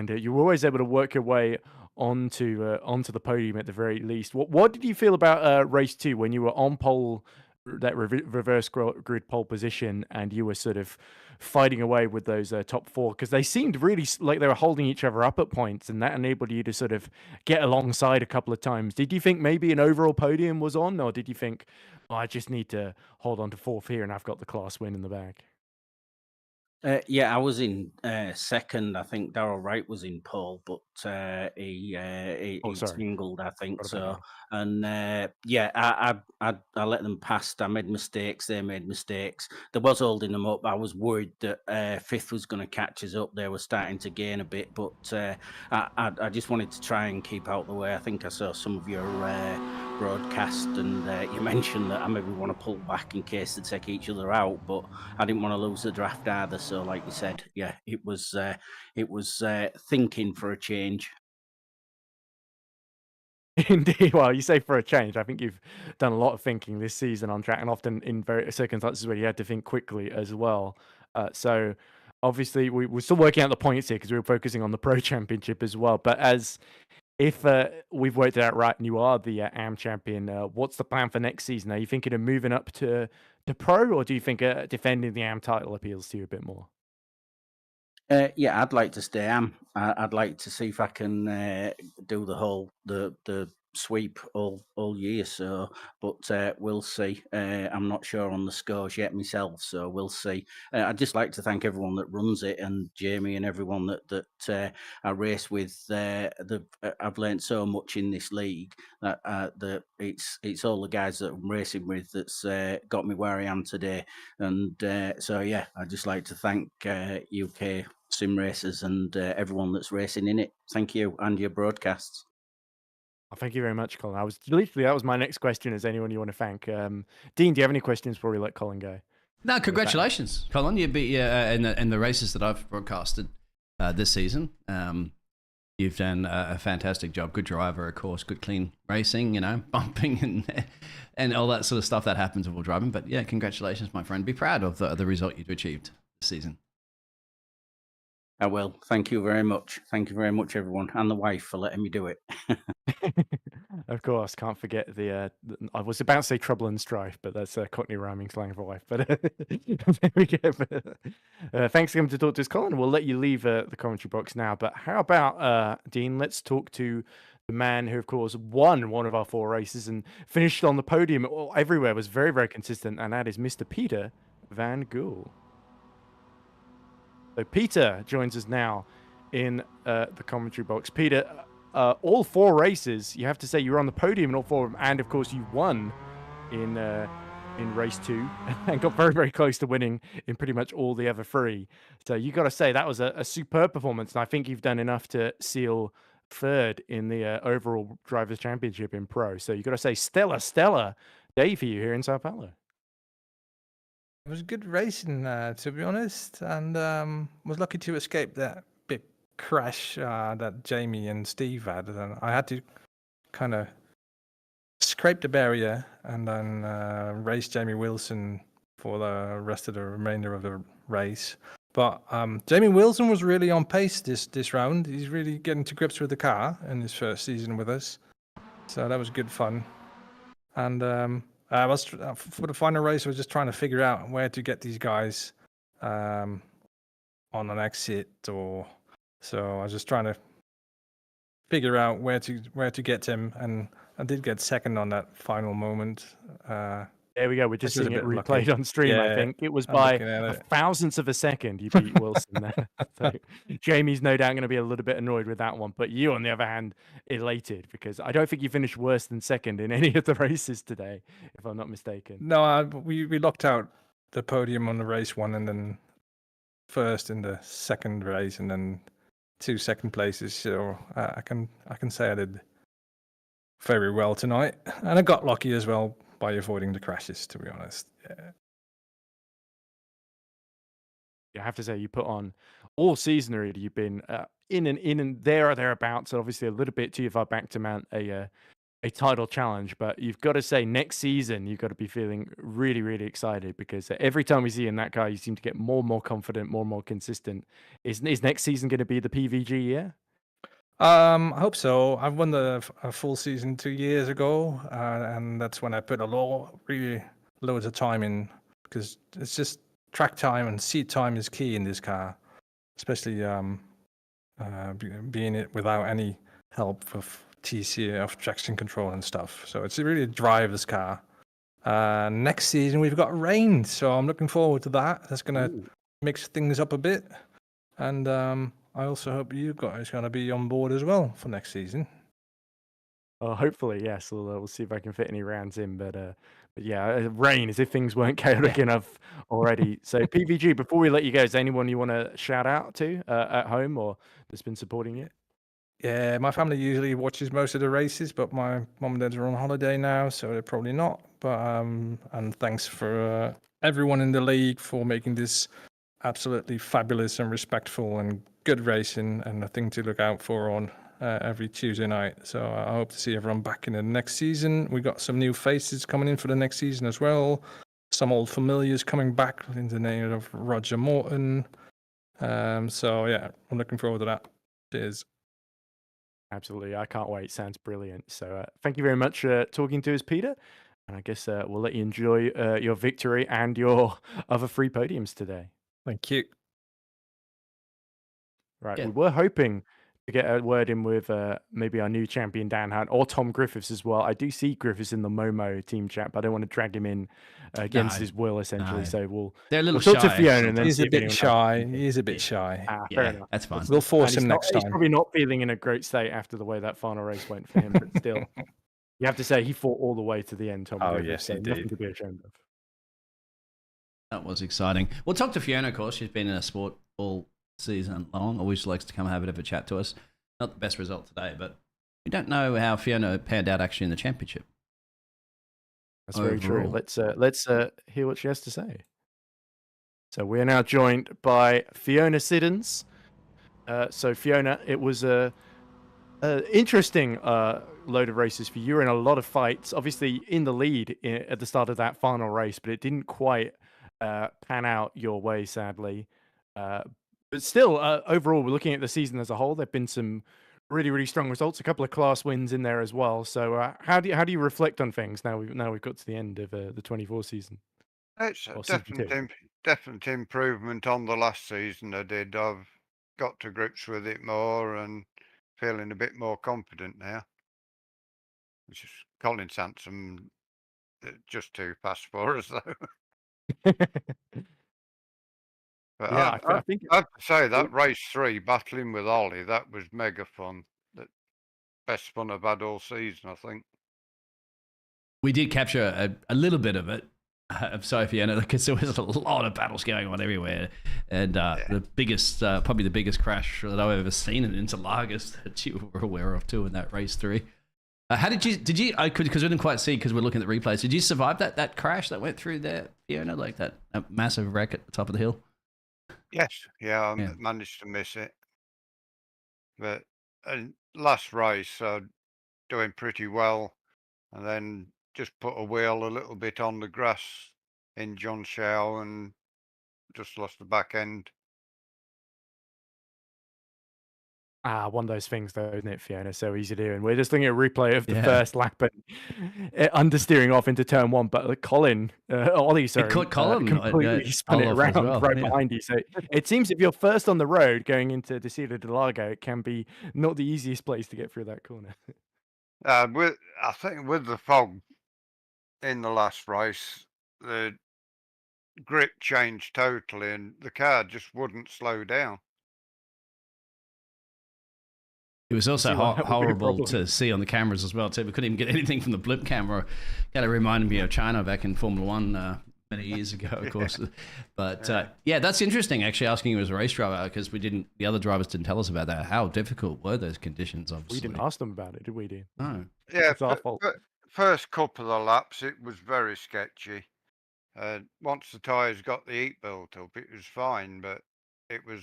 you were always able to work your way onto the podium at the very least. What did you feel about race 2 when you were on pole, that reverse grid pole position, and you were sort of fighting away with those top 4? Because they seemed really like they were holding each other up at points, and that enabled you to sort of get alongside a couple of times. Did you think maybe an overall podium was on, or did you think, I just need to hold on to 4th here and I've got the class win in the bag? Yeah, I was in second. I think Darrell Wright was in pole, but he singled, I think so. And I let them past. I made mistakes. They made mistakes. There was holding them up. I was worried that 5th was going to catch us up. They were starting to gain a bit, but I just wanted to try and keep out the way. I think I saw some of your broadcast, and you mentioned that I maybe want to pull back in case they take each other out, but I didn't want to lose the draft either. So, like you said, yeah, it was thinking for a change. Indeed. Well, you say for a change. I think you've done a lot of thinking this season on track, and often in very circumstances where you had to think quickly as well. So, obviously, we're still working out the points here because we were focusing on the Pro Championship as well. But if we've worked it out right and you are the AM champion, what's the plan for next season? Are you thinking of moving up to Pro, or do you think defending the AM title appeals to you a bit more? Yeah, I'd like to stay AM. I'd like to see if I can do the whole the sweep all year. So, but we'll see. I'm not sure on the scores yet myself, so we'll see. I'd just like to thank everyone that runs it, and Jamie and everyone that I race with. I've learned so much in this league that it's all the guys that I'm racing with that's got me where I am today. And so yeah, I'd just like to thank UK SimRacers and everyone that's racing in it. Thank you, and your broadcasts. Oh, thank you very much, Colin. That was my next question. Is anyone you want to thank? Dean, do you have any questions before we let Colin go? No, congratulations, Colin. You beat in the races that I've broadcasted this season. You've done a fantastic job. Good driver, of course. Good clean racing. Bumping and all that sort of stuff that happens while driving. But yeah, congratulations, my friend. Be proud of the result you've achieved this season. I will. Thank you very much. Thank you very much, everyone, and the wife for letting me do it. Of course, can't forget I was about to say trouble and strife, but that's a Cockney rhyming slang for wife. But there we go. Thanks for coming to talk to us, Colin. We'll let you leave the commentary box now. But how about, Dean, let's talk to the man who, of course, won one of our 4 races and finished on the podium everywhere, was very, very consistent, and that is Mr. Peter Van Gool. So Peter joins us now in the commentary box. Peter, all 4 races, you have to say you were on the podium in all 4 of them, and of course you won in race 2 and got very, very close to winning in pretty much all the other 3. So you got to say that was a superb performance, and I think you've done enough to seal 3rd in the overall Drivers' Championship in Pro. So you got to say stellar day for you here in Sao Paulo. It was good racing, to be honest, and was lucky to escape that big crash that Jamie and Steve had. And I had to kind of scrape the barrier and then race Jamie Wilson for the rest of the remainder of the race. But Jamie Wilson was really on pace this round. He's really getting to grips with the car in his first season with us, so that was good fun. And I was for the final race. I was just trying to figure out where to get these guys on an exit, so I was just trying to figure out where to get him, and I did get second on that final moment. There we go. We're just seeing it replayed on stream. Yeah, I think it was by a thousandth of a second you beat Wilson there. So Jamie's no doubt going to be a little bit annoyed with that one, but you, on the other hand, elated because I don't think you finished worse than second in any of the races today, if I'm not mistaken. No, we locked out the podium on the race 1, and then first in the second race, and then 2 second places. So I can say I did very well tonight, and I got lucky as well by avoiding the crashes, to be honest. Yeah, I have to say you put on all season already. You've been in and there or thereabouts, and obviously a little bit too far back to mount a title challenge. But you've got to say next season you've got to be feeling really, really excited because every time we see you in that car, you seem to get more and more confident, more and more consistent. Is next season going to be the PVG year? I hope so. I've won a full season 2 years ago, and that's when I put really loads of time in, because it's just track time and seat time is key in this car, especially being it without any help of TC, of traction control and stuff. So it's really a drive this car. Next season we've got rain, so I'm looking forward to that. That's going to mix things up a bit, and I also hope you guys are going to be on board as well for next season. Hopefully, yes. We'll see if I can fit any rounds in. But yeah, rain as if things weren't chaotic enough already. So PVG, before we let you go, is there anyone you want to shout out to at home or that's been supporting you? Yeah, my family usually watches most of the races, but my mom and dad are on holiday now, so they're probably not. But and thanks for everyone in the league for making this absolutely fabulous and respectful and good racing, and a thing to look out for on every Tuesday night. So I hope to see everyone back in the next season. We got some new faces coming in for the next season as well. Some old familiars coming back in the name of Roger Morton. So yeah, I'm looking forward to that. Cheers. Absolutely. I can't wait. Sounds brilliant. So thank you very much for talking to us, Peter. And I guess we'll let you enjoy your victory and your other 3 podiums today. Thank you. Right. Yeah. We were hoping to get a word in with maybe our new champion Dan Hunt or Tom Griffiths as well. I do see Griffiths in the Momo team chat, but I don't want to drag him in against his will, essentially. So they're a little we'll talk to shy Fiona and then He's see a if bit anyone shy. else. He is a bit shy. Fair enough. That's fine. We'll force him next He's time. probably not feeling in a great state after the way that final race went for him, but still, you have to say he fought all the way to the end, Tom Griffiths. Yes, he Nothing did. to be ashamed of. That was exciting. We'll talk to Fiona, of course. She's been in a sport all season long. Always likes to come and have a bit of a chat to us. Not the best result today, but we don't know how Fiona panned out actually in the championship. That's very true. Let's hear what she has to say. So we are now joined by Fiona Siddons. So Fiona, it was a interesting load of races for you. You were in a lot of fights, obviously in the lead at the start of that final race, but it didn't quite pan out your way, sadly. But still, overall, we're looking at the season as a whole. There've been some really, really strong results. A couple of class wins in there as well. So how do you reflect on things now? We've got to the end of the 24 season. It's a definite improvement on the last season I did. I've got to grips with it more and feeling a bit more confident now. Which is Colin Sansom just too fast for us though. But yeah, I think I have to say that race 3, battling with Ollie, that was mega fun. The best fun I've had all season, I think. We did capture a little bit of it. I'm sorry, Fiona, because there was a lot of battles going on everywhere, and the biggest, probably the biggest crash that I've ever seen in Interlagos that you were aware of too in that race 3. How did you? Because we didn't quite see because we're looking at the replays. Did you survive that crash that went through there, Fiona? Like that massive wreck at the top of the hill? Yes, I managed to miss it. But last race, doing pretty well, and then just put a wheel a little bit on the grass in John Shao and just lost the back end. One of those things, though, isn't it, Fiona? So easy to do. And we're just looking at a replay of the first lap and understeering off into turn 1. But Ollie, sorry, caught Colin completely spun it around behind you. So it seems if you're first on the road going into Desierto del Lago, it can be not the easiest place to get through that corner. I think with the fog in the last race, the grip changed totally, and the car just wouldn't slow down. It was also horrible to see on the cameras as well, too. We couldn't even get anything from the blimp camera. Kind of reminded me of China back in Formula 1 many years ago, of course. But that's interesting, actually, asking you as a race driver, because the other drivers didn't tell us about that. How difficult were those conditions, obviously? We didn't ask them about it, did we, Dean? No. Yeah, it's our fault. First couple of laps, it was very sketchy. Once the tyres got the heat built up, it was fine, but it was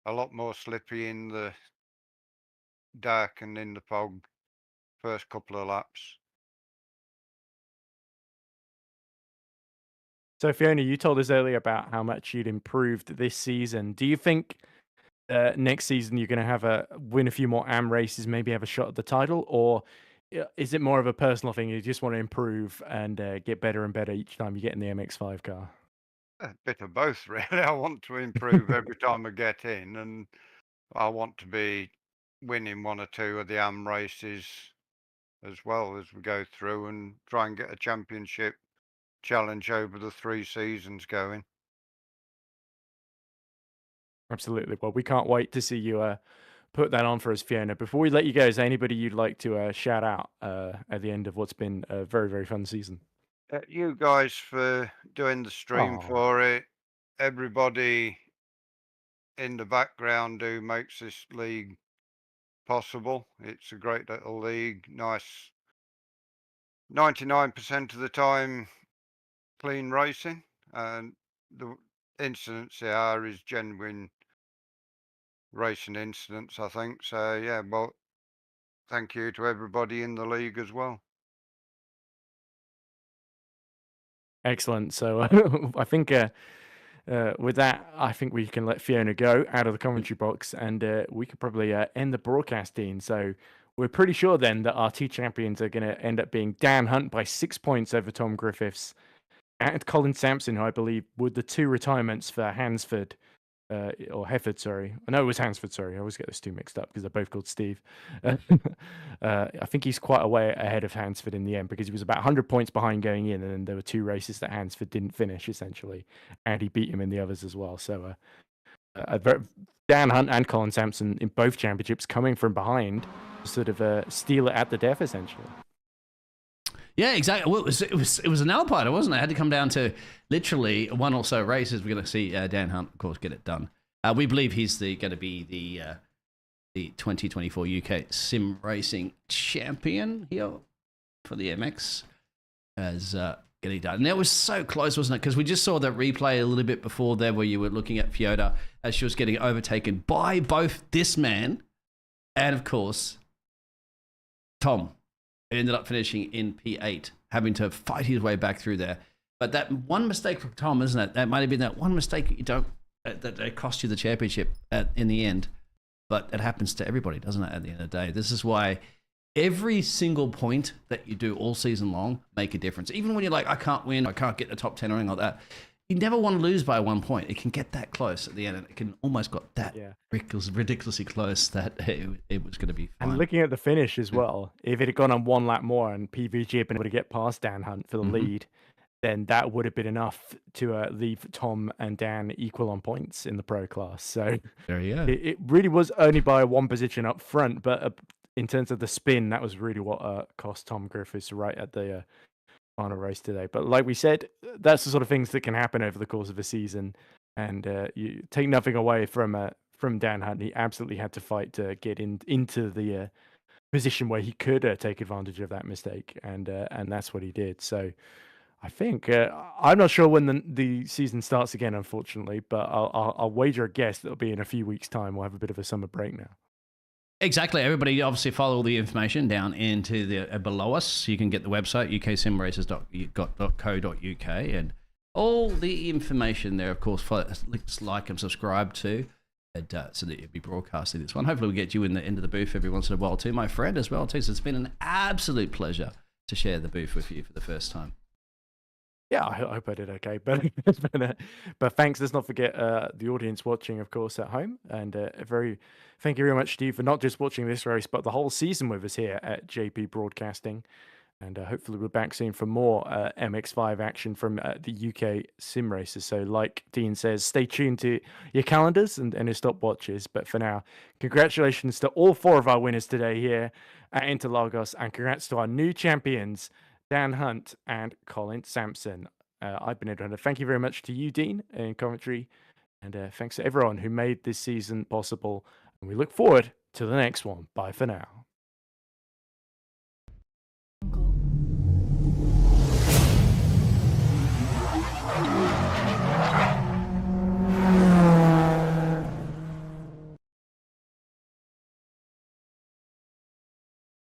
a lot more slippy in the dark and in the fog first couple of laps. So Fiona, you told us earlier about how much you'd improved this season. Do you think next season you're going to win a few more AM races, maybe have a shot at the title, or is it more of a personal thing? You just want to improve and get better and better each time you get in the MX5 car? A bit of both, really. I want to improve every time I get in, and I want to be winning 1 or 2 of the AM races as well as we go through and try and get a championship challenge over the 3 seasons going. Absolutely. Well, we can't wait to see you put that on for us, Fiona. Before we let you go, is there anybody you'd like to shout out at the end of what's been a very, very fun season? You guys for doing the stream for it. Everybody in the background who makes this league possible. It's a great little league. Nice. 99% of the time, clean racing. And the incidents there are is genuine racing incidents, I think. So, yeah, well, thank you to everybody in the league as well. Excellent. So I think with that, I think we can let Fiona go out of the commentary box, and we could probably end the broadcasting. So we're pretty sure then that our 2 champions are going to end up being Dan Hunt by 6 points over Tom Griffiths and Colin Sampson, who I believe were the 2 retirements for Hansford or Hefford, sorry. No, it was Hansford, sorry. I always get those two mixed up because they're both called Steve. I think he's quite a way ahead of Hansford in the end because he was about 100 points behind going in, and then there were 2 races that Hansford didn't finish, essentially, and he beat him in the others as well. So Dan Hunt and Colin Sampson in both championships coming from behind to sort of steal it at the death, essentially. Yeah, exactly. Well, it was an Alpine, wasn't it? It had to come down to literally 1 or so races. We're going to see Dan Hunt, of course, get it done. We believe he's going to be the 2024 UK Sim Racing champion here for the MX as getting done. And that was so close, wasn't it? Because we just saw that replay a little bit before there where you were looking at Fiona as she was getting overtaken by both this man and, of course, Tom. Ended up finishing in P8, having to fight his way back through there. But that one mistake from Tom, isn't it? That might have been that one mistake that cost you the championship in the end. But it happens to everybody, doesn't it, at the end of the day? This is why every single point that you do all season long make a difference. Even when you're like, I can't win, I can't get the top 10 or anything like that. You never want to lose by 1 point. It can get that close at the end, and it can almost got that ridiculously close that it was going to be fine. And looking at the finish as well, if it had gone on 1 lap more and PVG had been able to get past Dan Hunt for the lead, then that would have been enough to leave Tom and Dan equal on points in the pro class. So there you go. It really was only by 1 position up front, but in terms of the spin, that was really what cost Tom Griffiths right at the final race today. But like we said, that's the sort of things that can happen over the course of a season, and you take nothing away from Dan Hunt. He absolutely had to fight to get into the position where he could take advantage of that mistake, and that's what he did. So I think I'm not sure when the season starts again, unfortunately, but I'll wager a guess that it'll be in a few weeks' time. We'll have a bit of a summer break now. Exactly. Everybody obviously follow all the information down into the below us. You can get the website, UkSimracers.co.uk, and all the information there, of course, like and subscribe to, so that you'll be broadcasting this one. Hopefully we'll get you in the end of the booth every once in a while too, my friend, as well too. So it's been an absolute pleasure to share the booth with you for the first time. Yeah, I hope I did okay. But thanks. Let's not forget the audience watching, of course, at home. And thank you very much, Steve, for not just watching this race, but the whole season with us here at JP Broadcasting. And hopefully we're back soon for more MX5 action from the UK SimRacers. So like Dean says, stay tuned to your calendars and your stopwatches. But for now, congratulations to all 4 of our winners today here at Interlagos. And congrats to our new champions, Dan Hunt and Colin Sampson. I've been Ed Hunter. Thank you very much to you, Dean, in commentary. And thanks to everyone who made this season possible. And we look forward to the next one. Bye for now.